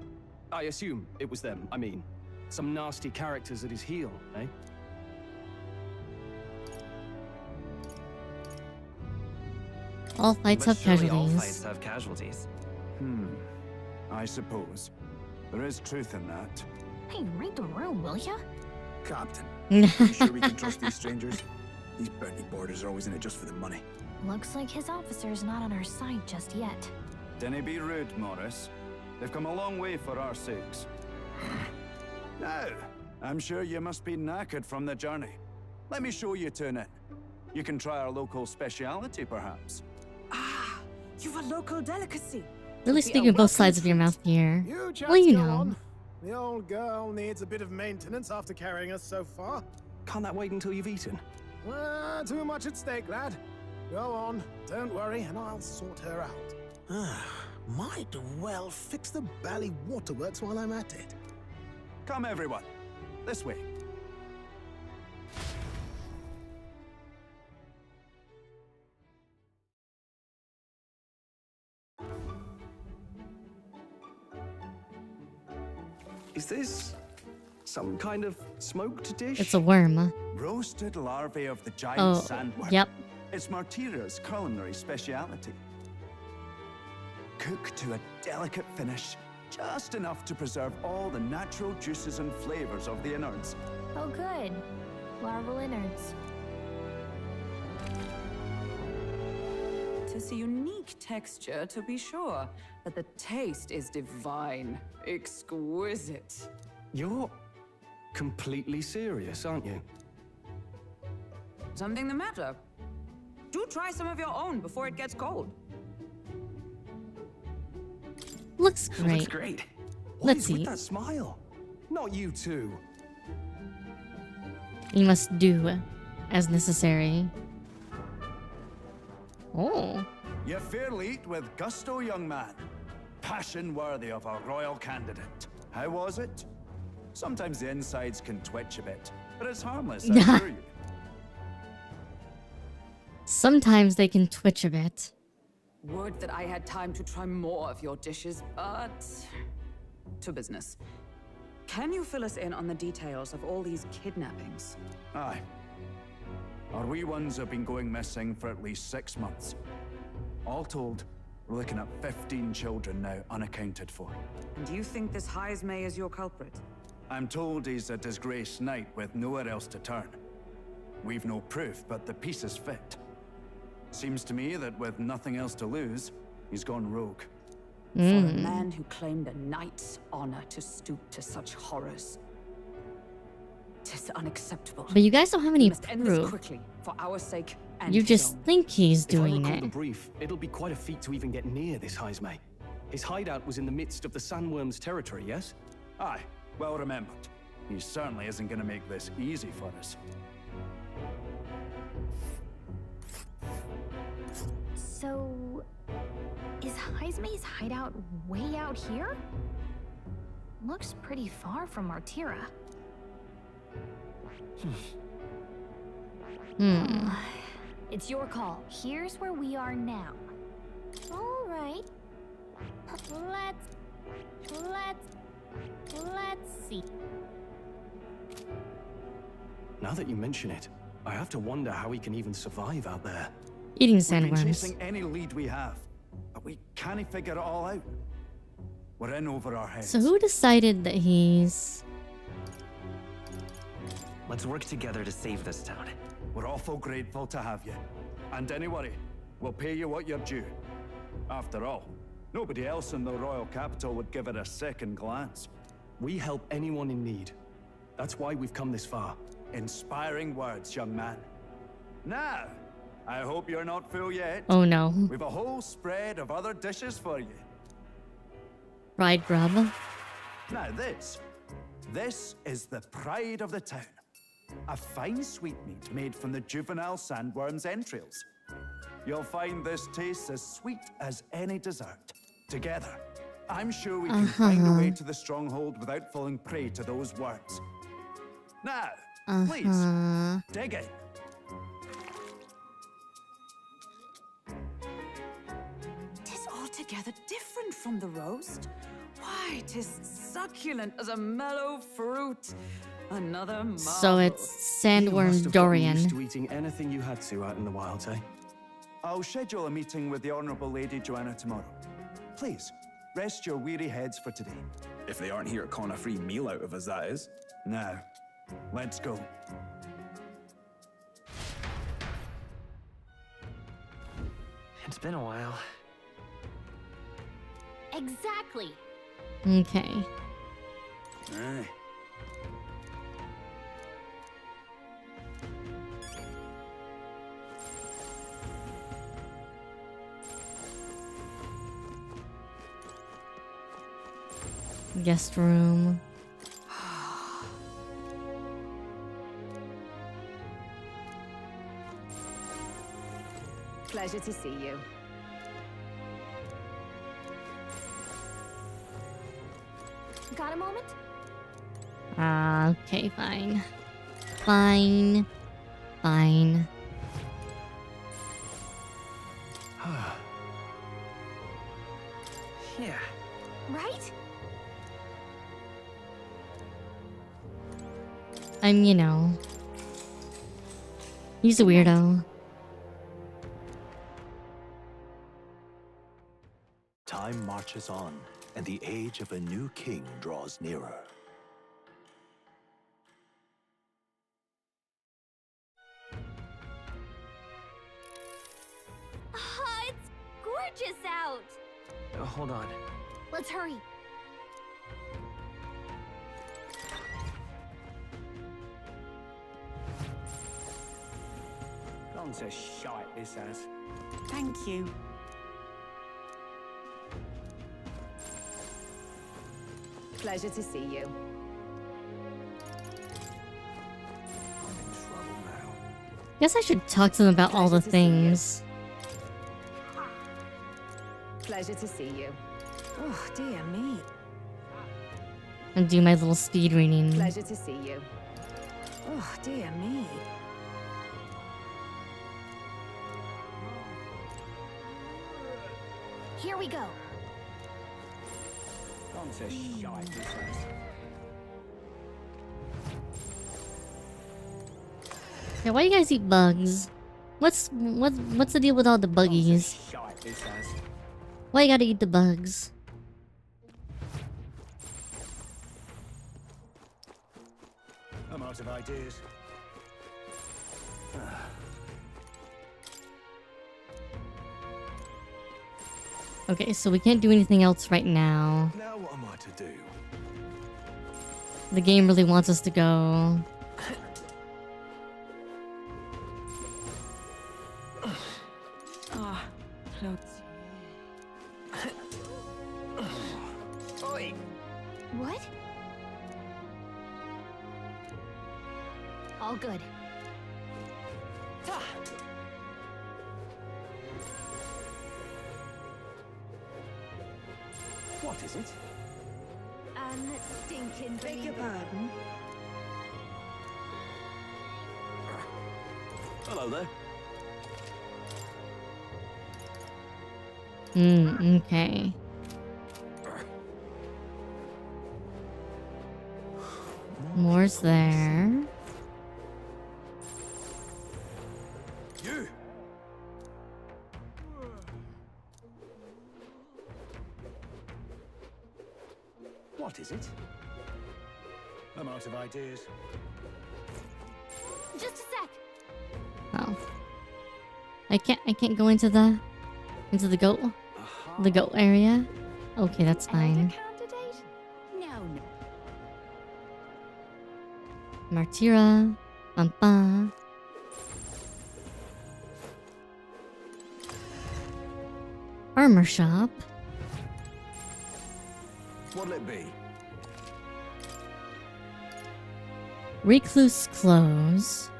I assume it was them, I mean. Some nasty characters at his heel, eh? All fights But have surely all casualties. fights have casualties. I suppose. There is truth in that. Hey, read the room, will ya? Captain, you sure we can trust these strangers? These bounty boarders are always in it just for the money. Looks like his officer's not on our side just yet. Dinna be rude, Morris. They've come a long way for our sakes. Now, I'm sure you must be knackered from the journey. Let me show you to an inn. You can try our local speciality, perhaps. Ah, you've a local delicacy. Really speaking both sides of your mouth here. You chaps Well, you go know. on. The old girl needs a bit of maintenance after carrying us so far. Can't that wait until you've eaten? Too much at stake, lad. Go on, don't worry, and I'll sort her out. Might well fix the bally waterworks while I'm at it. Come, everyone. This way. Is this some kind of smoked dish? It's a worm. Roasted larvae of the giant Oh, sandworm. yep. It's Martira's culinary speciality. Cooked to a delicate finish, just enough to preserve all the natural juices and flavors of the innards. Oh, good. Larval innards. 'Tis a unique texture, to be sure, but the taste is divine, exquisite. You're completely serious, aren't you? Something the matter? Do try some of your own before it gets cold. Looks great. Looks great. What Let's is see. with that smile? Not you two. You must do as necessary. Oh. You fairly eat with gusto, young man. Passion worthy of a royal candidate. How was it? Sometimes the insides can twitch a bit, but it's harmless, I assure you. Sometimes they can twitch a bit. Would that I had time to try more of your dishes, but... to business. Can you fill us in on the details of all these kidnappings? Aye. Our wee ones have been going missing for at least 6 months. All told, we're looking at 15 children now unaccounted for. And do you think this Heismay is your culprit? I'm told he's a disgraced knight with nowhere else to turn. We've no proof, but the pieces fit. Seems to me that with nothing else to lose, he's gone rogue. For a man who claimed a knight's honor to stoop to such horrors. 'Tis unacceptable. But you guys don't have any We must end this proof. quickly, for our sake and You his just own. think he's If I doing recall the it. brief, it'll be quite a feat to even get near this Heismay. His hideout was in the midst of the sandworm's territory, yes? Aye, well remembered. He certainly isn't going to make this easy for us. So, is Heismay's hideout way out here? Looks pretty far from Martira. It's your call. Here's where we are now. All right. Let's see. Now that you mention it, I have to wonder how he can even survive out there. Eating We've been sandworms. chasing any lead we have, but we can't figure it all out. We're in over our heads. So who decided that he's... Let's work together to save this town. We're awful grateful to have you. And don't worry, we'll pay you what you're due. After all, nobody else in the royal capital would give it a second glance. We help anyone in need. That's why we've come this far. Inspiring words, young man. Now, I hope you're not full yet. Oh no. We've a whole spread of other dishes for you. Fried grub. Now this is the pride of the town. A fine sweetmeat made from the juvenile sandworm's entrails. You'll find this tastes as sweet as any dessert. Together, I'm sure we can find a way to the stronghold without falling prey to those worms. Now, please, dig in. Tis altogether different from the roast. Why, tis succulent as a mellow fruit. Another marvel. So it's Sandworm Used Dorian. to eating anything you had to out in the wilds, eh? I'll schedule a meeting with the Honourable Lady Joanna tomorrow. Please, rest your weary heads for today. If they aren't here to con a free meal out of us, that is. Now, let's go. It's been a while. Exactly. Okay. Aye. Guest room. Pleasure to see you. Got a moment? Okay, fine. Fine. Fine. Yeah. Right? You know. He's a weirdo. Time marches on, and the age of a new king draws nearer. It's gorgeous out. Hold on. Let's hurry. Gone to shite, this has. Thank you. Pleasure to see you. Guess I should talk to them about all the things. Pleasure to see you. Oh, dear me. And do my little speed reading. Pleasure to see you. Oh, dear me. Here we go. Gone to shite, this has. Yeah, why do you guys eat bugs? What's the deal with all the buggies? Shite, this has. Why you gotta eat the bugs? I'm out of ideas. Okay, so we can't do anything else right now. Now what am I to do? The game really wants us to go. Ah, look. Oi! What? All good. What is it? Stinking Beg your pardon? Hello there. Okay. More's there. You. What is it? I'm out of ideas. Just a sec. Oh. I can't go into the goat area. Okay, that's fine. No. Martira. Bumpa. Armor shop. What'll it be? Recluse clothes.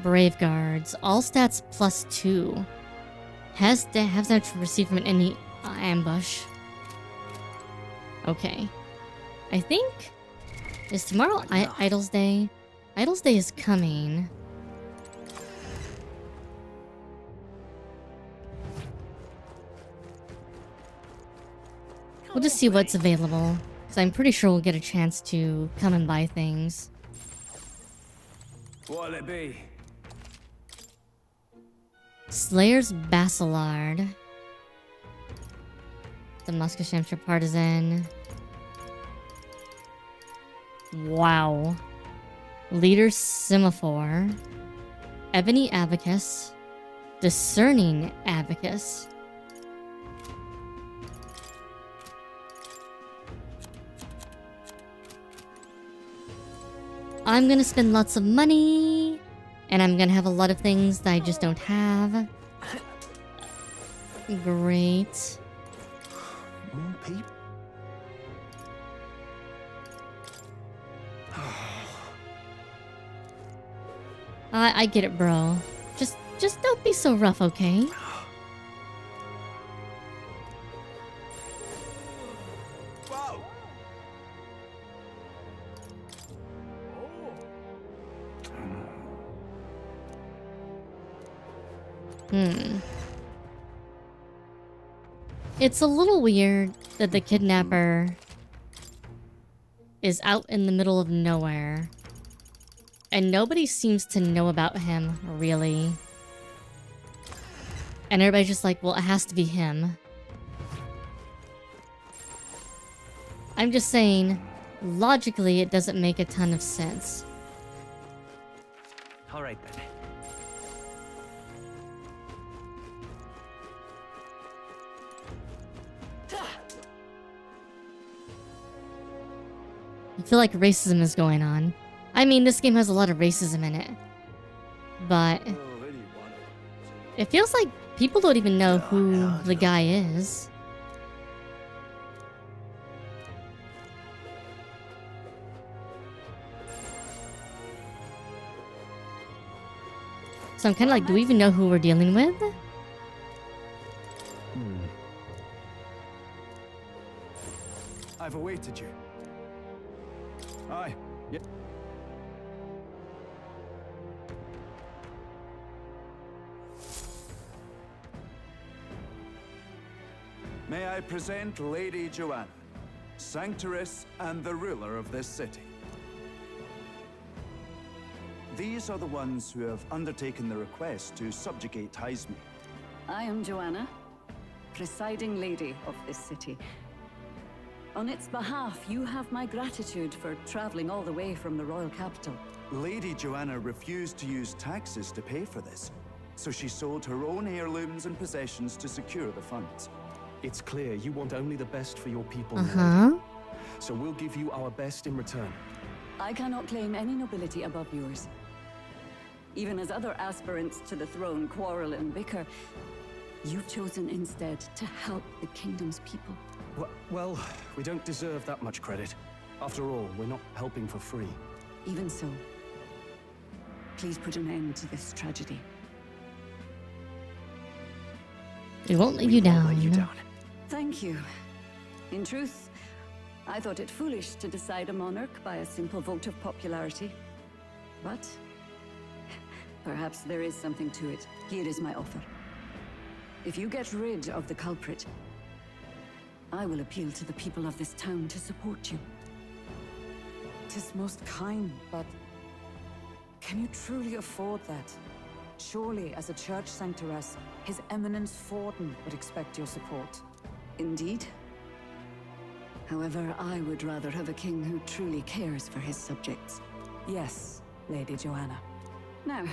Brave guards. All stats +2. Has that received from any ambush. Okay. I think... Is tomorrow Idol's Day? Idol's Day is coming. We'll just see what's available. Because I'm pretty sure we'll get a chance to come and buy things. What'll it be? Slayer's Basilard. The Musketeer Partisan. Wow. Leader's Semaphore. Ebony Abacus. Discerning Abacus. I'm gonna spend lots of money. And I'm gonna have a lot of things that I just don't have. Great. More people. I get it, bro. Just don't be so rough, okay? It's a little weird that the kidnapper is out in the middle of nowhere. And nobody seems to know about him, really. And everybody's just like, well, it has to be him. I'm just saying, logically, it doesn't make a ton of sense. All right then. I feel like racism is going on. I mean, this game has a lot of racism in it. But it feels like people don't even know who the guy is. So I'm kind of like, do we even know who we're dealing with? I've awaited you. Aye. Yeah. May I present Lady Joanna, Sanctoress and the ruler of this city. These are the ones who have undertaken the request to subjugate Heisme. I am Joanna, presiding lady of this city. On its behalf, you have my gratitude for traveling all the way from the royal capital. Lady Joanna refused to use taxes to pay for this, so she sold her own heirlooms and possessions to secure the funds. It's clear you want only the best for your people, Uh-huh. so we'll give you our best in return. I cannot claim any nobility above yours. Even as other aspirants to the throne quarrel and bicker, you've chosen instead to help the kingdom's people. Well, we don't deserve that much credit. After all, we're not helping for free. Even so, please put an end to this tragedy. We won't let you down. Thank you. In truth, I thought it foolish to decide a monarch by a simple vote of popularity. But perhaps there is something to it. Here is my offer. If you get rid of the culprit, I will appeal to the people of this town to support you. 'Tis most kind, but can you truly afford that? Surely, as a church sanctoress, His Eminence Forden would expect your support. Indeed. However, I would rather have a king who truly cares for his subjects. Yes, Lady Joanna. Now,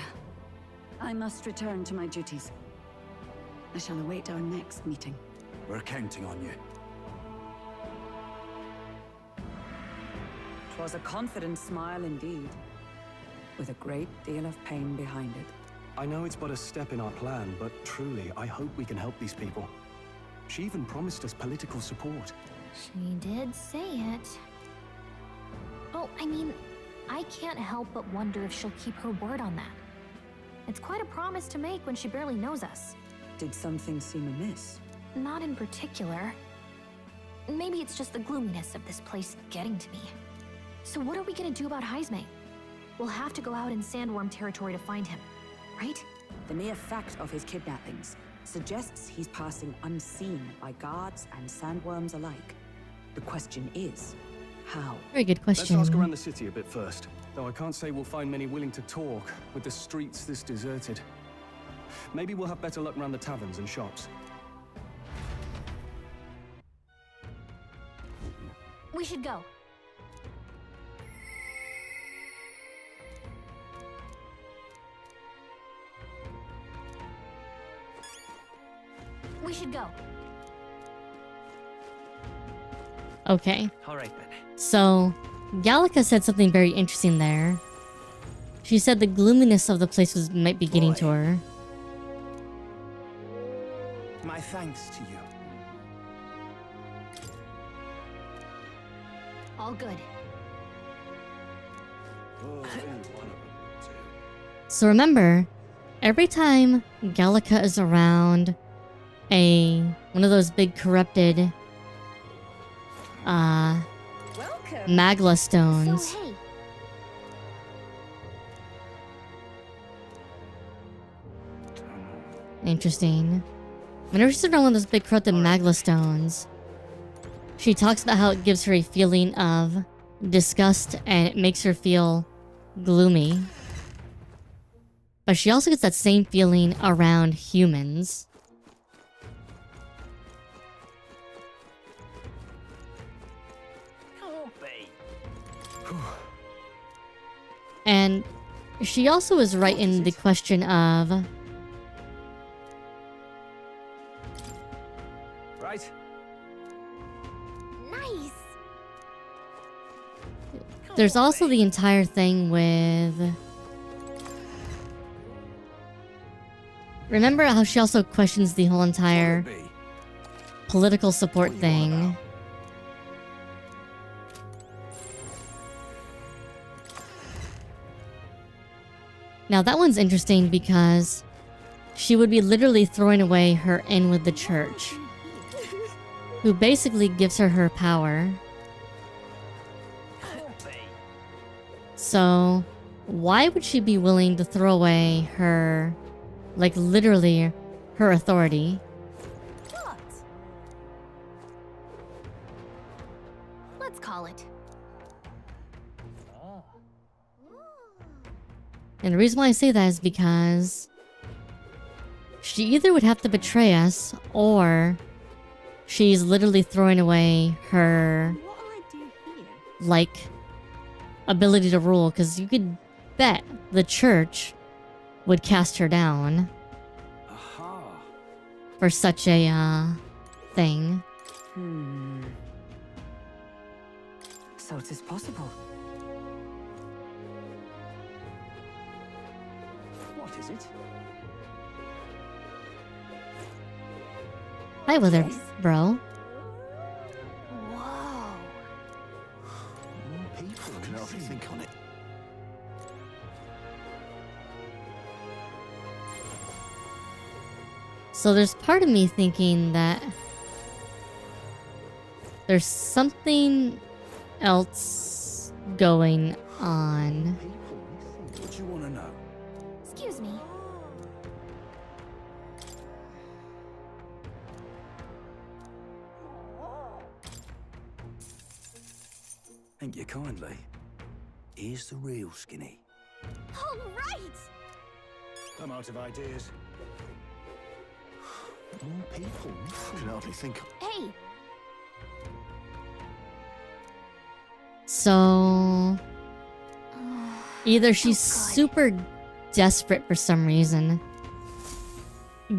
I must return to my duties. I shall await our next meeting. We're counting on you. 'Twas a confident smile indeed, with a great deal of pain behind it. I know it's but a step in our plan, but truly, I hope we can help these people. She even promised us political support. She did say it. Oh, I mean, I can't help but wonder if she'll keep her word on that. It's quite a promise to make when she barely knows us. Did something seem amiss? Not in particular. Maybe it's just the gloominess of this place getting to me. So what are we gonna do about Heisme? We'll have to go out in Sandworm territory to find him, right? The mere fact of his kidnappings suggests he's passing unseen by guards and sandworms alike. The question is, how? Very good question. Let's ask around the city a bit first. Though I can't say we'll find many willing to talk with the streets this deserted. Maybe we'll have better luck around the taverns and shops. We should go. We should go. Okay. All right then. So, Gallica said something very interesting there. She said the gloominess of the place might be getting to her. My thanks to you. All good. So remember, every time Gallica is around one of those big corrupted Magla stones. So, hey. Interesting. Whenever she's around one of those big corrupted Magla stones, she talks about how it gives her a feeling of disgust and it makes her feel gloomy. But she also gets that same feeling around humans. And she also is right in the question of... Right. Nice. There's also the entire thing with... Remember how she also questions the whole entire political support thing? Now that one's interesting because she would be literally throwing away her in with the church, who basically gives her power. So why would she be willing to throw away her, like literally her authority? Let's call it. And the reason why I say that is because she either would have to betray us or she's literally throwing away her like ability to rule, because you could bet the church would cast her down for such a thing. So it is possible. What is it? Hi, there, bro. Whoa. More people can help you think on it. So there's part of me thinking that there's something else going on. What you want to know? Excuse me. Thank you kindly. Here's the real skinny. All right! I'm out of ideas. More people. I can hardly think. Hey! So either she's super desperate for some reason,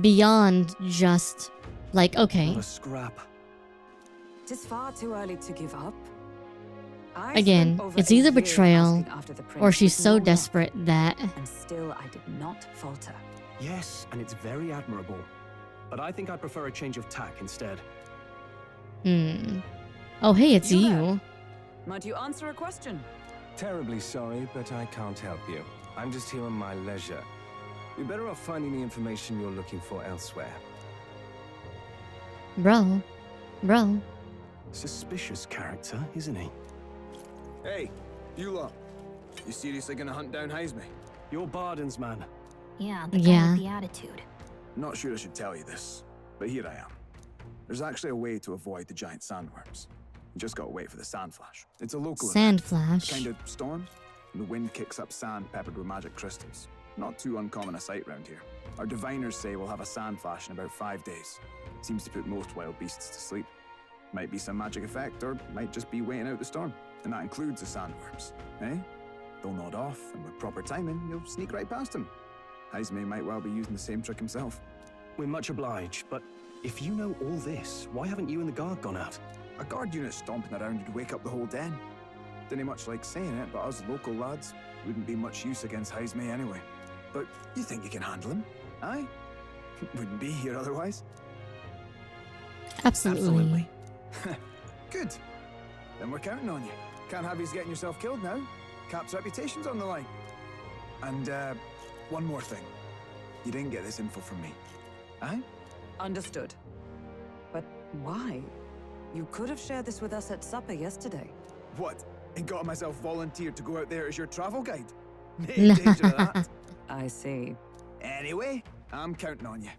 beyond just like, okay, A scrap. It's far too early to give up. I again, spent over it's a either year betrayal asking after the or prince she's with so no luck, desperate that and still I did not falter. Yes, and it's very admirable. But I think I prefer a change of tack instead. Oh, hey, it's You you. Might you answer a question? Terribly sorry, but I can't help you. I'm just here on my leisure. You're better off finding the information you're looking for elsewhere. Bro. Suspicious character, isn't he? Hey, you lot. You seriously gonna hunt down Heisme? You're Barden's man. Yeah, the guy with the attitude. Not sure I should tell you this, but here I am. There's actually a way to avoid the giant sandworms. You just gotta wait for the sand flash. It's a local Sand event. flash. Kind of storm. And the wind kicks up sand peppered with magic crystals. Not too uncommon a sight round here. Our diviners say we'll have a sand flash in about 5 days. Seems to put most wild beasts to sleep. Might be some magic effect, or might just be waiting out the storm. And that includes the sandworms, eh? They'll nod off, and with proper timing, you'll sneak right past them. Heisme might well be using the same trick himself. We're much obliged, but if you know all this, why haven't you and the guard gone out? A guard unit stomping around would wake up the whole den. Didn't much like saying it, but us local lads wouldn't be much use against Heisme anyway. But you think you can handle him? Aye? Wouldn't be here otherwise. Absolutely. Good. Then we're counting on you. Can't have you getting yourself killed now. Cap's reputation's on the line. And, one more thing. You didn't get this info from me. Aye? Understood. But why? You could have shared this with us at supper yesterday. What? And got myself volunteered to go out there as your travel guide? No danger of that. I see. Anyway, I'm counting on you.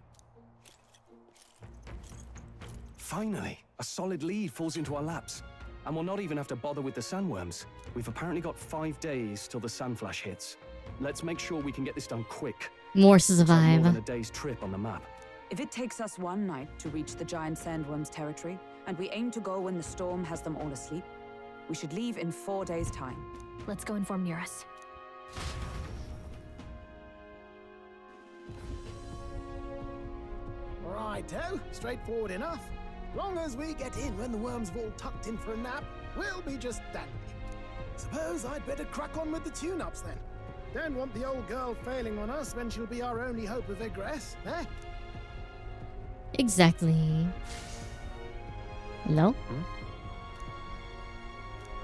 Finally, a solid lead falls into our laps. And we'll not even have to bother with the sandworms. We've apparently got 5 days till the sand flash hits. Let's make sure we can get this done quick. Morse is a It's like more than vibe. a day's trip on the map. If it takes us one night to reach the giant sandworm's territory, and we aim to go when the storm has them all asleep, we should leave in 4 days' time. Let's go inform Nearest. Righto, straightforward enough. Long as we get in when the worms have all tucked in for a nap, we'll be just dandy. Suppose I'd better crack on with the tune-ups then. Don't want the old girl failing on us when she'll be our only hope of egress, eh? Exactly. Hello?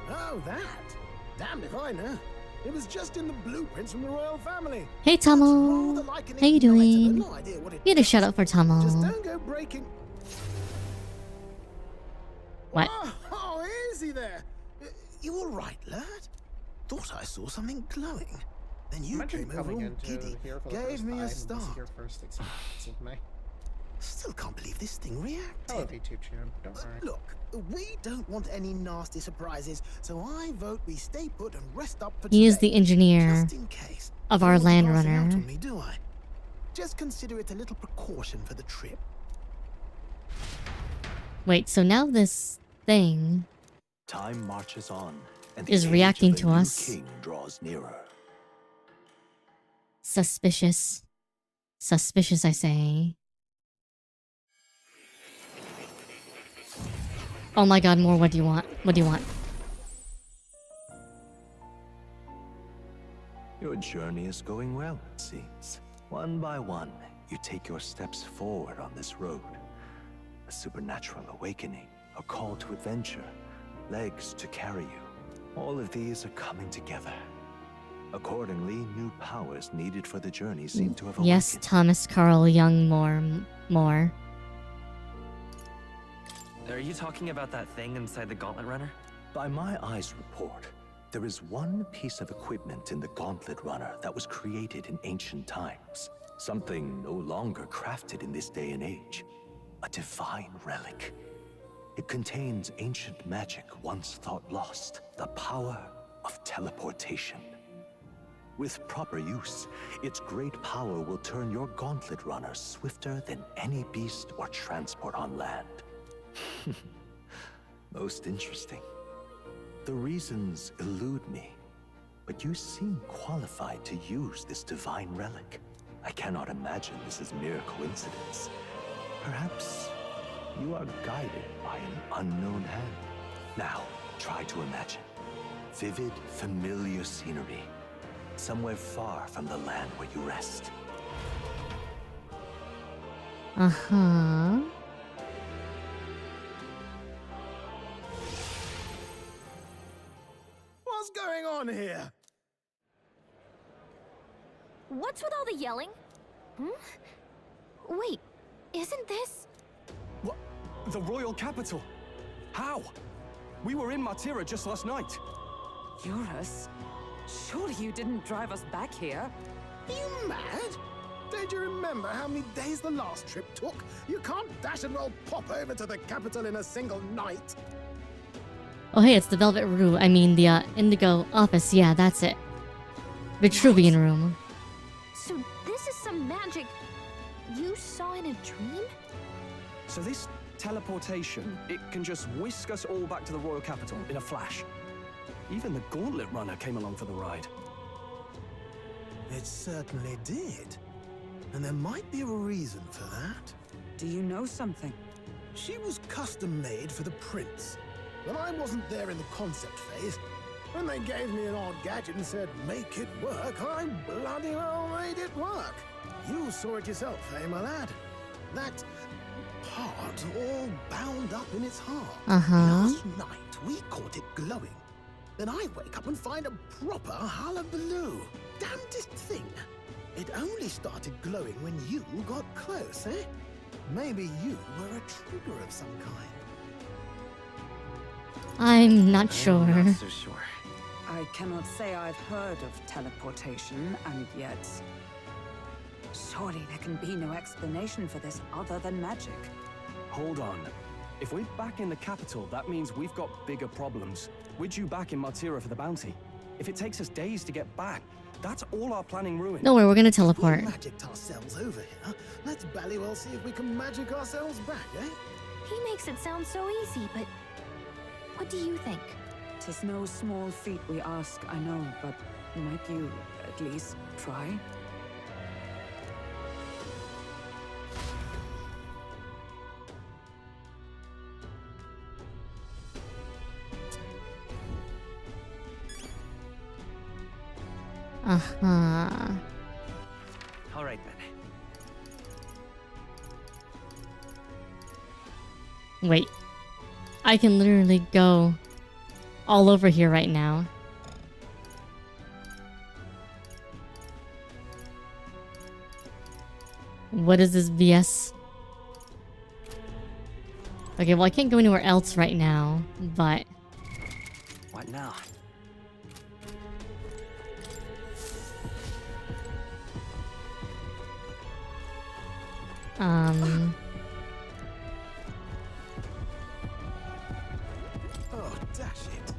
Oh, that? Damned if I know. It was just in the blueprints from the royal family. Hey, Tomo. How you doing? No idea what it You had a shout out for Tomo. Just don't go breaking. What? Oh, easy there. You all right, lad? Thought I saw something glowing. Then you came over all giddy, gave me a start. Still can't believe this thing reacted. Hello, VTuberen. Don't worry. Look, we don't want any nasty surprises, so I vote we stay put and rest up for He is today. the engineer Just in case. of Don't our want you land passing out runner. on me, do I? Just consider it a little precaution for the trip. Wait, so now this thing Time marches on, and is the age reacting of the to new us. king draws nearer. Suspicious. Suspicious, I say. Oh my god, more. What do you want? What do you want? Your journey is going well, it seems. One by one, you take your steps forward on this road. A supernatural awakening, a call to adventure, legs to carry you. All of these are coming together. Accordingly, new powers needed for the journey seem to have Yes, awakened. Thomas Carl Young more. Are you talking about that thing inside the Gauntlet Runner? By my eyes report, there is one piece of equipment in the Gauntlet Runner that was created in ancient times. Something no longer crafted in this day and age. A divine relic. It contains ancient magic once thought lost. The power of teleportation. With proper use, its great power will turn your Gauntlet Runner swifter than any beast or transport on land. Most interesting. The reasons elude me, but you seem qualified to use this divine relic. I cannot imagine this is mere coincidence. Perhaps you are guided by an unknown hand. Now, try to imagine. Vivid, familiar scenery. Somewhere far from the land where you rest. Uh-huh. What's going on here? What's with all the yelling? Wait, isn't this... What? The royal capital? How? We were in Matephor just last night. Eurus? Surely you didn't drive us back here? Are you mad? Don't you remember how many days the last trip took? You can't dash and roll pop over to the capital in a single night. Oh hey, it's the Velvet Room. I mean the Indigo office. Yeah, that's it. Vitruvian room. So this is some magic you saw in a dream? So this teleportation, it can just whisk us all back to the royal capital in a flash. Even the Gauntlet Runner came along for the ride. It certainly did. And there might be a reason for that. Do you know something? She was custom made for the prince. When I wasn't there in the concept phase, when they gave me an odd gadget and said, make it work, I bloody well made it work. You saw it yourself, eh, my lad? That part all bound up in its heart. Last night, we caught it glowing. Then I wake up and find a proper hullabaloo. Damnedest thing. It only started glowing when you got close, eh? Maybe you were a trigger of some kind. I'm not sure. Not so sure. I cannot say I've heard of teleportation, and yet... Surely there can be no explanation for this other than magic. Hold on. If we're back in the capital, that means we've got bigger problems. We're due back in Matephor for the bounty. If it takes us days to get back, that's all our planning ruined. No way, we're gonna teleport. If we magicked ourselves over here, let's ballywell see if we can magic ourselves back, eh? He makes it sound so easy, but what do you think? 'Tis no small feat we ask, I know, but might you at least try? Uh-huh. All right then. Wait. I can literally go all over here right now. What is this BS? Okay, well I can't go anywhere else right now, but... What now? Oh, dash it.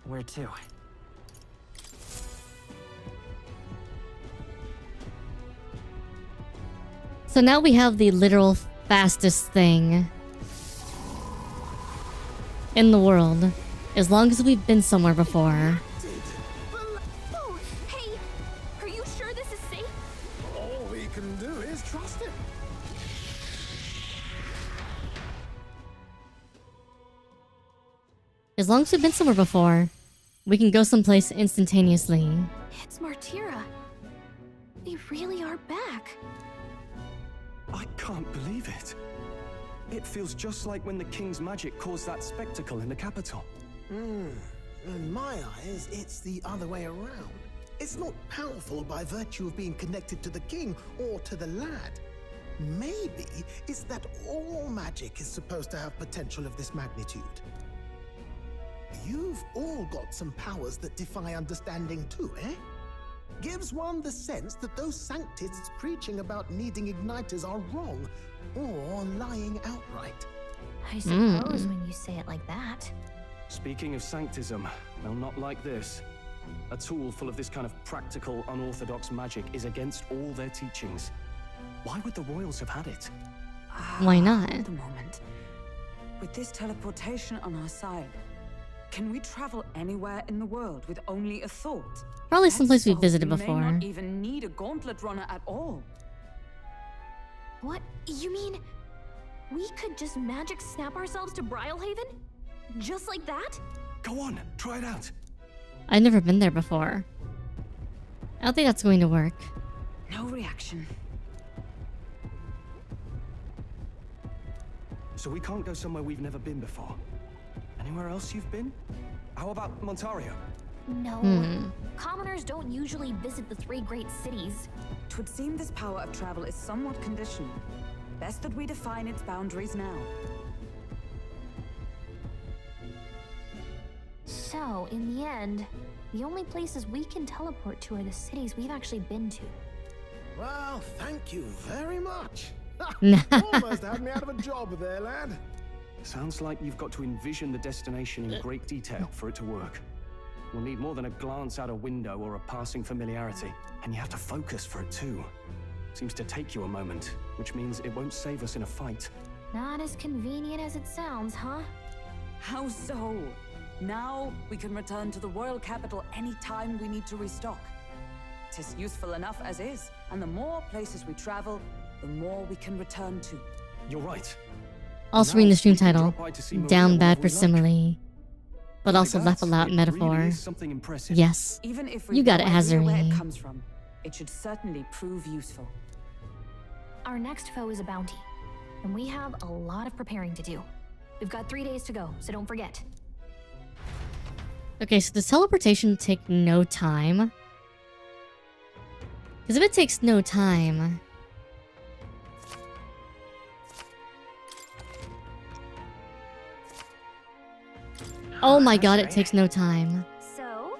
Where to? So now we have the literal fastest thing in the world. As long as we've been somewhere before. Oh, hey! Are you sure this is safe? All we can do is trust him. As long as we've been somewhere before, we can go someplace instantaneously. It's Martira. We really are back. I can't believe it. It feels just like when the king's magic caused that spectacle in the capital. In my eyes, it's the other way around. It's not powerful by virtue of being connected to the king or to the lad. Maybe it's that all magic is supposed to have potential of this magnitude. You've all got some powers that defy understanding too, eh? Gives one the sense that those sanctists preaching about needing igniters are wrong or lying outright. I suppose when you say it like that. Speaking of sanctism, well, not like this. A tool full of this kind of practical, unorthodox magic is against all their teachings. Why would the royals have had it? Why not? Hold a moment. With this teleportation on our side, can we travel anywhere in the world with only a thought? Probably someplace we visited We before. may not even need a gauntlet runner at all. What? You mean we could just magic snap ourselves to Brylehaven? Just like that? Go on, try it out. I've never been there before. I don't think that's going to work. No reaction. So we can't go somewhere we've never been before. Anywhere else you've been? How about Montario? No. Commoners don't usually visit the 3 great cities. Twould seem this power of travel is somewhat conditional. Best that we define its boundaries now. So, in the end, the only places we can teleport to are the cities we've actually been to. Well, thank you very much. Nah. Almost had me out of a job there, lad. Sounds like you've got to envision the destination in great detail for it to work. We'll need more than a glance out a window or a passing familiarity. And you have to focus for it too. Seems to take you a moment, which means it won't save us in a fight. Not as convenient as it sounds, huh? How so? Now we can return to the royal capital any time we need to restock. 'Tis useful enough as is, and the more places we travel, the more we can return to. You're right. Also reading the stream title, Down Bad for Simile, but also level out Metaphor. Something impressive. Yes, Even if we you got it, have no idea where it AsuReDi. comes from, it should certainly prove useful. Our next foe is a bounty, and we have a lot of preparing to do. We've got 3 days to go, so don't forget. Okay, so does teleportation take no time? Because if it takes no time... Oh my god, it takes no time. So?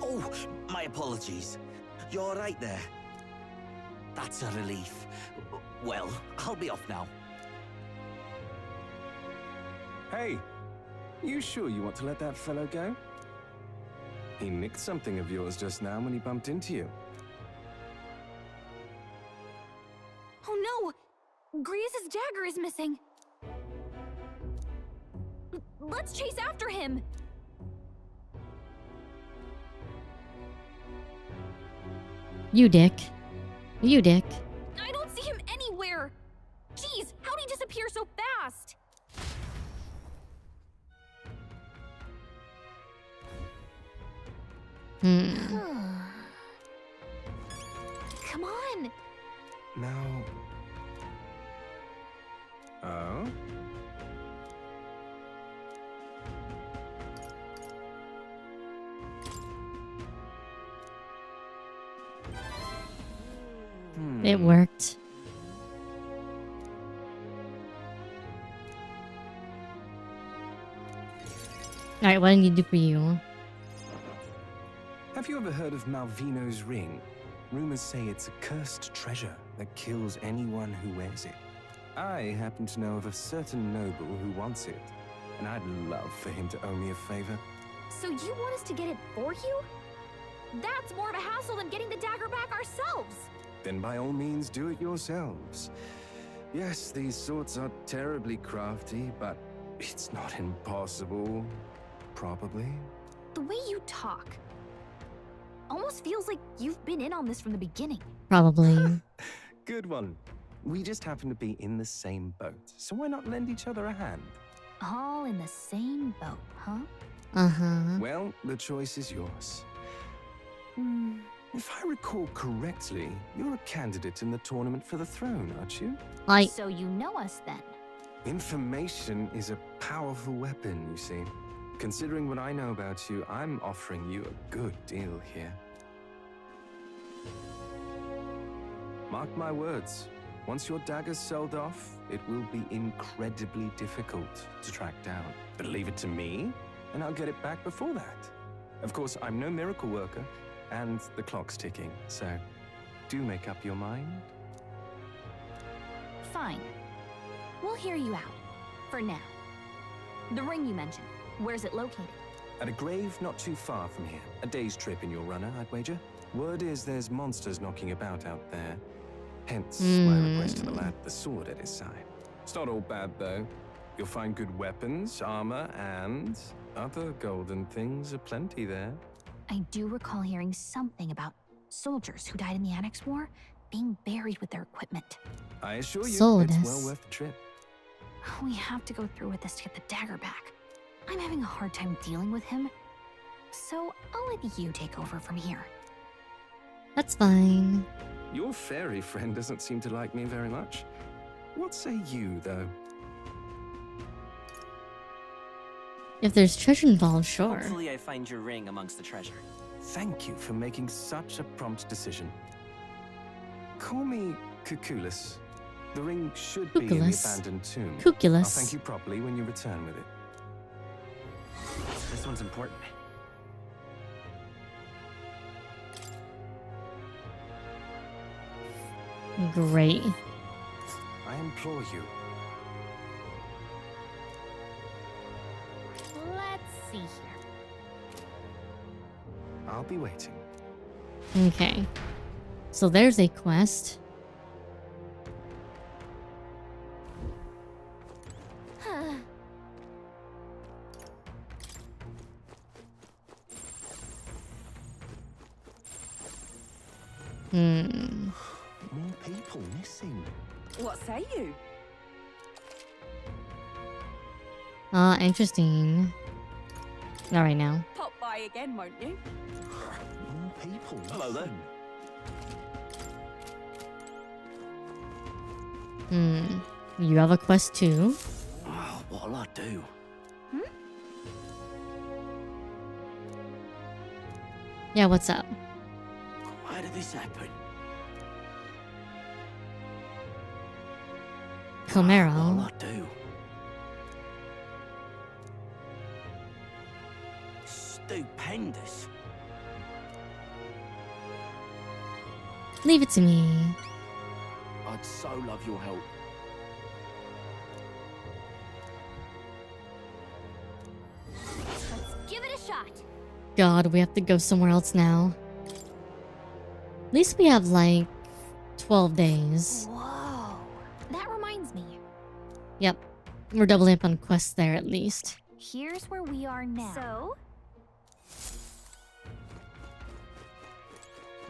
Oh, my apologies. You're right there. That's a relief. Well, I'll be off now. Hey, you sure you want to let that fellow go? He nicked something of yours just now when he bumped into you. Oh no! Grievous' dagger is missing! Let's chase after him! You dick. You dick. I don't see him anywhere! Jeez, how'd he disappear so fast? Come on! Now... Oh? It worked. Alright, what do I need to do for you? Have you ever heard of Malvino's ring? Rumors say it's a cursed treasure that kills anyone who wears it. I happen to know of a certain noble who wants it, and I'd love for him to owe me a favor. So you want us to get it for you? That's more of a hassle than getting the dagger back ourselves! Then by all means do it yourselves. Yes, these swords are terribly crafty, but it's not impossible. Probably. The way you talk almost feels like you've been in on this from the beginning. Probably. Good one. We just happen to be in the same boat, so why not lend each other a hand? All in the same boat, huh? Well, the choice is yours. If I recall correctly, you're a candidate in the tournament for the throne, aren't you? So you know us then? Information is a powerful weapon, you see. Considering what I know about you, I'm offering you a good deal here. Mark my words, once your dagger's sold off, it will be incredibly difficult to track down. But leave it to me, and I'll get it back before that. Of course, I'm no miracle worker, and the clock's ticking, so do make up your mind. Fine. We'll hear you out. For now. The ring you mentioned, where's it located? At a grave not too far from here. A day's trip in your runner, I'd wager. Word is there's monsters knocking about out there. Hence my request to the lad with the sword at his side. It's not all bad, though. You'll find good weapons, armor, and other golden things aplenty there. I do recall hearing something about soldiers who died in the Annex War being buried with their equipment. I assure you, Soldiers. it's well worth the trip. We have to go through with this to get the dagger back. I'm having a hard time dealing with him. So I'll let you take over from here. That's fine. Your fairy friend doesn't seem to like me very much. What say you, though? If there's treasure involved, sure. Hopefully I find your ring amongst the treasure. Thank you for making such a prompt decision. Call me Cuculus. The ring should be in the Cuculus. abandoned tomb. Cuculus. I'll thank you properly when you return with it. This one's important. Great. I implore you. Let's see here. I'll be waiting. Okay. So there's a quest. More people missing. What say you? Interesting. Not right now. Pop by again, won't you? More people. Hello there. You have a quest too? Oh, what'll I do? Yeah, what's up? Why did this happen? Camaro. What'll I do? Stupendous. Leave it to me. I'd so love your help. Let's give it a shot. God, we have to go somewhere else now. At least we have like 12 days. Whoa. That reminds me. Yep. We're doubling up on quests there at least. Here's where we are now. So?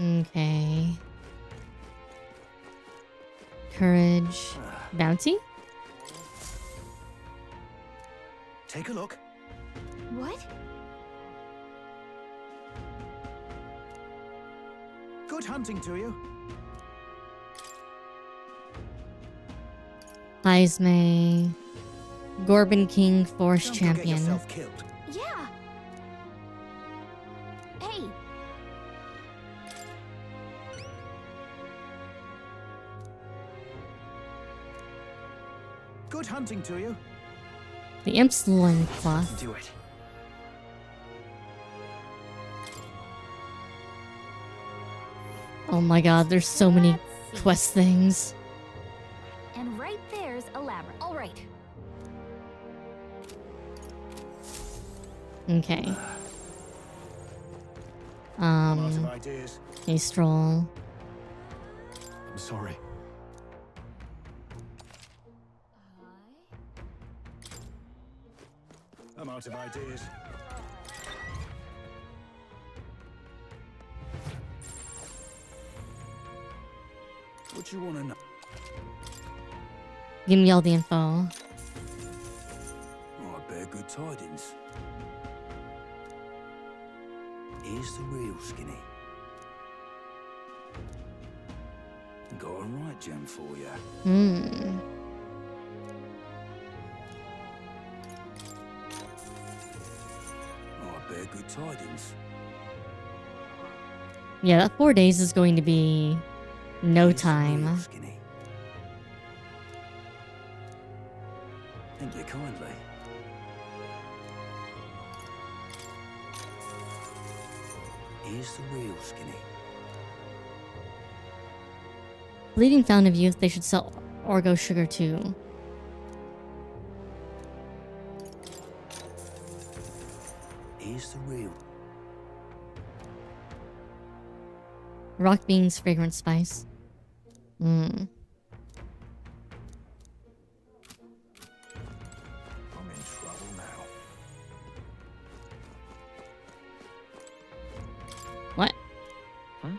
Okay. Courage. Bounty? Take a look. What? Good hunting to you. Heisme. Gorbin King Force Don't go get Champion. yourself killed. Yeah. Hey. Good hunting to you. The Imp's loincloth. Do it. Oh my god, there's so many quest things. And right there's a labyrinth. All right. Okay. I'm out of ideas. A stroll. I'm sorry. I'm out of ideas. What you want to know? Give me all the info. Oh, I bear good tidings. Here's the real skinny. Got a right gem for you. Hmm. I bear good tidings. Yeah, that 4 days is going to be no time. Skinny. Thank you kindly. Here's the real skinny. Bleeding Fountain of Youth, they should sell Orgo Sugar too. Here's the real. Rock Beans, Fragrant Spice. Hmm. I'm in trouble now. What? Huh?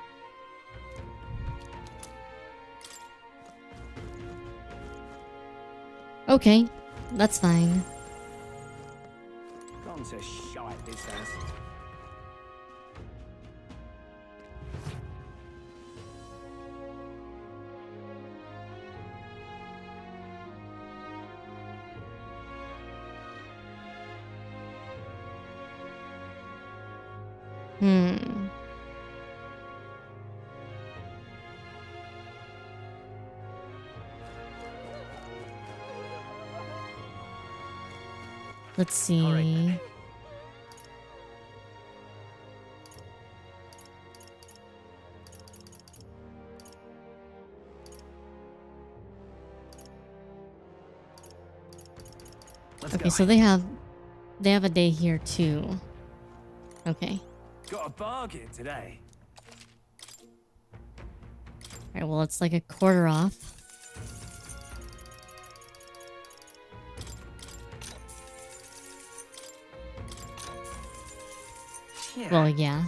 Okay, that's fine. Gone to shite, this has. Hmm. Let's see. Okay, so they have a day here too. Okay. Got a bargain today. Alright, well it's like a quarter off. Yeah. Well, yeah.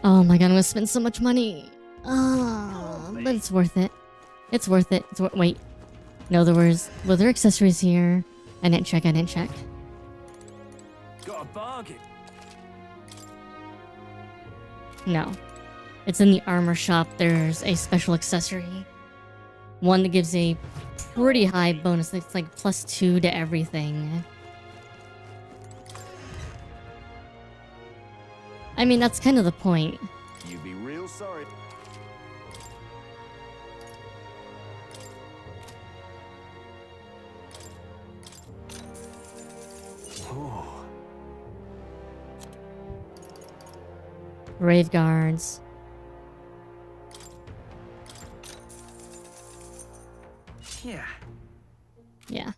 Oh my god, I'm gonna spend so much money. But it's worth it. It's worth it. Wait. No, were there accessories here? I didn't check. Got a bargain. No. It's in the armor shop. There's a special accessory. One that gives a pretty high bonus. It's like +2 to everything. I mean, that's kind of the point. You'd be real sorry. Oh. Rave guards. Yeah. Yeah.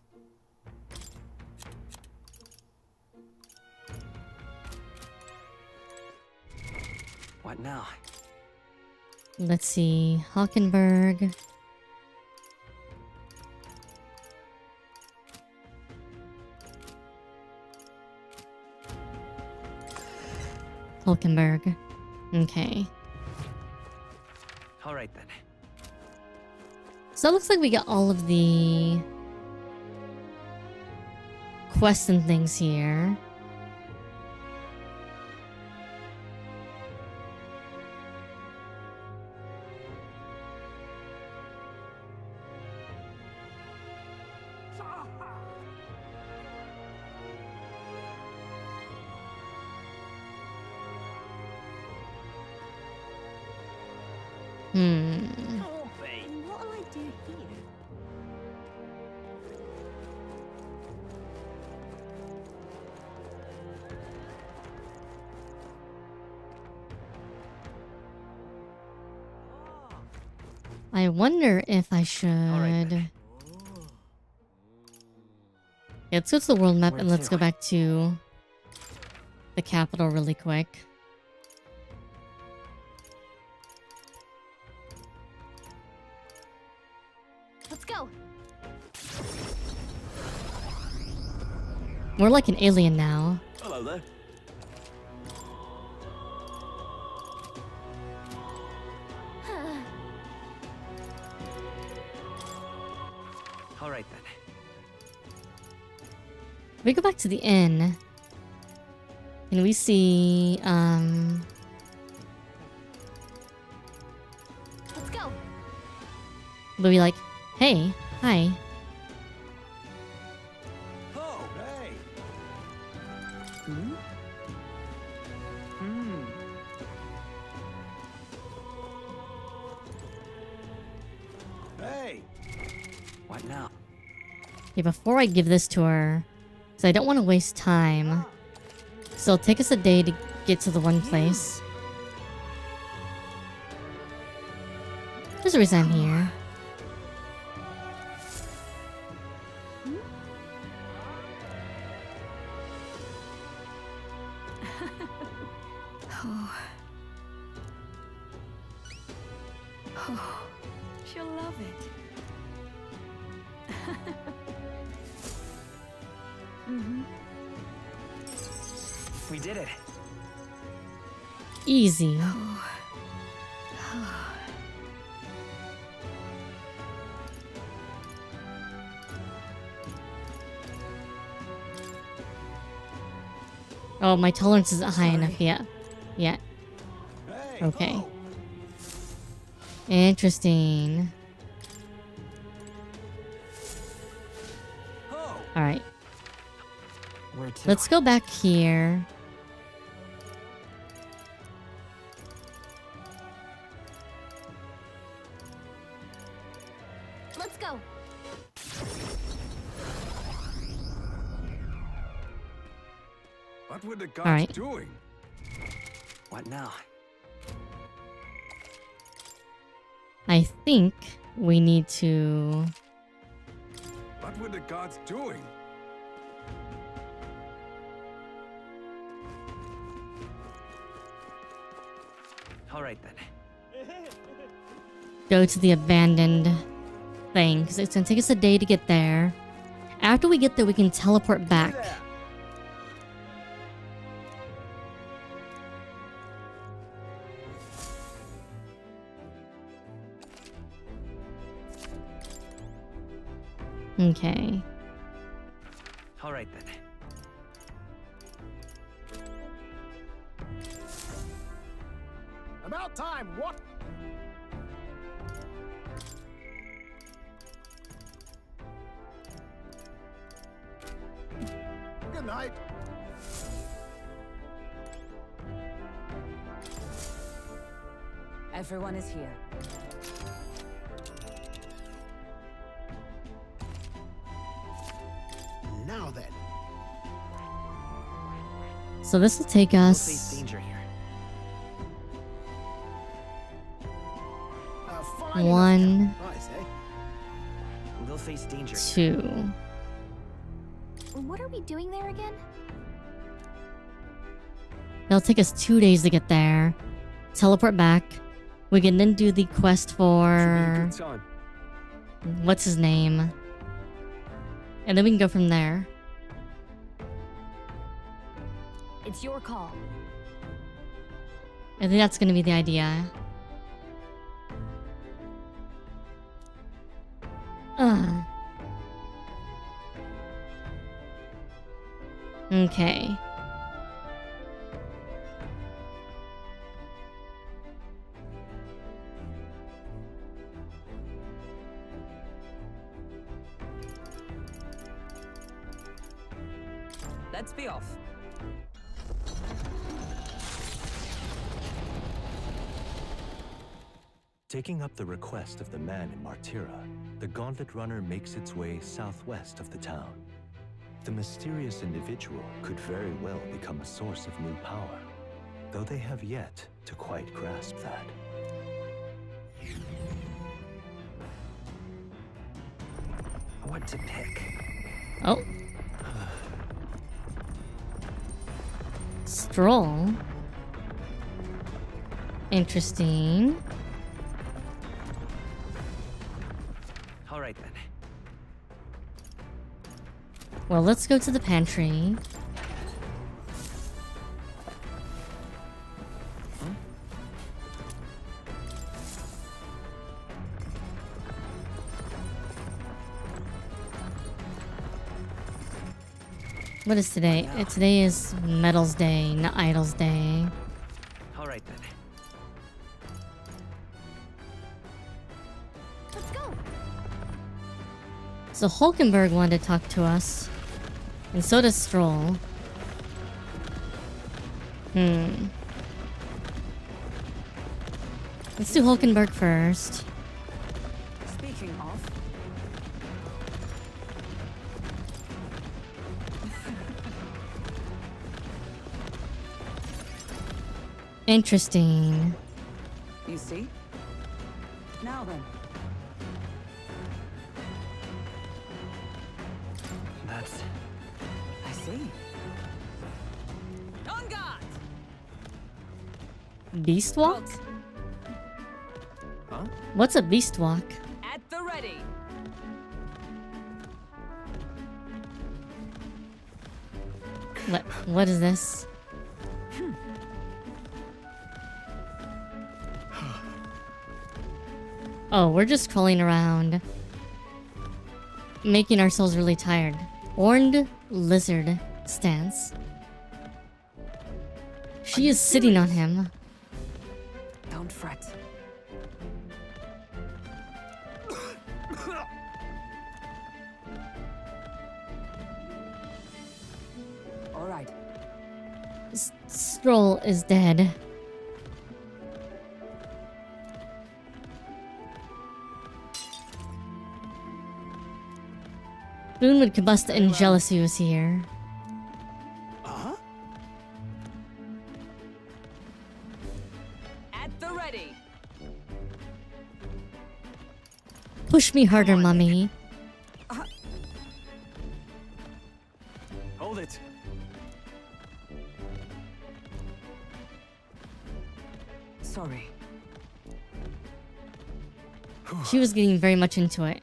What now? Let's see. Hockenberg. Hulkenberg. Okay. All right then. So it looks like we got all of the quests and things here. What'll I do here? I wonder if I should... Yeah, let's go to the world map and let's go back to the capital really quick. Let's go. We're like an alien now. Hello there. All right then. We go back to the inn. And we see, Let's go. we'll be like, hey, hi. Oh, hey. Hmm? Hmm. Hey. What now? Okay, before I give this to her, because I don't want to waste time. So it'll take us a day to get to the one place. There's a reason I'm here. Oh. Oh, she'll love it. Mm-hmm. We did it. Easy. Oh, my tolerance isn't high enough yet. Yet. Okay. Interesting. Alright. Where to? Let's go back here. Let's go. What were the gods Alright. doing? What now? I think we need to... What were the gods doing? All right then. go to the abandoned thing, because it's gonna take us a day to get there. After we get there, we can teleport back. Okay. All right then. About time, what? Good night. Everyone is here. Now then. So this will take We'll us... face danger here. One, I say. We'll face danger. two. What are we doing there again? It'll take us 2 days to get there. Teleport back. We can then do the quest for... Good time. What's his name? And then we can go from there. It's your call. I think that's gonna be the idea. Ugh. Okay. Let's be off. Taking up the request of the man in Martyra, the Gauntlet Runner makes its way southwest of the town. The mysterious individual could very well become a source of new power, though they have yet to quite grasp that. What to pick? Oh. Stroll. Interesting. All right then. Well, let's go to the pantry. What is today? Today is Metals Day, not Idols Day. All right then. Let's go. So Hulkenberg wanted to talk to us. And so does Stroll. Let's do Hulkenberg first. Speaking of, Interesting. you see? Now then. That's... I see. On guard! Beast walk? Huh? What's a beast walk? At the ready. What is this? Oh, we're just crawling around. Making ourselves really tired. Horned lizard stance. She is sitting on him. Don't fret. All right. Stroll is dead. Boone would combust in jealousy was here. At the ready. Push me harder, mummy. Hold it. Sorry. She was getting very much into it.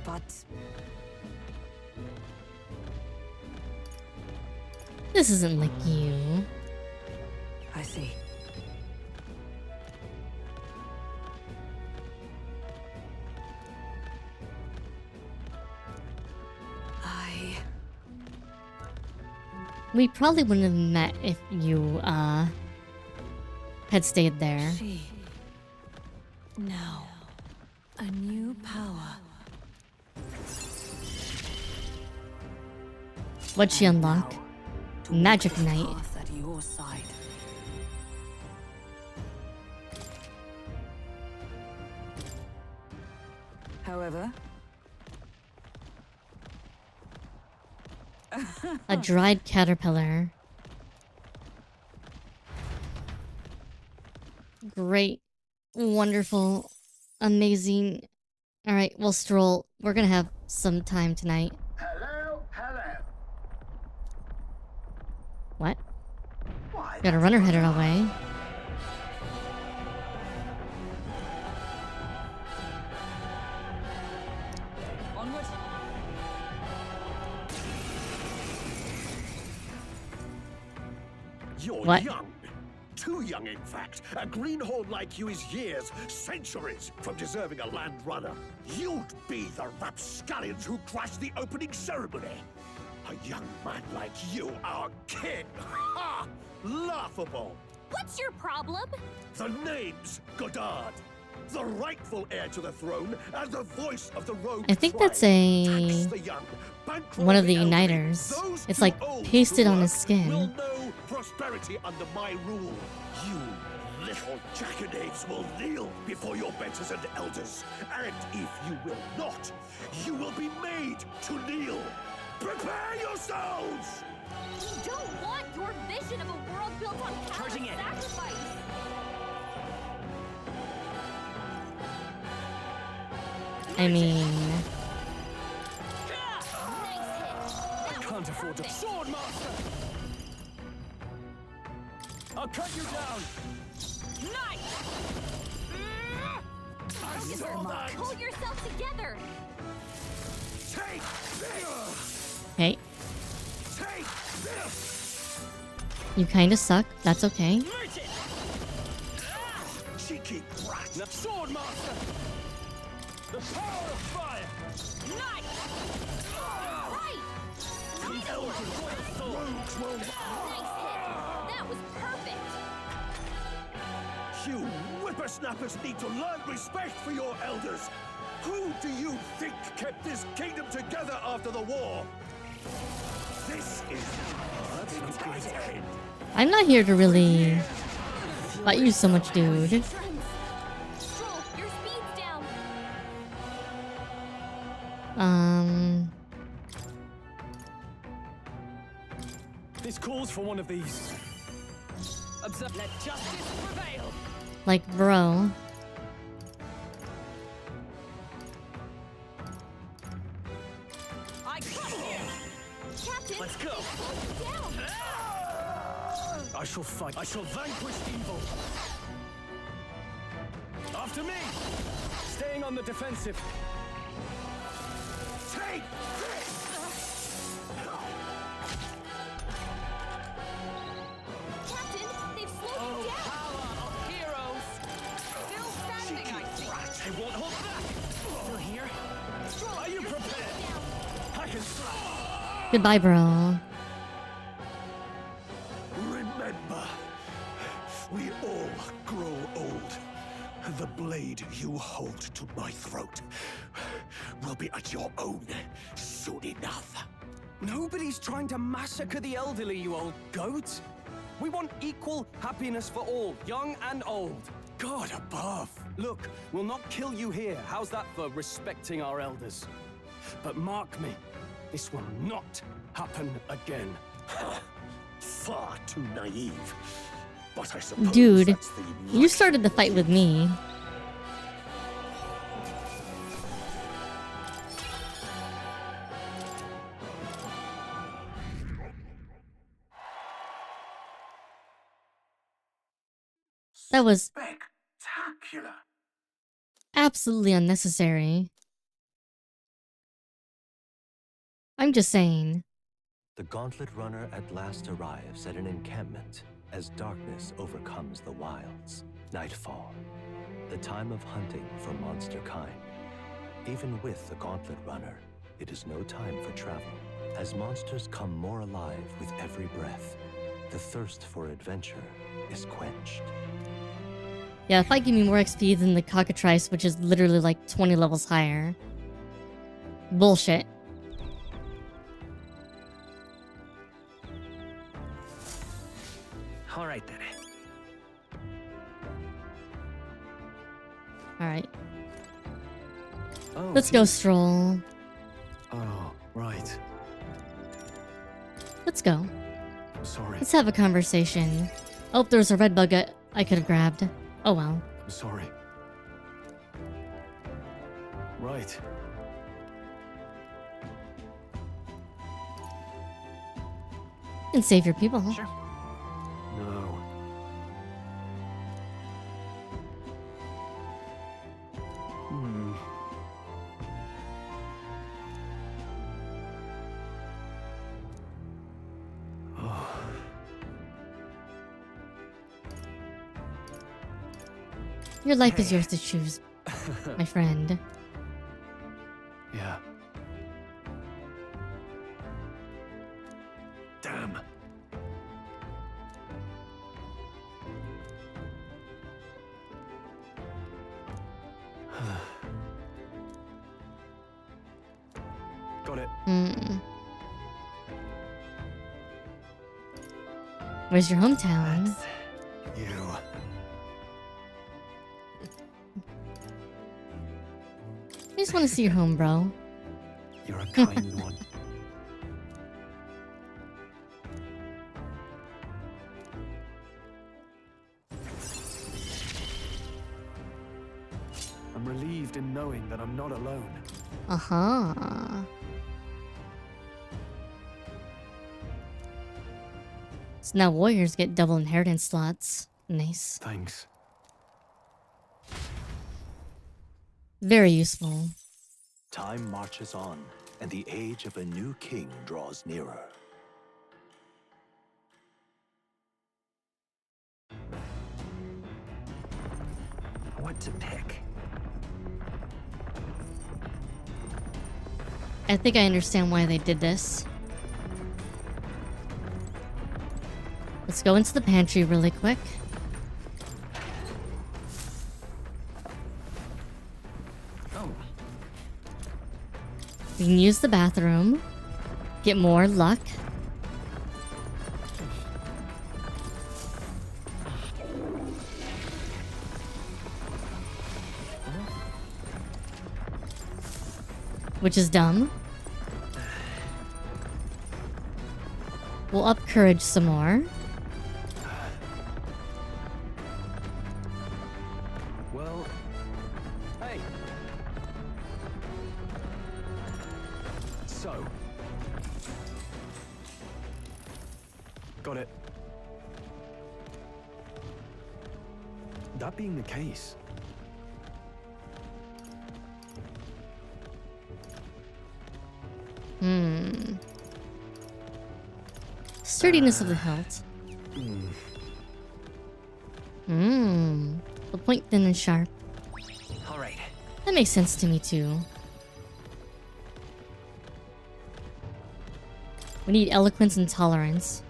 But this isn't like you. I see. We probably wouldn't have met if you, had stayed there. Now, a new power. What'd she unlock? Magic Knight. At your side. However, A dried caterpillar. Great. Wonderful. Amazing. Alright, well, Stroll, we're gonna have some time tonight. Hello, hello. What? Got a runner headed away. Onward. You're What? young. Too young, in fact. A greenhorn like you is years, centuries from deserving a land runner. You'd be the rapscallions who crashed the opening ceremony. A young man like you, our king. Ha! Laughable. What's your problem? The name's Godard. The rightful heir to the throne and the voice of the rogue I think tribe. that's a Tax the young, bankroll one of the elderly. uniters. Those It's too like old to pasted on his work skin. will know prosperity under my rule. You little jackanapes will kneel before your betters and elders. And if you will not, you will be made to kneel. Prepare yourselves! We don't want your vision of a world built on countless sacrifice. I mean... I can't afford to... Swordmaster! I'll cut you down! I saw that! Pull yourself together. Okay. You kinda suck. That's okay. Cheeky brat! Sword master! The power of fire! Nice! Right! Rogues will... Nice hit! That was perfect! You whippersnappers need to learn respect for your elders! Who do you think kept this kingdom together after the war? This is... That's a great end. I'm not here to really fight you so much, dude. Stroll, your speed's down! This calls for one of these. Let justice prevail. Like, bro. I cut you. Captain, Let's go. down! I shall fight. I shall vanquish evil. After me! Staying on the defensive. Take this! Captain, they've slowed you down! Power of heroes. Still standing, I see. I won't hold back. Still here? Stroll, Are you your speed's prepared? down! I can. Goodbye, bro. Remember, we all grow old. The blade you hold to my throat will be at your own soon enough. Nobody's trying to massacre the elderly, you old goat. We want equal happiness for all, young and old. God above. Look, we'll not kill you here. How's that for respecting our elders? But mark me, this will not happen again. Far too naive. But I suppose Dude, that's the you started the fight with me. That was Spectacular. absolutely unnecessary. I'm just saying. The Gauntlet Runner at last arrives at an encampment as darkness overcomes the wilds. Nightfall, the time of hunting for monster kind. Even with the Gauntlet Runner, it is no time for travel. As monsters come more alive with every breath, the thirst for adventure is quenched. Yeah, if I give me more XP than the cockatrice, which is literally like 20 levels higher. Bullshit. All right then. Alright. Oh, Let's go stroll. Oh, right. Let's go. Sorry. Let's have a conversation. Oh, there's a red bug I could have grabbed. Oh well. I'm sorry. Right. And save your people. Sure. No. Hmm. Oh. Your life is yours to choose, my friend. Yeah. Damn. Got it. Where's your hometown? You. I just want to see your home, bro. You're a kind one. I'm relieved in knowing that I'm not alone. Uh-huh. So now warriors get double inheritance slots. Nice. Thanks. Very useful. Time marches on, and the age of a new king draws nearer. What to pick? I think I understand why they did this. Let's go into the pantry really quick. Oh. We can use the bathroom. Get more luck. Which is dumb. We'll up courage some more. Well, hey. So. Got it. That being the case, sturdiness of the hilt. The point thin and sharp. All right. That makes sense to me too. We need eloquence and tolerance.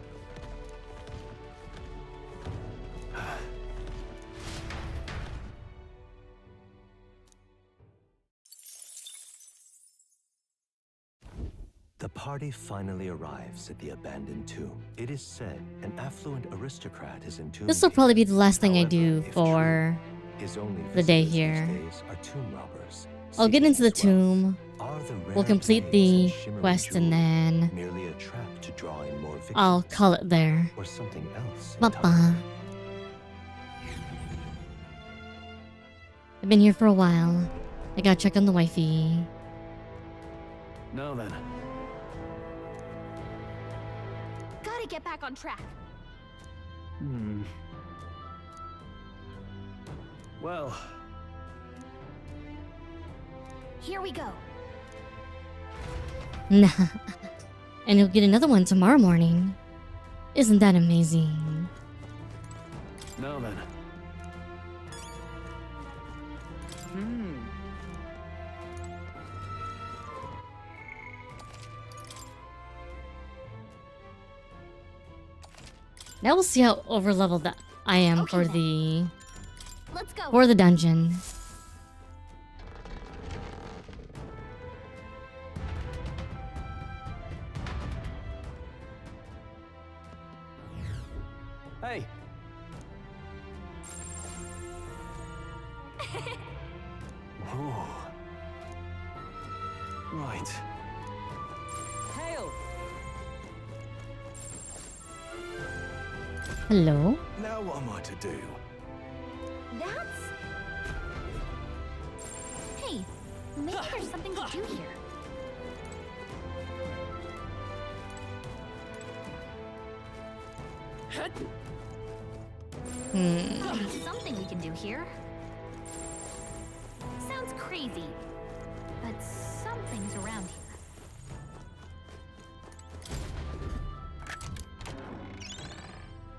The party finally arrives at the abandoned tomb. It is said an affluent aristocrat is entombed. This will probably be the last thing I do if for His only the day visitors here. these days are tomb robbers. I'll get into the tomb. Are the We'll rare complete caves the and shimmering quest and jewels then merely a trap to draw in more victims, I'll call it there. or something else Bye-bye. entirely? I've been here for a while. I gotta check on the wifey. now then. Gotta get back on track. Well, Here we go. Nah. And you'll get another one tomorrow morning. Isn't that amazing? now then. Now we'll see how overleveled that I am Okay, for then. the Let's go. for the dungeon. Hey. Oh. Right. Hail! Hello? Now what am I to do? That's... Hey, maybe there's something to do here. Something we can do here. Sounds crazy, but something's around here.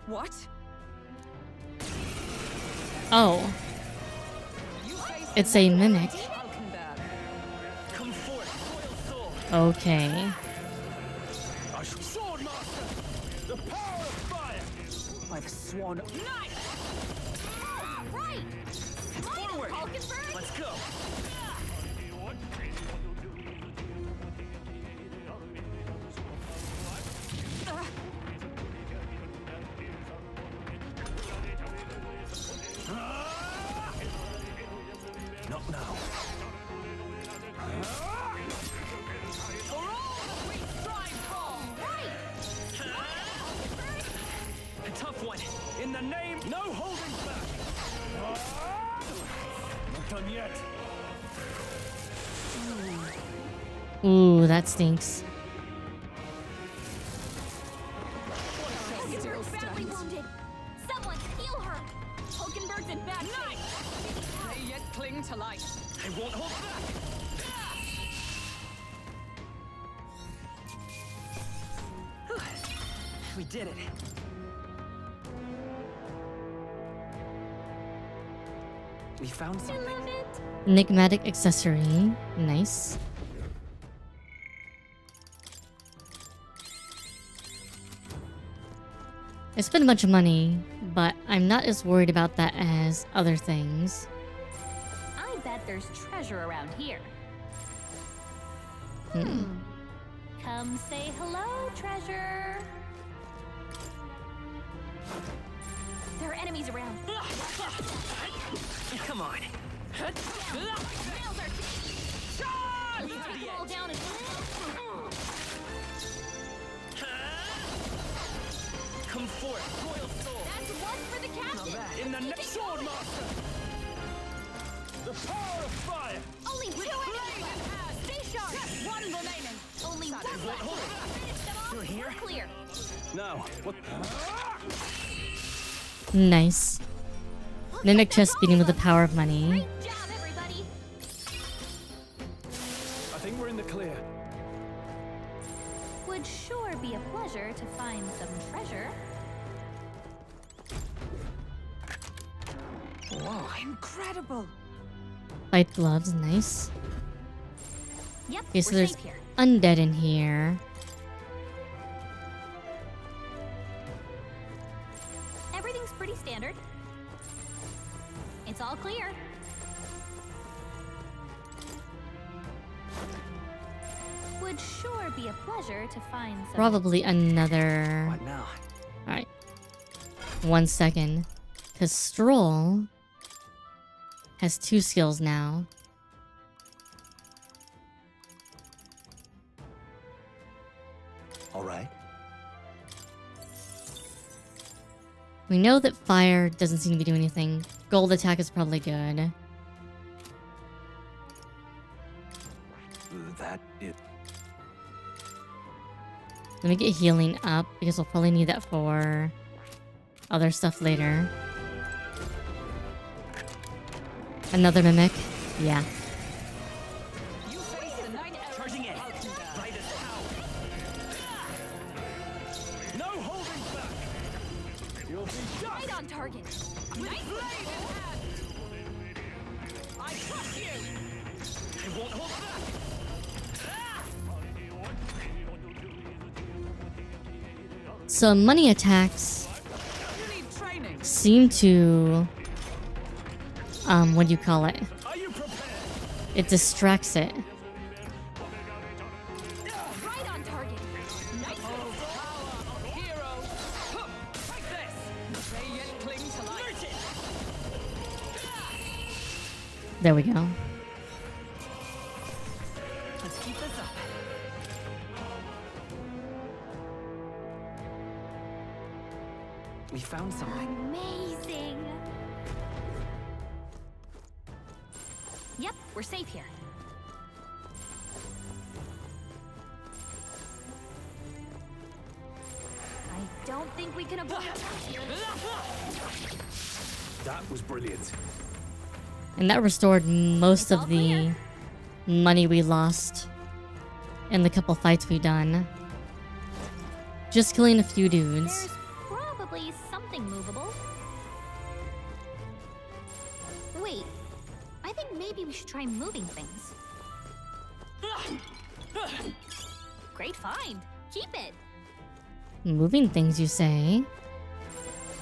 What? Oh. It's a mimic. Come forth, royal sword. Okay. Sword master, the power of fire. By the swan. Knife. Right. Forward. Falkenberg. Let's go. Not now. For all that we strive for. Right. A tough one. In the name, no holding back. Not done yet. Ooh, that stinks. You're badly wounded. Someone heal her. Falkenberg's in bad shape. They yet cling to life. I won't hold back. We did it. We found something. Enigmatic accessory. Nice. I spent a bunch of money, but I'm not as worried about that as other things. I bet there's treasure around here. Come say hello, treasure. There are enemies around. Come on. We take them all down and Come forth, royal soul. that's one for the captain. In the next sword master. The power of fire. Only two enemies left. Stay sharp. One remaining. Only one left. Finish them off. You're here? We're clear. Now, what? Nice. Mimic chest beating with the power of money. Great job, everybody. I think we're in the clear. Would sure be a pleasure to find some treasure. Whoa, incredible! Fight gloves, nice. Yep, Okay, so we're there's safe here. undead in here. Everything's pretty standard. It's all clear. Would sure be a pleasure to find some. Probably another... What now? Alright. 1 second. Because Stroll has 2 skills now. All right. We know that fire doesn't seem to be doing anything. Gold attack is probably good. That it. Let me get healing up because we'll probably need that for other stuff later. Another mimic? Yeah. Charging in. Right as power. No holding back. You'll be Right on target. Nice blade in hand. I trust you. I won't hold back. So money attacks seem to what do you call it? It distracts it. Right on target. Nice. Hero. Like this. They yet cling to life. There we go. Let's keep this up. We found something. Amazing. Yep, we're safe here. I don't think we can avoid here. That was brilliant. And that restored most of the money we lost in the couple fights we've done. Just killing a few dudes. There's probably something movable. Wait, I think maybe we should try moving things. Great find. Keep it. Moving things, you say?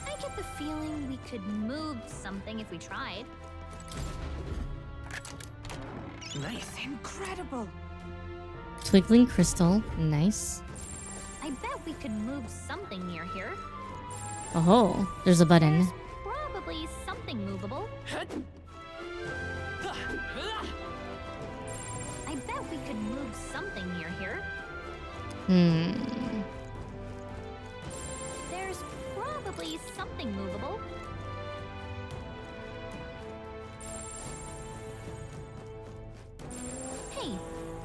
I get the feeling we could move something if we tried. Nice. Incredible. Twinkling crystal, nice. I bet we could move something near here. Oh, there's a button. Probably something movable. I bet we could move something near here. There's probably something movable. Hey,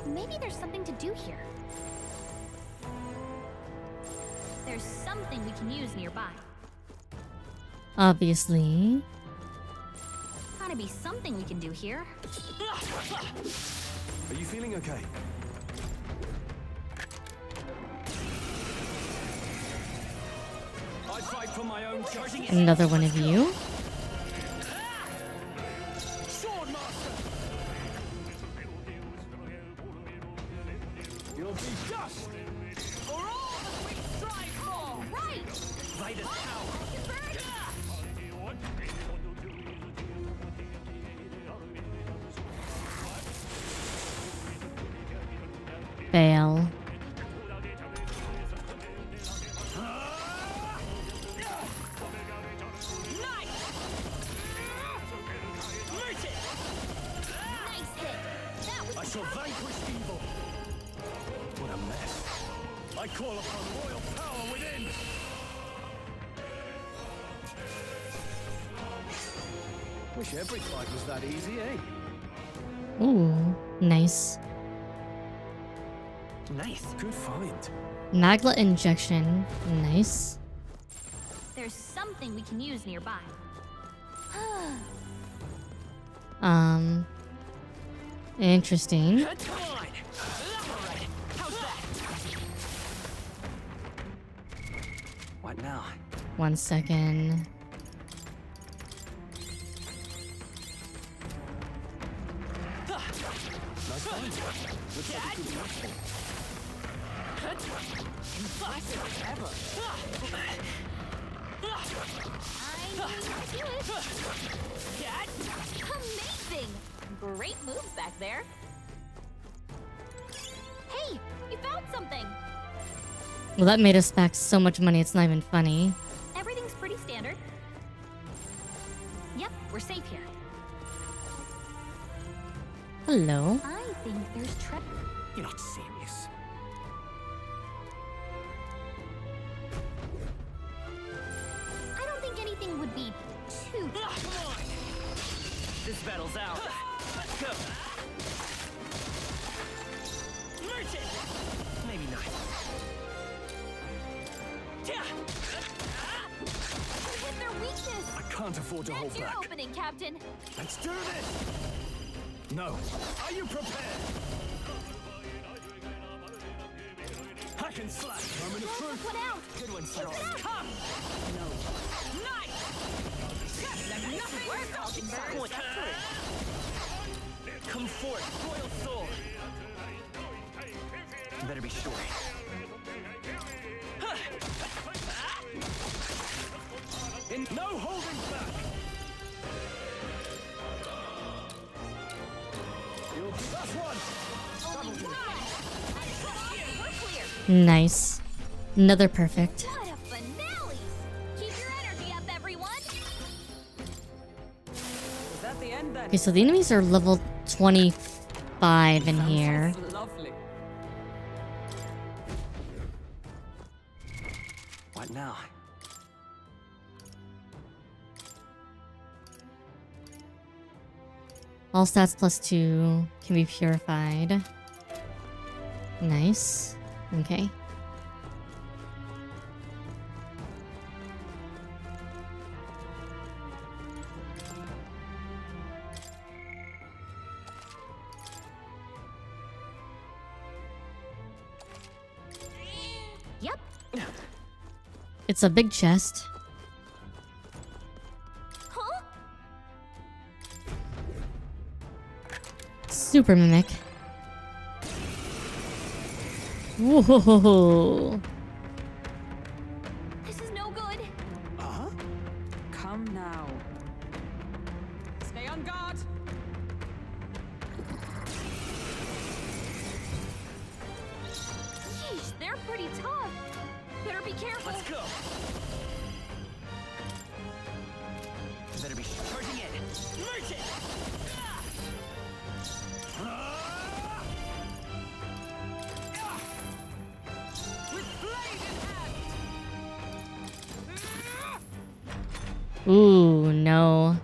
maybe there's something to do here. There's something we can use nearby. Obviously. Gotta be something we can do here. Are you feeling okay? I fight for my own charging. Another one of you. Swordmaster. You'll be dust for all that we strive for. Right. Right as power. Fail. I shall vanquish evil. What a mess. I call upon royal power within. Wish every fight was that easy, eh? Ooh, nice. Nice. Good find. Magla injection. Nice. There's something we can use nearby. Interesting. What now? 1 second. Nice find. Looks like it could be useful. Amazing! Great moves back there. Hey, you found something. Well, that made us back so much money, it's not even funny. Everything's pretty standard. Yep, we're safe here. Hello. I think there's You're not serious. I don't think anything would be too. This battle's out. Let's go. Merchant. Maybe not. Hit their weakness. I can't afford to hold That's your back. opening, Captain. Let's do this! No. Are you prepared? Hack and slash. I'm in a truth. One out. Good one, sir. Come. No. Nice. Nothing worth Come forth, royal soul. You better be sure. No holding back. That's one. Nice. Another perfect. What a finale! Keep your energy up, everyone. Is that the end then? Okay, so the enemies are level 25 in here. Lovely. What now? All stats +2 can be purified. Nice. Okay. Yep. It's a big chest. Huh? Super mimic. Whoa. This is no good. Come now. Stay on guard. Yeesh, they're pretty tough. Better be careful. Let's go. You better be charging in. Merchant. With blade in hand. Ooh, no.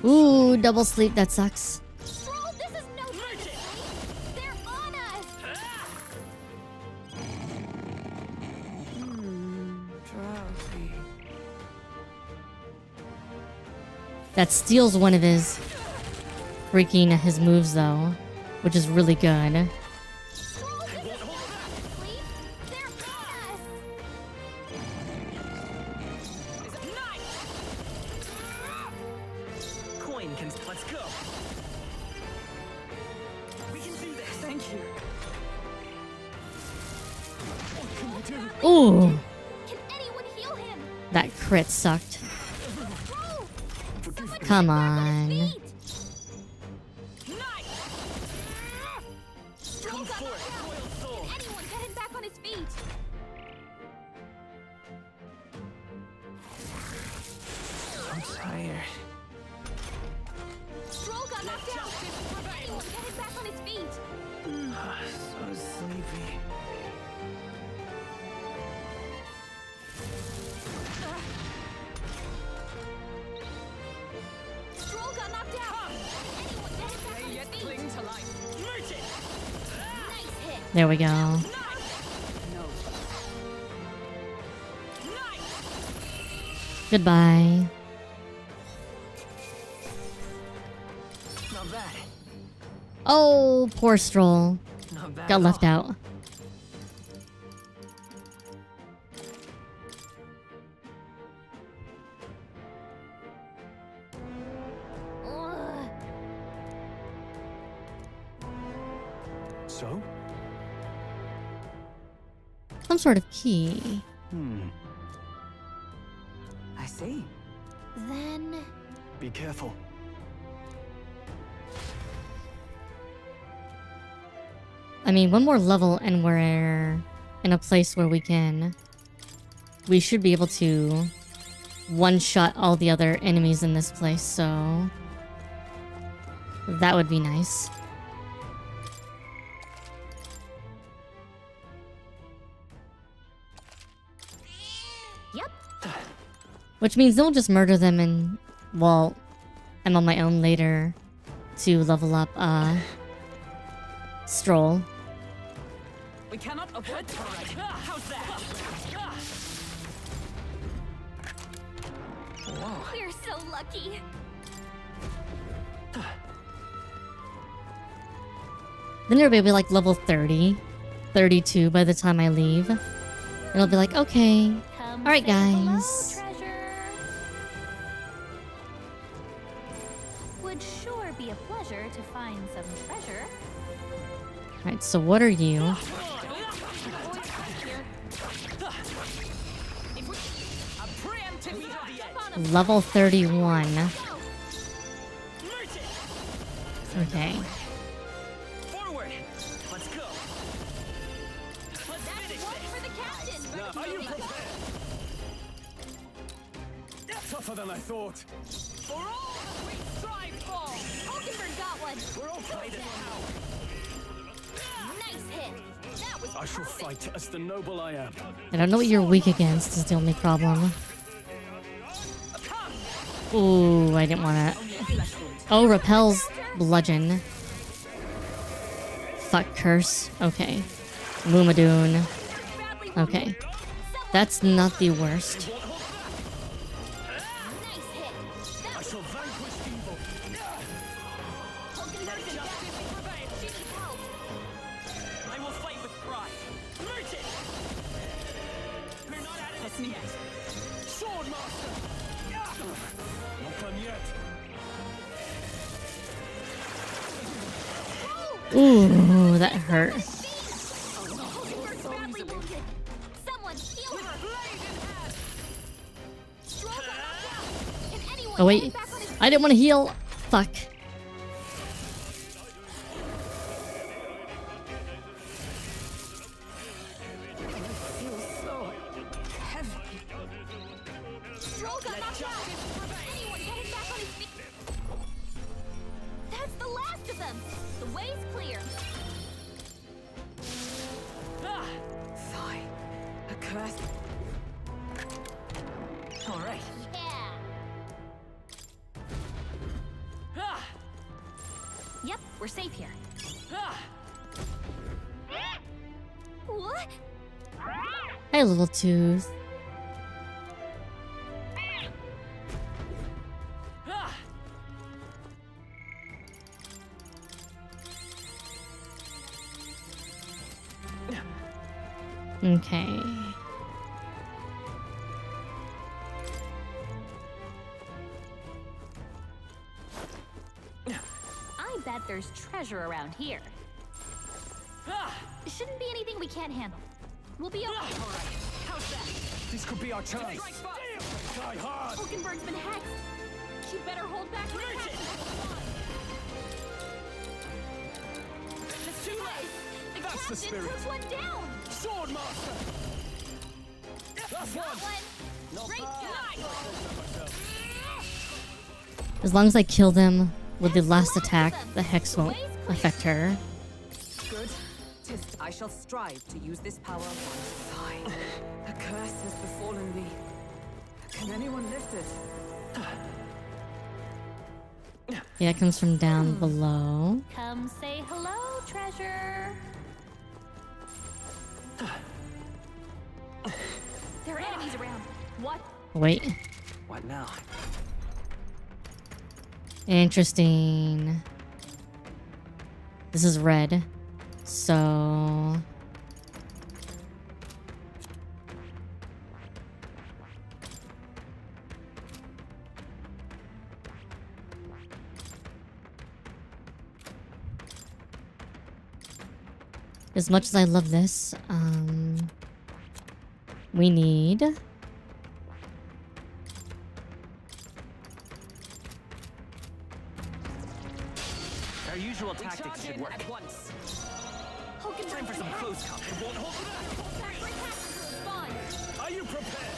Ooh, double sleep, that sucks. Stroll, this is no merchant. They're on us. Drowsy. That steals one of his freaking his moves though, which is really good. Stroll, this is no sleep. They're Ooh, Can anyone heal him? that crit sucked. Come on. Come forth, loyal soul. Can anyone get him back on his feet? I'm tired. Stroll got knocked out. Can anyone get him back on his feet? So sleepy. Stroll got knocked out. Can anyone get him back on his feet? Cling to life. Nice hit. There we go. Goodbye. Not bad. Oh, poor Stroll. Not bad Got at left all. out. Ugh. So? Some sort of key. I see. Then Be careful. I mean, one more level and we're in a place where we should be able to one-shot all the other enemies in this place, so that would be nice. Yep. Which means don't just murder them and, well, I'm on my own later to level up, Stroll. We cannot avoid terrain. How's that? We're so lucky. Then it'll be like level 30, 32 by the time I leave. It'll be like, okay, alright guys. Would sure be a pleasure to find some treasure. Alright, so what are you? Level 31. Okay. Forward. Let's go. Let's finish this. Now, are you prepared? Tougher than I thought. For all that we strive for! Hulkenberg got one. We're all playing this Nice hit. That was I shall fight as the noble I am. I don't know what you're weak against is the only problem. Ooh, I didn't want to. Oh, repels bludgeon. Fuck curse. Okay. Lumadoon. Okay. That's not the worst. I shall vanquish evil. I will fight with pride. Merchant! We're not at it yet. Swordmaster! Not done yet. Ooh, that hurt. Hulkenberg's badly wounded. Someone heal her. Stroll got knocked out. Can anyone Oh get wait, him back on his I didn't want to heal. Fuck. Stroll got knocked out. Anyone get him back on his feet? That's the last of them. The way's clear. Fine. A curse. All right. Yeah. Yep, we're safe here. What? Hi, little tooth. Okay. I bet there's treasure around here. Shouldn't be anything we can't handle. We'll be okay. How's that? This could be our chance. Die hard. Hulkenberg's been hexed. She better hold back her attack. It's too late. The That's the captain spirit. took one down. Sword master. That's Got one. Great job. As long as I kill them with the last attack, the hex won't affect her. Good. I shall strive to use this power once. Fine. A curse has befallen me. Can anyone lift it? Yeah, it comes from down below. Come say hello, treasure. There are enemies around. What? Wait. What now? Interesting. This is red. So... as much as I love this, we need... Our usual tactics should work. At once. Time for some close combat. Are you prepared?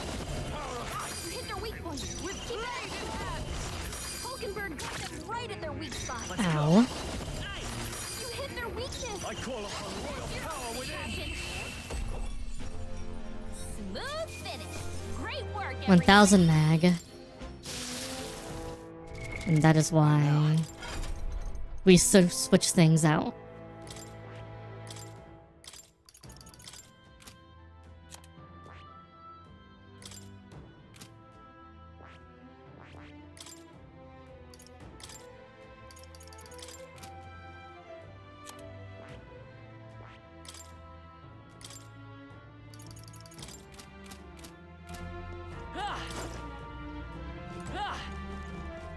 You hit their weak point with blade in hand. Hulkenberg got them right at their weak spot. Ow. You hit their weakness. I call upon royal power within. Smooth finish. Great work, 1000 mag. And that is why we switch things out.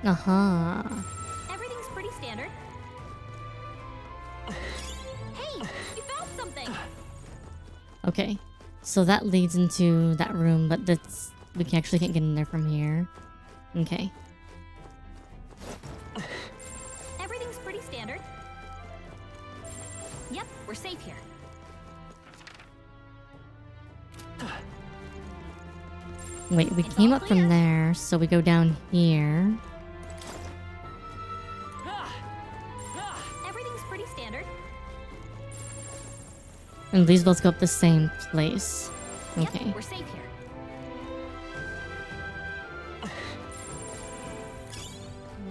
Uh-huh. Everything's pretty standard. Hey, you found something. Okay. So that leads into that room, but that's we can actually can't get in there from here. Okay. Everything's pretty standard. Yep, we're safe here. Wait, we came up from there, so we go down here. Everything's pretty standard. And these both go up the same place. Okay. Yep, we're safe here.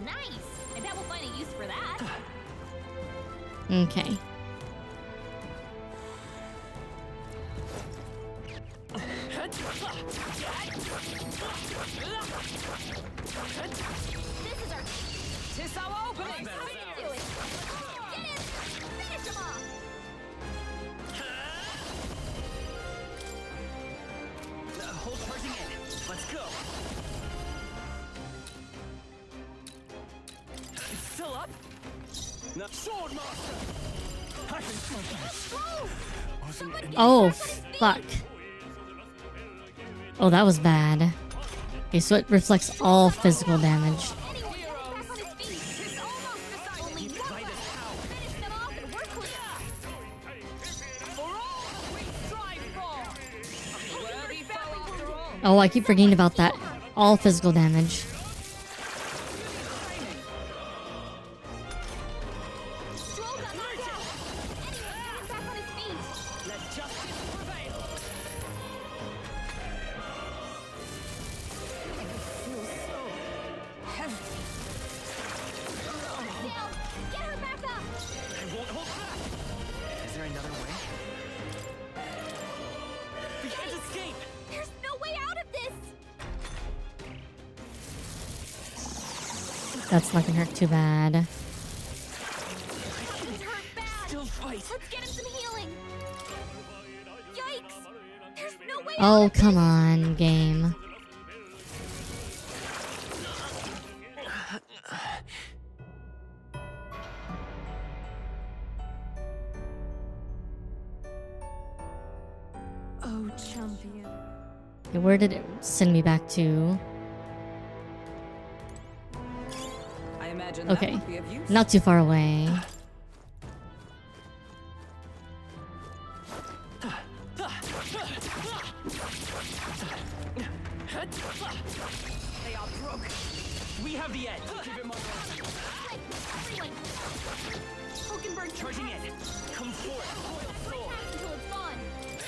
Nice! I bet we'll find a use for that. Okay. This is our... Tis our opening! How do you do it? Get in! Finish him off! Hold charging in. Let's go. It's still up? No. Sword master! Oh, fuck. Oh, that was bad. Okay, so it reflects all physical damage. Oh, I keep forgetting about that. All physical damage. Is there another way? We can't escape! There's no way out of this! That's not gonna hurt too bad. He's hurt bad! Still fight! Let's get him some healing! Yikes! There's no way out Oh, of this! come on, game. Okay, where did it send me back to? I imagine that Okay, would be of use. not too far away. They are broken. We have the edge. Give him charging in. Come forth. Royal sword.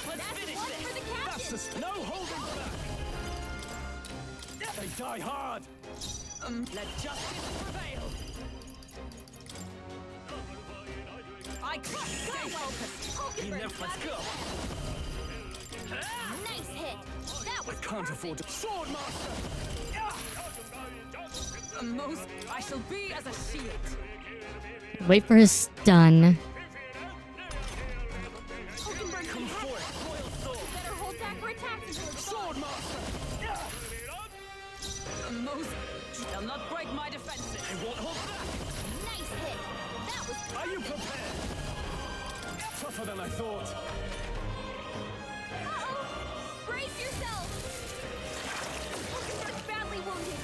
Let's finish this. That's the no holding back. They die hard. Let justice prevail. I can't stay focused. Enough. Let's go. Nice hit. That was I can't afford to. Sword master. Most I shall be as a shield. Wait for his stun. Come forth. Royal sword. Better hold back for attacks until it's sword master. Most shall not break my defenses. I won't hold back. Nice hit. That was Are you prepared? Tougher than I thought. Brace yourself! Hulkenberg's badly wounded.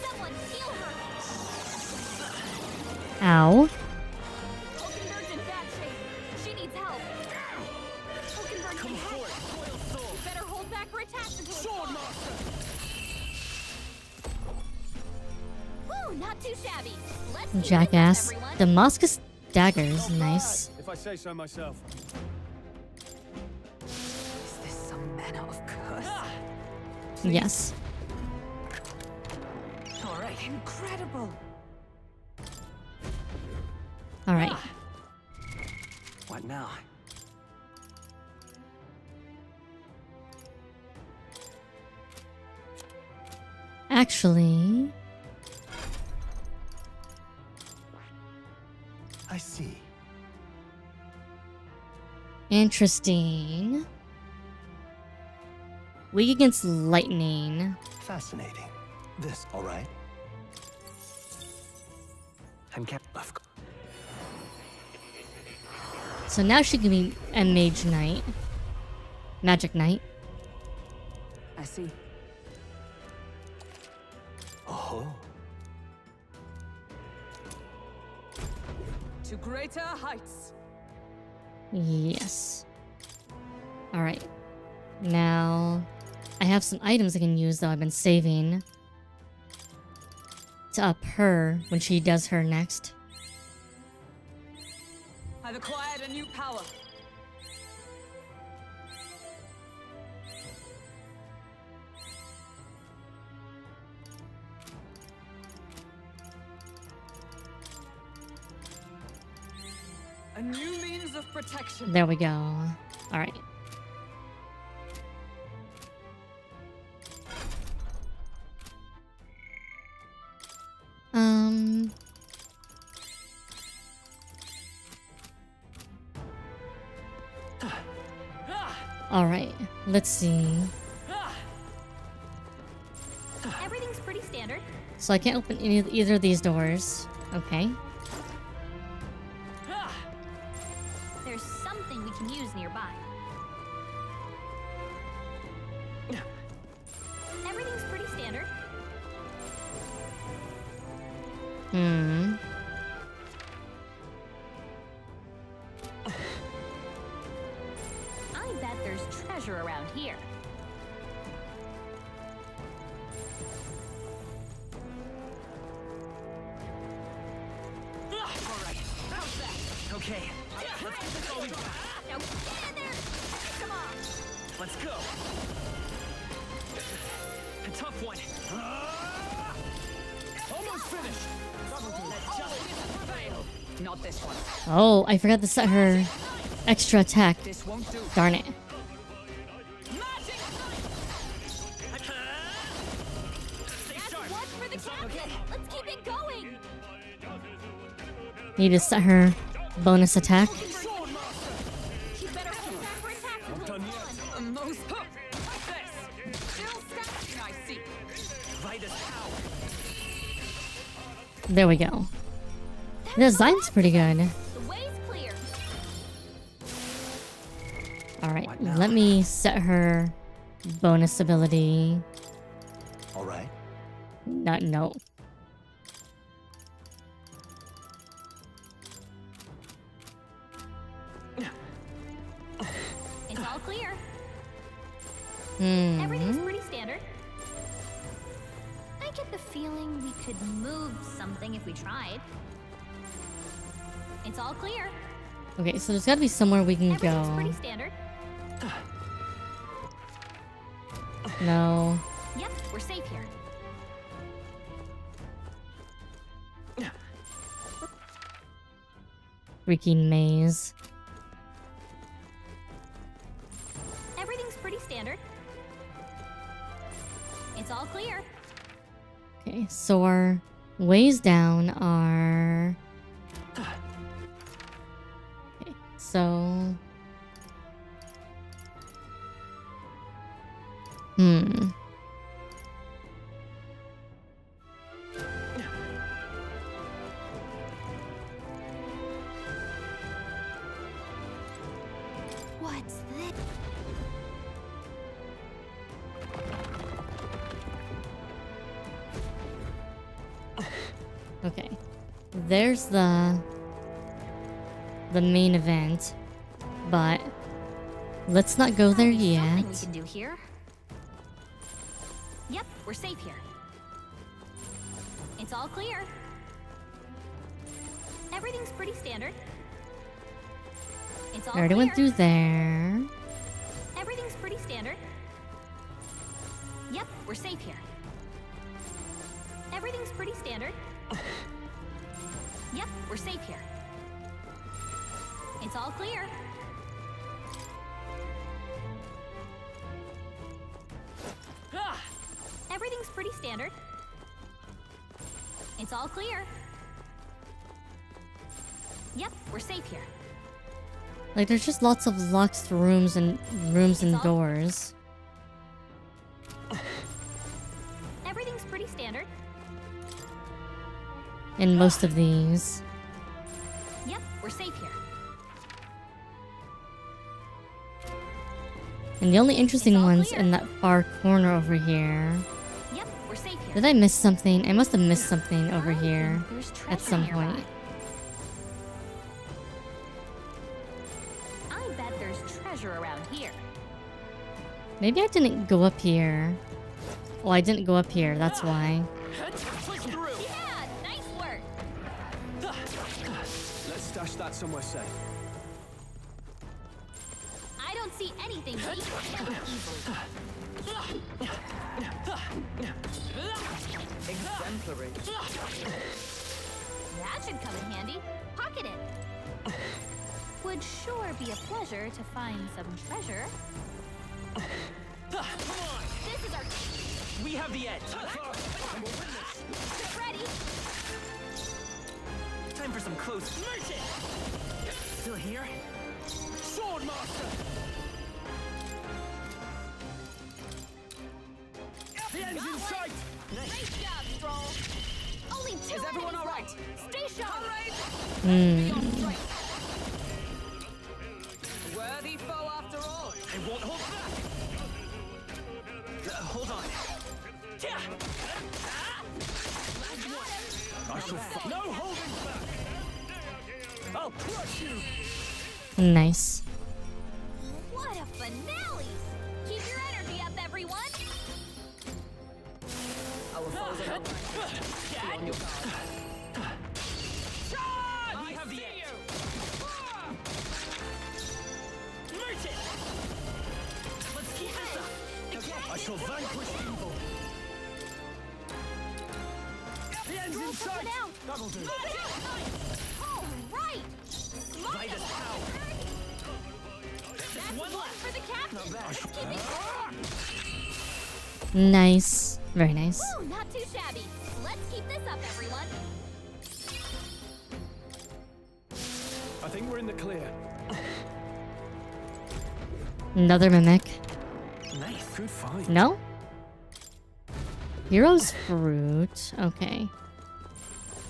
Someone heal her! Ow. Hulkenberg's in bad shape. She needs help. Hulkenberg Come forth. Royal sword. better hold back for attacks until it's Sword gone. master. Whew, not too shabby. Let's keep Jackass. this up, everyone. Damascus daggers, nice. If I say so myself. Is this some manner of curse? Yes. All right. Incredible. All right. What now? Actually, I see. interesting. Weak against lightning. Fascinating. This, all right? I'm kept. So now she can be a mage knight. Magic knight. I see. Oh. To greater heights. Yes. Alright. Now, I have some items I can use though I've been saving. To up her when she does her next. I've acquired a new power. A new means of protection. There we go. Alright. Alright, let's see. Everything's pretty standard. So I can't open either of these doors. Okay. There's something we can use nearby. Everything's pretty standard. Hmm. I bet there's treasure around here. Okay. Now get in there! Come on! Let's go. A tough one. Almost finished. Let justice prevail. Not this one. Oh, I forgot to set her extra attack. This won't do. Darn it. That's one for the captain! Let's keep it going! Need to set her bonus attack. She better hold back for attacks until it's gone. Most this. Still standing, I see. Vitus power. There we go. The design's pretty good. The way's clear. Alright, let me set her bonus ability. All right. No. It's all clear. Hmm. Everything's pretty standard. I get the feeling we could move something if we tried. It's all clear. Okay, so there's gotta be somewhere we can Everything's go. pretty standard. No. Yep, we're safe here. Freaking maze. Everything's pretty standard. It's all clear. Okay, so our ways down are... Okay, so... What's this? Okay. There's the main event, but let's not go there yet. Something we can do here. Yep, we're safe here. It's all clear. Everything's pretty standard. It's all I already clear. went through there. Everything's pretty standard. Yep, we're safe here. Everything's pretty standard. Yep, we're safe here. It's all clear. Everything's pretty standard. It's all clear. Yep, we're safe here. Like, there's just lots of locked rooms and doors. Everything's pretty standard. In most of these. Yep, we're safe here. And the only interesting ones in that far corner over here. Yep, we're safe here. Did I miss something? I must have missed something over here There's at treasure some nearby. point. I bet there's treasure around here. Maybe I didn't go up here. Oh, I didn't go up here, that's why. Yeah, nice work. Let's stash that somewhere safe. I don't see anything we can't easily. Exemplary. That should come in handy. Pocket it. Would sure be a pleasure to find some treasure. This is our... We have the edge. Get ready. Time for some close. Still here? Swordmaster! The end's in sight! Nice job, Stroll. Only 2 Is everyone enemies all right? left. Stay sharp. Worthy foe after all. I won't hold back! Hold on. I shall no holding back! I'll crush you! Nice. What a finale! Keep your energy up, everyone. Our foes are not beyond your power. We have the edge. Merge it! Let's keep this up! I shall vanquish evil! The end's in sight! That'll do. All right. Light us power! That's one one left. for the captain. Keeping Nice. Very nice. Woo, not too shabby. Let's keep this up, everyone. I think we're in the clear. Another mimic. Nice. Good find. No? Hero's fruit. Okay.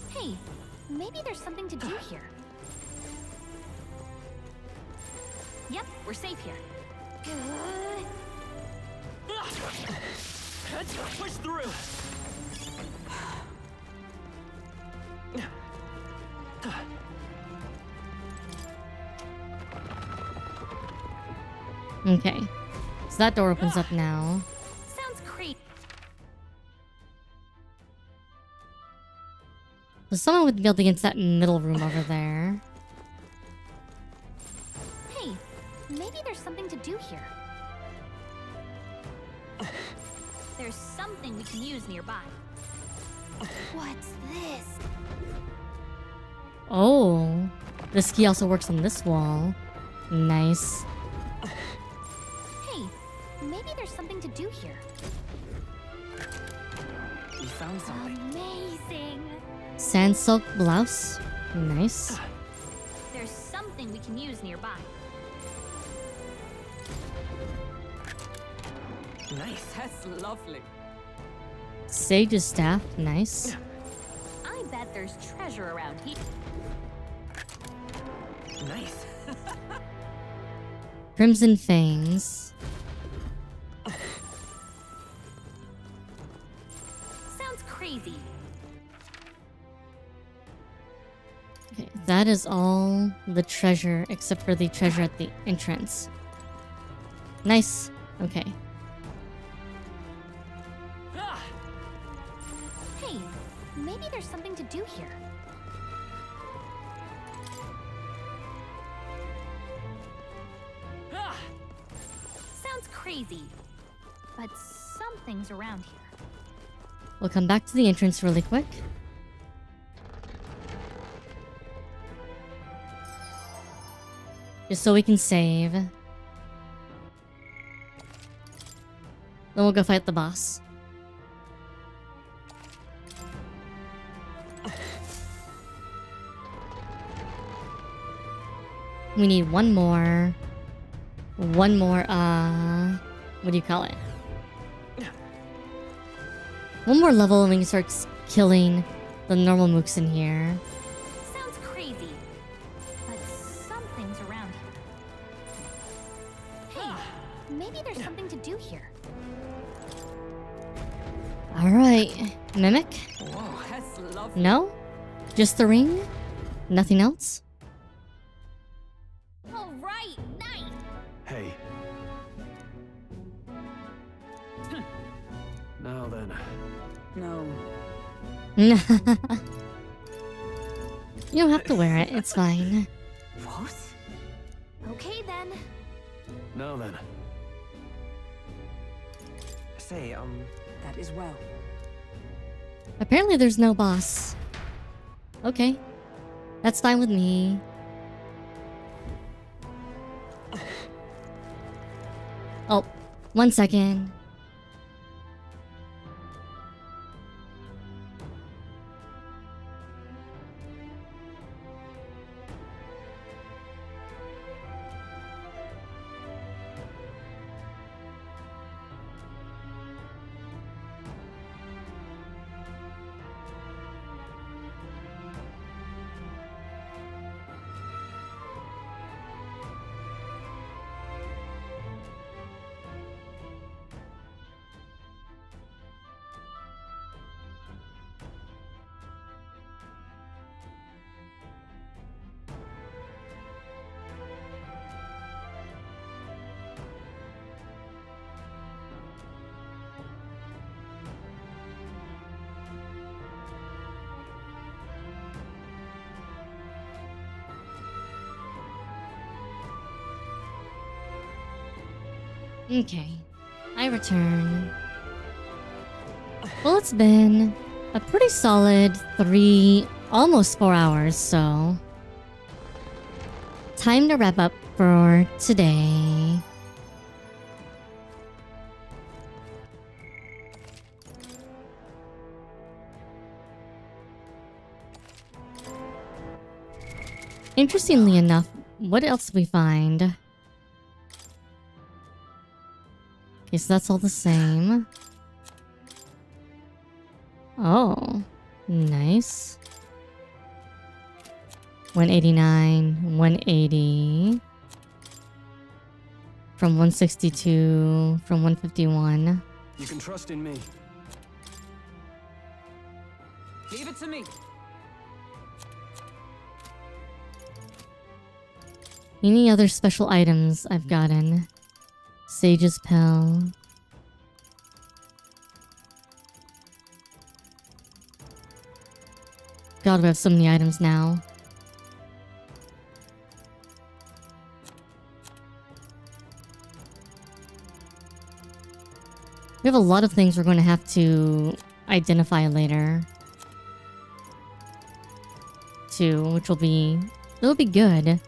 Hey, maybe there's something to do here. Yep, we're safe here. Let's push through. Okay. So that door opens up now. Sounds creepy. So someone would be able to get into that middle room over there. Hey, maybe there's something to do here. There's something we can use nearby. What's this? Oh. This key also works on this wall. Nice. Hey, maybe there's something to do here. We found something. Amazing. Sand silk blouse. Nice. There's something we can use nearby. Nice. That's lovely. Sage's staff. Nice. I bet there's treasure around here. Nice. Crimson fangs. Sounds crazy. Okay, that is all the treasure except for the treasure at the entrance. Nice. Okay. Hey, maybe there's something to do here. Sounds crazy, but something's around here. We'll come back to the entrance really quick. Just so we can save. Then we'll go fight the boss. We need one more, what do you call it? One more level and we can start killing the normal mooks in here. Sounds crazy, but something's around here. Hey, maybe there's something to do here. Alright, Mimic? Whoa, that's lovely. No? Just the ring? Nothing else? All right, nice. Hey. Now then. No. You don't have to wear it, it's fine. What? Okay then. Now then. Say, That is well. Apparently there's no boss. Okay. That's fine with me. Oh, 1 second. Okay, I return. Well, it's been a pretty solid 3, almost 4 hours, so time to wrap up for today. Interestingly enough, what else did we find? Okay, so that's all the same. Oh, nice. 189, 180. From 162, from 151. You can trust in me. Leave it to me. Any other special items I've gotten? Sage's Pill. God, we have so many items now. We have a lot of things we're going to have to identify later. Too, which will be... it'll be good.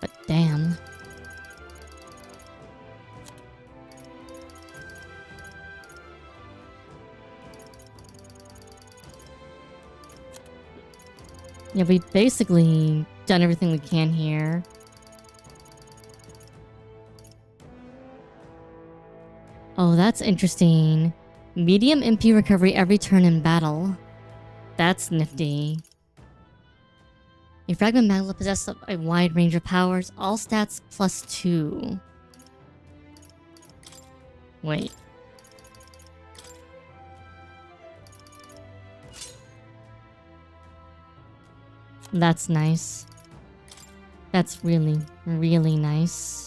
But damn. Yeah, we basically done everything we can here. Oh, that's interesting. Medium MP recovery every turn in battle. That's nifty. A fragment magma possesses a wide range of powers, all stats +2. Wait. That's nice. That's really, really nice.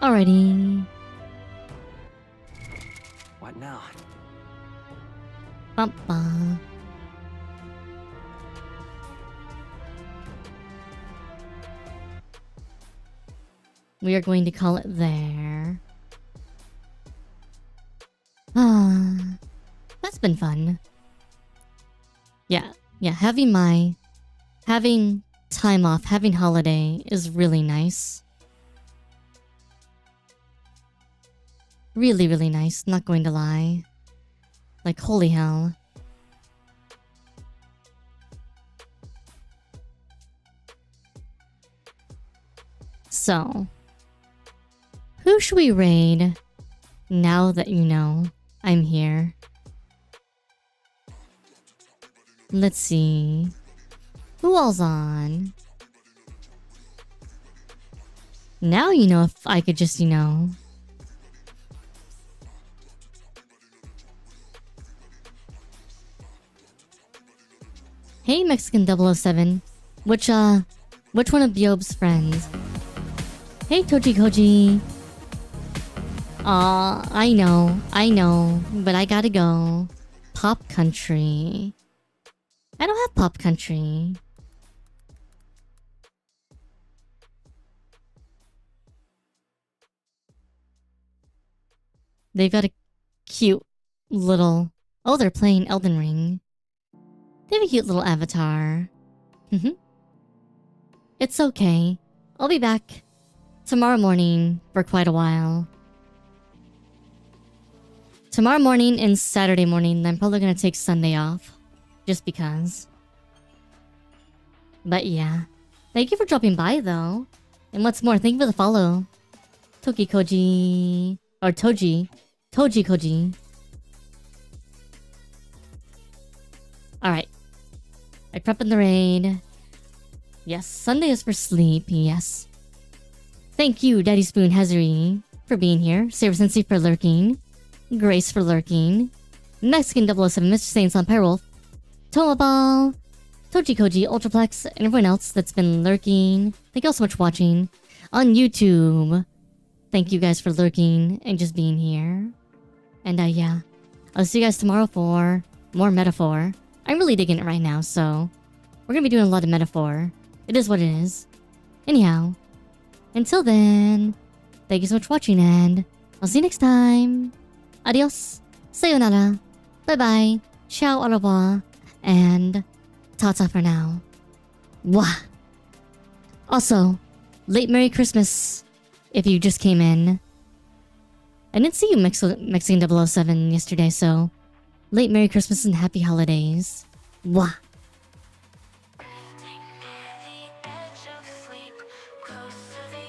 Alrighty. What now? Bumpa. We are going to call it there. Ah, that's been fun. Yeah, having time off, having holiday is really nice. Really, really nice, not going to lie. Like, holy hell. So, who should we raid now that you know I'm here? Let's see. Who all's on? Now you know if I could just, you know... Hey, Mexican 007. Which one of Biob's friends? Hey, Toji Koji. Aw, I know, but I gotta go. Pop Country. I don't have Pop Country. They've got a cute little... Oh, they're playing Elden Ring. They have a cute little avatar. It's okay. I'll be back tomorrow morning for quite a while. Tomorrow morning and Saturday morning, then I'm probably gonna take Sunday off. Just because. But yeah. Thank you for dropping by though. And what's more, thank you for the follow. Toki Koji. Or Toji. Toji Koji. Alright. I prep in the raid. Yes, Sunday is for sleep, yes. Thank you, Daddy Spoon Hazari, for being here. Saber Sensei for lurking. Grace for lurking. Mexican 007, Mr. Saints on Pyrewolf. Tomaball. Toji Koji, Ultraplex, and everyone else that's been lurking. Thank you all so much for watching. On YouTube. Thank you guys for lurking and just being here. And yeah. I'll see you guys tomorrow for more Matephor. I'm really digging it right now, so we're gonna be doing a lot of Matephor. It is what it is. Anyhow, until then, thank you so much for watching, and I'll see you next time. Adios, sayonara, bye-bye, ciao, au revoir, and ta-ta for now. Wah! Also, late Merry Christmas if you just came in. I didn't see you, Mexican 007, yesterday, so... Late Merry Christmas and Happy Holidays. Wah! Near the edge of sleep, close to the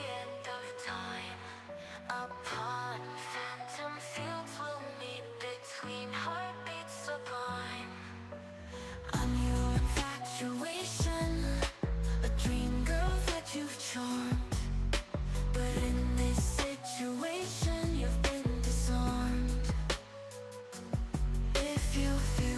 if you feel